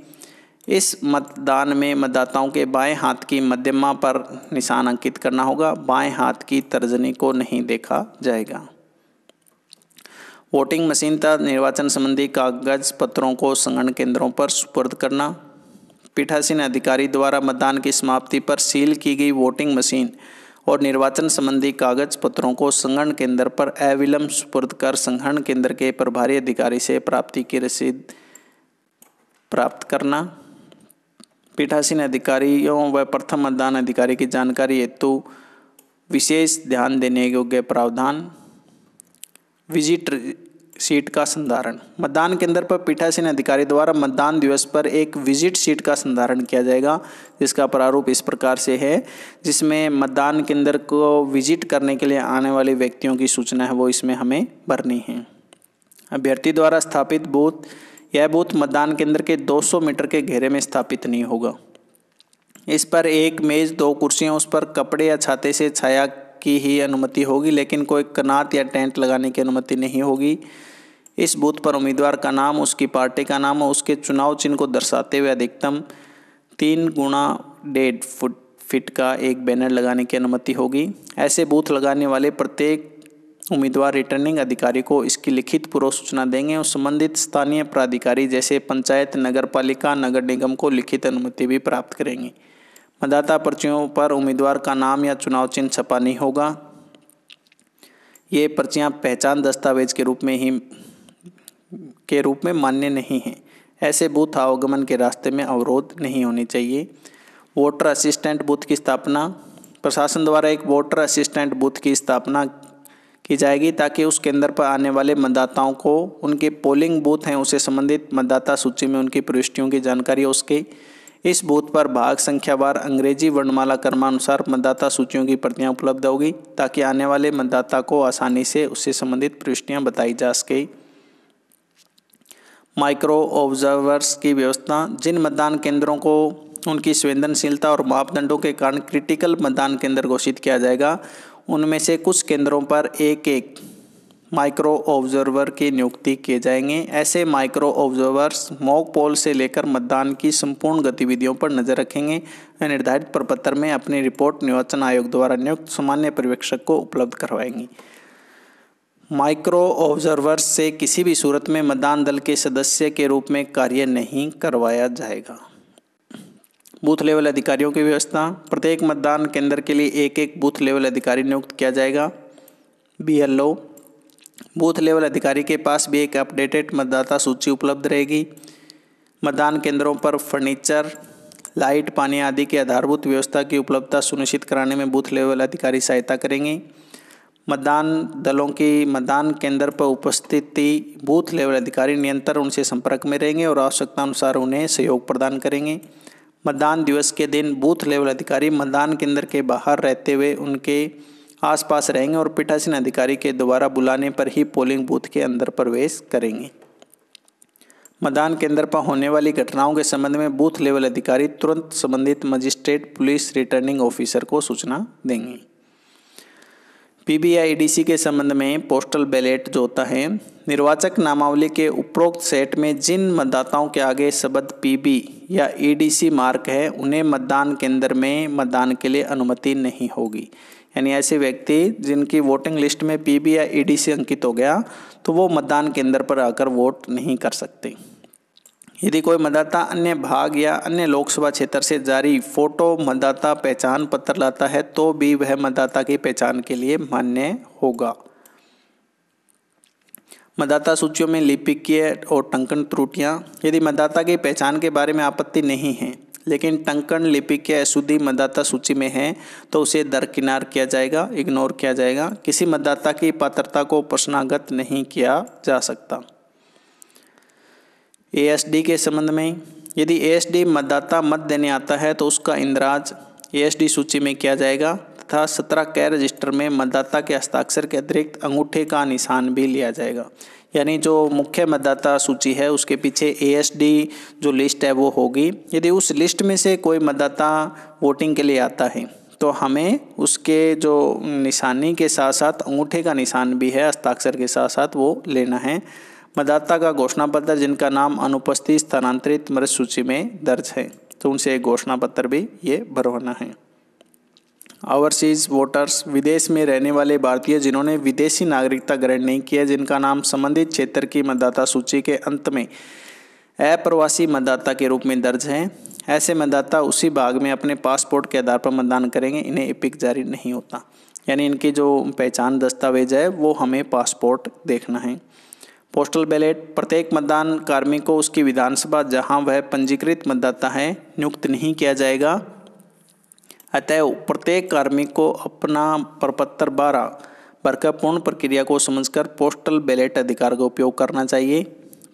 इस मतदान में मतदाताओं के बाएं हाथ की मध्यमा पर निशान अंकित करना होगा। बाएं हाथ की तर्जनी को नहीं देखा जाएगा। वोटिंग मशीन तथा निर्वाचन संबंधी कागज पत्रों को संगणन केंद्रों पर सुपुर्द करना। पीठासीन अधिकारी द्वारा मतदान की समाप्ति पर सील की गई वोटिंग मशीन और निर्वाचन संबंधी कागज पत्रों को संगणन केंद्र पर अविलंब सुपुर्द कर संगणन केंद्र के प्रभारी अधिकारी से प्राप्ति की रसीद प्राप्त करना। पीठासीन अधिकारियों व प्रथम मतदान अधिकारी की जानकारी हेतु विशेष ध्यान देने योग्य प्रावधान। विजिट सीट का संधारण। मतदान केंद्र पर पीठासीन अधिकारी द्वारा मतदान दिवस पर एक विजिट सीट का संधारण किया जाएगा, जिसका प्रारूप इस प्रकार से है, जिसमें मतदान केंद्र को विजिट करने के लिए आने वाले व्यक्तियों की सूचना है वो इसमें हमें भरनी है। अभ्यर्थी द्वारा स्थापित बूथ, यह बूथ मतदान केंद्र के 200 मीटर के घेरे में स्थापित नहीं होगा। इस पर एक मेज, 2 कुर्सियां, उस पर कपड़े या छाते से छाया की ही अनुमति होगी, लेकिन कोई कनात या टेंट लगाने की अनुमति नहीं होगी। इस बूथ पर उम्मीदवार का नाम, उसकी पार्टी का नाम और उसके चुनाव चिन्ह को दर्शाते हुए अधिकतम 3 × 1.5 फीट का एक बैनर लगाने की अनुमति होगी। ऐसे बूथ लगाने वाले प्रत्येक उम्मीदवार रिटर्निंग अधिकारी को इसकी लिखित पूर्व सूचना देंगे और संबंधित स्थानीय प्राधिकारी जैसे पंचायत, नगर पालिका, नगर निगम को लिखित अनुमति भी प्राप्त करेंगे। मतदाता पर्चियों पर उम्मीदवार का नाम या चुनाव चिन्ह छपा नहीं होगा। ये पर्चियां पहचान दस्तावेज के रूप में मान्य नहीं हैं। ऐसे बूथ आवागमन के रास्ते में अवरोध नहीं होने चाहिए। वोटर असिस्टेंट बूथ की स्थापना। प्रशासन द्वारा एक वोटर असिस्टेंट बूथ की स्थापना की जाएगी ताकि उस केंद्र पर आने वाले मतदाताओं को उनके पोलिंग बूथ हैं उससे संबंधित मतदाता सूची में उनकी प्रविष्टियों की जानकारी हो सके। इस बूथ पर भाग संख्यावार अंग्रेजी वर्णमाला क्रमानुसार मतदाता सूचियों की प्रतियां उपलब्ध होगी ताकि आने वाले मतदाता को आसानी से उससे संबंधित प्रविष्टियां बताई जा सके। माइक्रो ऑब्जर्वर्स की व्यवस्था। जिन मतदान केंद्रों को उनकी संवेदनशीलता और मापदंडों के कारण क्रिटिकल मतदान केंद्र घोषित किया जाएगा, उनमें से कुछ केंद्रों पर एक माइक्रो ऑब्जर्वर की नियुक्ति किए जाएंगे। ऐसे माइक्रो ऑब्जर्वर्स मॉक पोल से लेकर मतदान की संपूर्ण गतिविधियों पर नजर रखेंगे। निर्धारित प्रपत्र में अपनी रिपोर्ट निर्वाचन आयोग द्वारा नियुक्त सामान्य पर्यवेक्षक को उपलब्ध करवाएंगी। माइक्रो ऑब्जर्वर्स से किसी भी सूरत में मतदान दल के सदस्य के रूप में कार्य नहीं करवाया जाएगा। बूथ लेवल अधिकारियों की व्यवस्था। प्रत्येक मतदान केंद्र के लिए एक बूथ लेवल अधिकारी नियुक्त किया जाएगा, BLO। बूथ लेवल अधिकारी के पास भी एक अपडेटेड मतदाता सूची उपलब्ध रहेगी। मतदान केंद्रों पर फर्नीचर, लाइट, पानी आदि की आधारभूत व्यवस्था की उपलब्धता सुनिश्चित कराने में बूथ लेवल अधिकारी सहायता करेंगे। मतदान दलों की मतदान केंद्र पर उपस्थिति बूथ लेवल अधिकारी निरंतर उनसे संपर्क में रहेंगे और आवश्यकता अनुसार उन्हें सहयोग प्रदान करेंगे। मतदान दिवस के दिन बूथ लेवल अधिकारी मतदान केंद्र के बाहर रहते हुए उनके आसपास रहेंगे और पीठासीन अधिकारी के द्वारा बुलाने पर ही पोलिंग बूथ के अंदर प्रवेश करेंगे। मतदान केंद्र पर होने वाली घटनाओं के संबंध में बूथ लेवल अधिकारी तुरंत संबंधित मजिस्ट्रेट, पुलिस, रिटर्निंग ऑफिसर को सूचना देंगे। PBI/EDC के संबंध में पोस्टल बैलेट जो होता है, निर्वाचक नामावली के उपरोक्त सेट में जिन मतदाताओं के आगे शब्द PB या EDC मार्क है उन्हें मतदान केंद्र में मतदान के लिए अनुमति नहीं होगी। यानी ऐसे व्यक्ति जिनकी वोटिंग लिस्ट में PB या EDC अंकित हो गया तो वो मतदान केंद्र पर आकर वोट नहीं कर सकते। यदि कोई मतदाता अन्य भाग या अन्य लोकसभा क्षेत्र से जारी फोटो मतदाता पहचान पत्र लाता है तो भी वह मतदाता की पहचान के लिए मान्य होगा। मतदाता सूचियों में लिपिकीय और टंकन त्रुटियां। यदि मतदाता की पहचान के बारे में आपत्ति नहीं है लेकिन टंकन, लिपिकीय अशुद्धि मतदाता सूची में है तो उसे दरकिनार किया जाएगा, इग्नोर किया जाएगा। किसी मतदाता की पात्रता को प्रश्नागत नहीं किया जा सकता। ASD के संबंध में, यदि ASD मतदाता मत देने आता है तो उसका इंदराज ASD सूची में किया जाएगा तथा 17 कै रजिस्टर में मतदाता के हस्ताक्षर के अतिरिक्त अंगूठे का निशान भी लिया जाएगा। यानी जो मुख्य मतदाता सूची है उसके पीछे ASD जो लिस्ट है वो होगी। यदि उस लिस्ट में से कोई मतदाता वोटिंग के लिए आता है तो हमें उसके जो निशानी के साथ साथ अंगूठे का निशान भी है, हस्ताक्षर के साथ साथ वो लेना है। मतदाता का घोषणा पत्र जिनका नाम अनुपस्थित स्थानांतरित मृत सूची में दर्ज है तो उनसे एक घोषणा पत्र भी ये भरवाना है। ओवरसीज वोटर्स, विदेश में रहने वाले भारतीय जिन्होंने विदेशी नागरिकता ग्रहण नहीं की है, जिनका नाम संबंधित क्षेत्र की मतदाता सूची के अंत में अप्रवासी मतदाता के रूप में दर्ज है। ऐसे मतदाता उसी भाग में अपने पासपोर्ट के आधार पर मतदान करेंगे, इन्हें एपिक जारी नहीं होता। यानी इनकी जो पहचान दस्तावेज है वो हमें पासपोर्ट देखना है। पोस्टल बैलेट, प्रत्येक मतदान कार्मिक को उसकी विधानसभा जहां वह पंजीकृत मतदाता है नियुक्त नहीं किया जाएगा। अतएव प्रत्येक कार्मिक को अपना प्रपत्र 12 भरकर पूर्ण प्रक्रिया को समझकर पोस्टल बैलेट अधिकार का उपयोग करना चाहिए।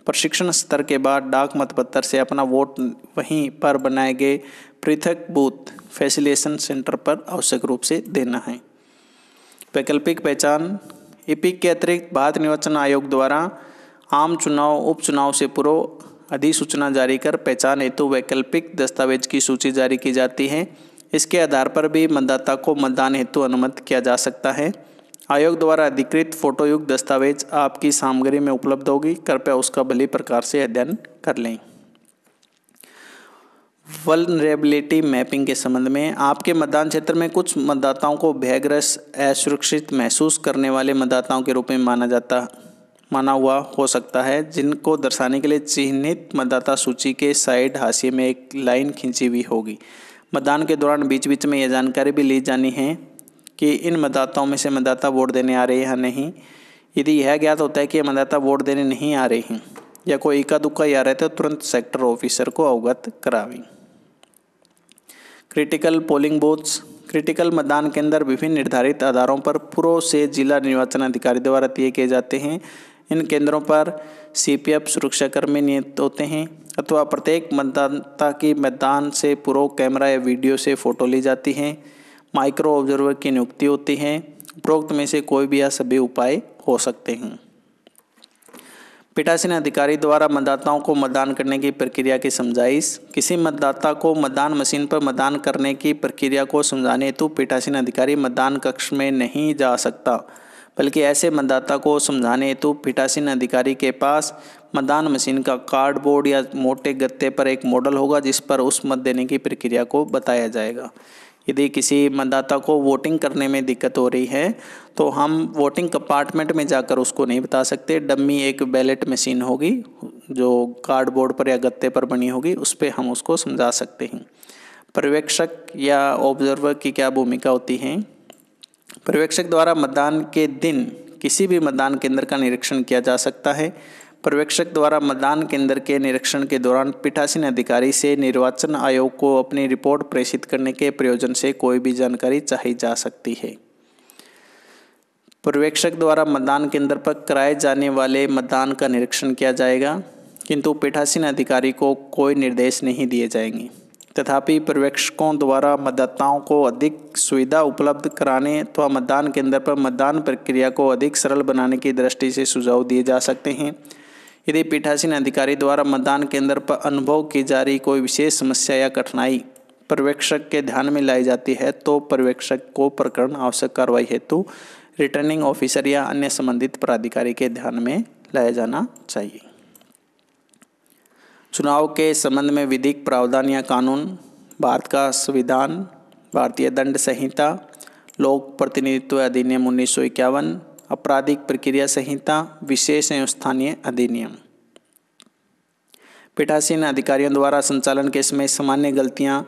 प्रशिक्षण स्तर के बाद डाक मतपत्र से अपना वोट वहीं पर बनाए गए पृथक बूथ फैसिलिटेशन सेंटर पर आवश्यक रूप से देना है। वैकल्पिक पहचान, ईपिक के अतिरिक्त भारत निर्वाचन आयोग द्वारा आम चुनाव उपचुनाव से पूर्व अधिसूचना जारी कर पहचान हेतु वैकल्पिक दस्तावेज की सूची जारी की जाती है। इसके आधार पर भी मतदाता को मतदान हेतु अनुमत किया जा सकता है। आयोग द्वारा अधिकृत फोटोयुक्त दस्तावेज आपकी सामग्री में उपलब्ध होगी, कृपया उसका भली प्रकार से अध्ययन कर लें। वल्नरेबिलिटी मैपिंग के संबंध में, आपके मतदान क्षेत्र में कुछ मतदाताओं को भयग्रस्त असुरक्षित महसूस करने वाले मतदाताओं के रूप में माना हुआ हो सकता है, जिनको दर्शाने के लिए चिन्हित मतदाता सूची के साइड हाशिए में एक लाइन खींची हुई होगी। मतदान के दौरान बीच बीच में यह जानकारी भी ली जानी है कि इन मतदाताओं में से मतदाता वोट देने आ रहे हैं या नहीं। यदि यह ज्ञात होता है कि मतदाता वोट देने नहीं आ रहे हैं या कोई इक्का दुक्का आ रहे तो तुरंत सेक्टर ऑफिसर को अवगत करावें। क्रिटिकल पोलिंग बूथ्स, क्रिटिकल मतदान केंद्र विभिन्न निर्धारित आधारों पर पूर्व से जिला निर्वाचन अधिकारी द्वारा तय किए जाते हैं। इन केंद्रों पर सीपीएफ सुरक्षाकर्मी नियुक्त होते हैं अथवा प्रत्येक मतदाता की मतदान से पूर्व कैमरा या वीडियो से फोटो ली जाती है। माइक्रो ऑब्जर्वर की नियुक्ति होती है। उपरोक्त में से कोई भी या सभी उपाय हो सकते हैं। पीठासीन अधिकारी द्वारा मतदाताओं को मतदान करने की प्रक्रिया की समझाइश, किसी मतदाता को मतदान मशीन पर मतदान करने की प्रक्रिया को समझाने हेतु पीठासीन अधिकारी मतदान कक्ष में नहीं जा सकता, बल्कि ऐसे मतदाता को समझाने हेतु पीठासीन अधिकारी के पास मतदान मशीन का कार्डबोर्ड या मोटे गत्ते पर एक मॉडल होगा जिस पर उस मत देने की प्रक्रिया को बताया जाएगा। यदि किसी मतदाता को वोटिंग करने में दिक्कत हो रही है तो हम वोटिंग कंपार्टमेंट में जाकर उसको नहीं बता सकते। डम्मी एक बैलेट मशीन होगी जो कार्डबोर्ड पर या गत्ते पर बनी होगी, उस पर हम उसको समझा सकते हैं। पर्यवेक्षक या ऑब्जर्वर की क्या भूमिका होती है? पर्यवेक्षक द्वारा मतदान के दिन किसी भी मतदान केंद्र का निरीक्षण किया जा सकता है। पर्यवेक्षक द्वारा मतदान केंद्र के निरीक्षण के दौरान पीठासीन अधिकारी से निर्वाचन आयोग को अपनी रिपोर्ट प्रेषित करने के प्रयोजन से कोई भी जानकारी चाही जा सकती है। पर्यवेक्षक द्वारा मतदान केंद्र पर कराए जाने वाले मतदान का निरीक्षण किया जाएगा, किंतु पीठासीन अधिकारी को कोई निर्देश नहीं दिए जाएंगे। तथापि पर्यवेक्षकों द्वारा मतदाताओं को अधिक सुविधा उपलब्ध कराने अथवा मतदान केंद्र पर मतदान प्रक्रिया को अधिक सरल बनाने की दृष्टि से सुझाव दिए जा सकते हैं। यदि पीठासीन अधिकारी द्वारा मतदान केंद्र पर अनुभव की जा रही कोई विशेष समस्या या कठिनाई पर्यवेक्षक के ध्यान में लाई जाती है तो पर्यवेक्षक को प्रकरण आवश्यक कार्रवाई हेतु रिटर्निंग ऑफिसर या अन्य संबंधित प्राधिकारी के ध्यान में लाया जाना चाहिए। चुनाव के संबंध में विधिक प्रावधान या कानून, भारत का संविधान, भारतीय दंड संहिता, लोक प्रतिनिधित्व अधिनियम 1951, आपराधिक प्रक्रिया संहिता, विशेष एवं स्थानीय अधिनियम। पीठासीन अधिकारियों द्वारा संचालन के समय सामान्य गलतियां,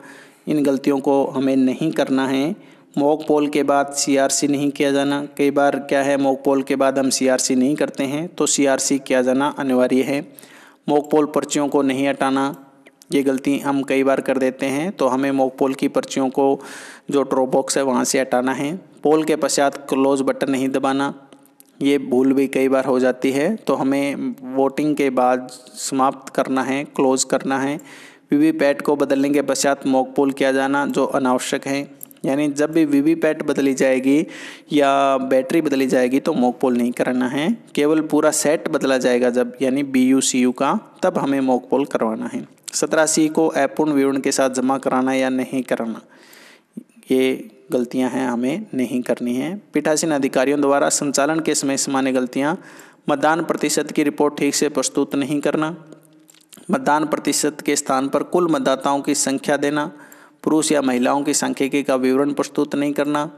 इन गलतियों को हमें नहीं करना है। मॉक पोल के बाद सीआरसी नहीं किया जाना। कई बार क्या है, मॉक पोल के बाद हम सीआरसी नहीं करते हैं तो सीआरसी किया जाना अनिवार्य है। मॉक पोल पर्चियों को नहीं हटाना, ये गलती हम कई बार कर देते हैं, तो हमें मॉक पोल की पर्चियों को जो ड्रॉप बॉक्स है वहाँ से हटाना है। पोल के पश्चात क्लोज बटन नहीं दबाना, ये भूल भी कई बार हो जाती है, तो हमें वोटिंग के बाद समाप्त करना है, क्लोज करना है। वीवीपैट को बदलने के पश्चात मॉक पोल किया जाना जो अनावश्यक है, यानी जब भी वीवीपैट बदली जाएगी या बैटरी बदली जाएगी तो मॉक पोल नहीं कराना है। केवल पूरा सेट बदला जाएगा जब, यानी BUCU का, तब हमें मॉक पोल करवाना है। 17C को अपूर्ण विवरण के साथ जमा कराना या नहीं कराना, ये गलतियां हैं, हमें नहीं करनी है। पीठासीन अधिकारियों द्वारा संचालन के समय सामान्य गलतियां, मतदान प्रतिशत की रिपोर्ट ठीक से प्रस्तुत नहीं करना, मतदान प्रतिशत के स्थान पर कुल मतदाताओं की संख्या देना, पुरुष या महिलाओं की सांख्यिकी का विवरण प्रस्तुत नहीं करना,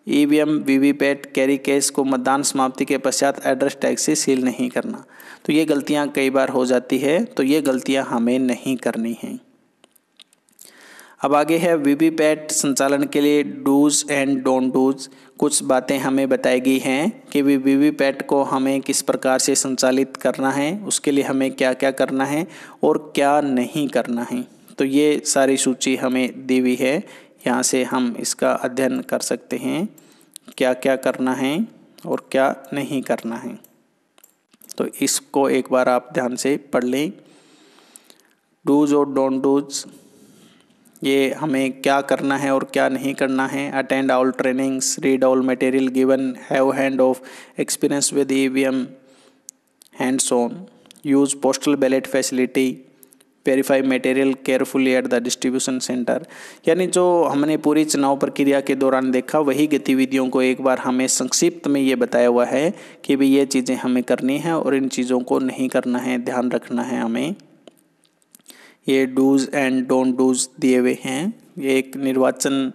EVM वीवीपैट कैरी केस को मतदान समाप्ति के पश्चात एड्रेस टैग से सील नहीं करना। तो ये गलतियां कई बार हो जाती है, तो ये गलतियां हमें नहीं करनी हैं। अब आगे है वीवीपैट संचालन के लिए डूज एंड डोंट डूज। कुछ बातें हमें बताई गई हैं कि वीवीपैट को हमें किस प्रकार से संचालित करना है, उसके लिए हमें क्या क्या करना है और क्या नहीं करना है। तो ये सारी सूची हमें दी हुई है, यहाँ से हम इसका अध्ययन कर सकते हैं क्या क्या करना है और क्या नहीं करना है। तो इसको एक बार आप ध्यान से पढ़ लें। डूज और डोंट डूज, ये हमें क्या करना है और क्या नहीं करना है। Attend all trainings, read all material given, have hand of experience with EVM, hands on, use postal ballot facility, verify material carefully at the distribution centre. यानी जो हमने पूरी चुनाव प्रक्रिया के दौरान देखा वही गतिविधियों को एक बार हमें संक्षिप्त में ये बताया हुआ है कि भाई ये चीज़ें हमें करनी है और इन चीज़ों को नहीं करना है, ध्यान रखना है हमें। ये डूज एंड डोंट डूज दिए हुए हैं। ये एक निर्वाचन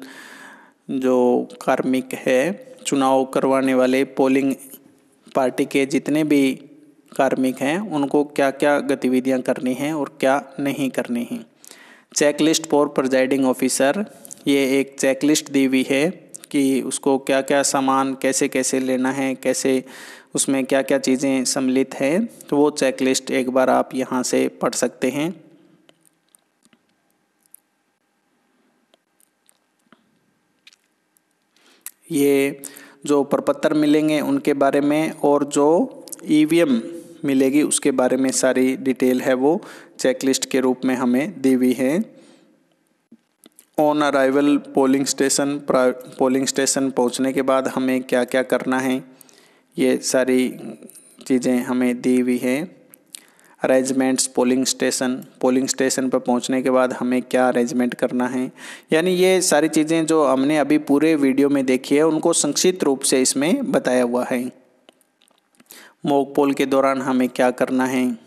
जो कार्मिक है, चुनाव करवाने वाले पोलिंग पार्टी के जितने भी कार्मिक हैं उनको क्या क्या गतिविधियां करनी हैं और क्या नहीं करनी हैं। चेकलिस्ट फॉर प्रिजाइडिंग ऑफिसर, ये एक चेकलिस्ट दी हुई है कि उसको क्या क्या सामान कैसे कैसे लेना है, कैसे उसमें क्या क्या चीज़ें सम्मिलित हैं। तो वो चेकलिस्ट एक बार आप यहाँ से पढ़ सकते हैं। ये जो प्रपत्र मिलेंगे उनके बारे में और जो ईवीएम मिलेगी उसके बारे में सारी डिटेल है वो चेकलिस्ट के रूप में हमें दी हुई है। ऑन अराइवल पोलिंग स्टेशन पहुंचने के बाद हमें क्या क्या करना है, ये सारी चीज़ें हमें दी हुई हैं। अरेंजमेंट्स पोलिंग स्टेशन पर पहुंचने के बाद हमें क्या अरेंजमेंट करना है। यानी ये सारी चीज़ें जो हमने अभी पूरे वीडियो में देखी है उनको संक्षिप्त रूप से इसमें बताया हुआ है। मॉक पोल के दौरान हमें क्या करना है,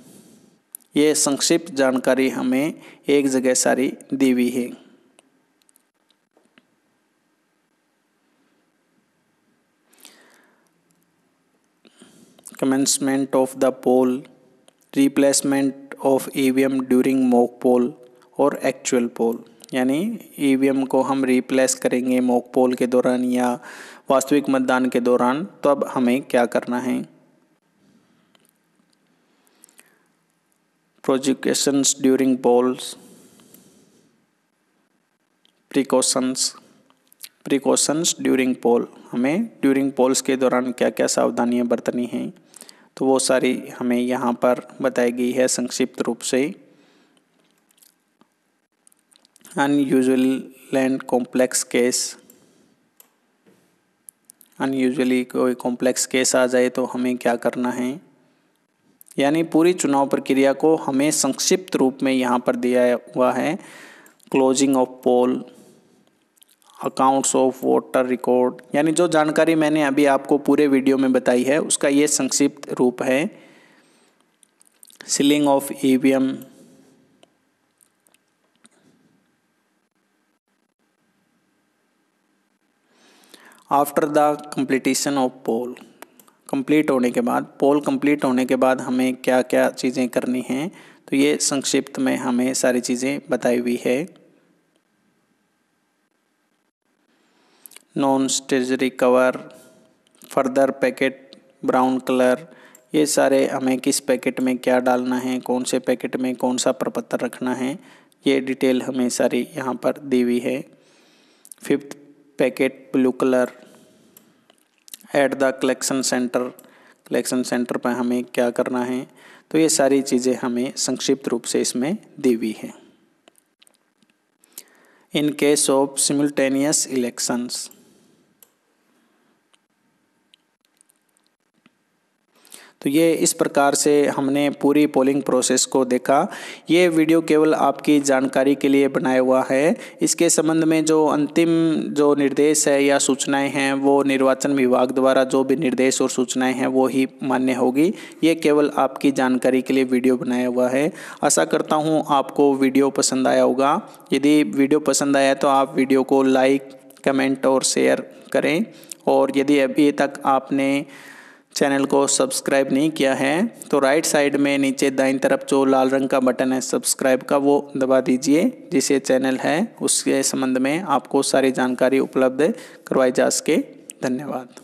ये संक्षिप्त जानकारी हमें एक जगह सारी दी हुई है। Commencement of the poll, replacement of EVM during mock poll और एक्चुअल पोल। यानी ईवीएम को हम रिप्लेस करेंगे मॉक पोल के दौरान या वास्तविक मतदान के दौरान, तो अब हमें क्या करना है। प्रोजिक्यूशंस ड्यूरिंग पोल्स, प्रिकॉशंस ड्यूरिंग पोल, हमें ड्यूरिंग पोल्स के दौरान क्या क्या सावधानियां बरतनी हैं, तो वो सारी हमें यहाँ पर बताई गई है संक्षिप्त रूप से। Unusual and complex case, unusually कोई कॉम्प्लेक्स केस आ जाए तो हमें क्या करना है। यानी पूरी चुनाव प्रक्रिया को हमें संक्षिप्त रूप में यहाँ पर दिया हुआ है। Closing of poll, accounts of voter record, यानी जो जानकारी मैंने अभी आपको पूरे वीडियो में बताई है उसका ये संक्षिप्त रूप है। Sealing of EVM, after the completion of poll, complete होने के बाद, पोल कंप्लीट होने के बाद हमें क्या क्या चीज़ें करनी हैं, तो ये संक्षिप्त में हमें सारी चीज़ें बताई हुई है। Non statutory cover, further packet brown colour, ये सारे हमें किस पैकेट में क्या डालना है, कौन से पैकेट में कौन सा प्रपत्र रखना है, ये डिटेल हमें सारी यहाँ पर दी हुई है। Fifth packet blue colour, at the collection centre पर हमें क्या करना है, तो ये सारी चीज़ें हमें संक्षिप्त रूप से इसमें दी हुई है। In case of simultaneous elections, तो ये इस प्रकार से हमने पूरी पोलिंग प्रोसेस को देखा। ये वीडियो केवल आपकी जानकारी के लिए बनाया हुआ है। इसके संबंध में जो अंतिम जो निर्देश है या सूचनाएं हैं वो निर्वाचन विभाग द्वारा जो भी निर्देश और सूचनाएं हैं वो ही मान्य होगी। ये केवल आपकी जानकारी के लिए वीडियो बनाया हुआ है। आशा करता हूँ आपको वीडियो पसंद आया होगा। यदि वीडियो पसंद आया तो आप वीडियो को लाइक, कमेंट और शेयर करें। और यदि अभी तक आपने चैनल को सब्सक्राइब नहीं किया है तो राइट साइड में नीचे दाईं तरफ जो लाल रंग का बटन है सब्सक्राइब का, वो दबा दीजिए, जिससे चैनल है उसके संबंध में आपको सारी जानकारी उपलब्ध करवाई जा सके। धन्यवाद।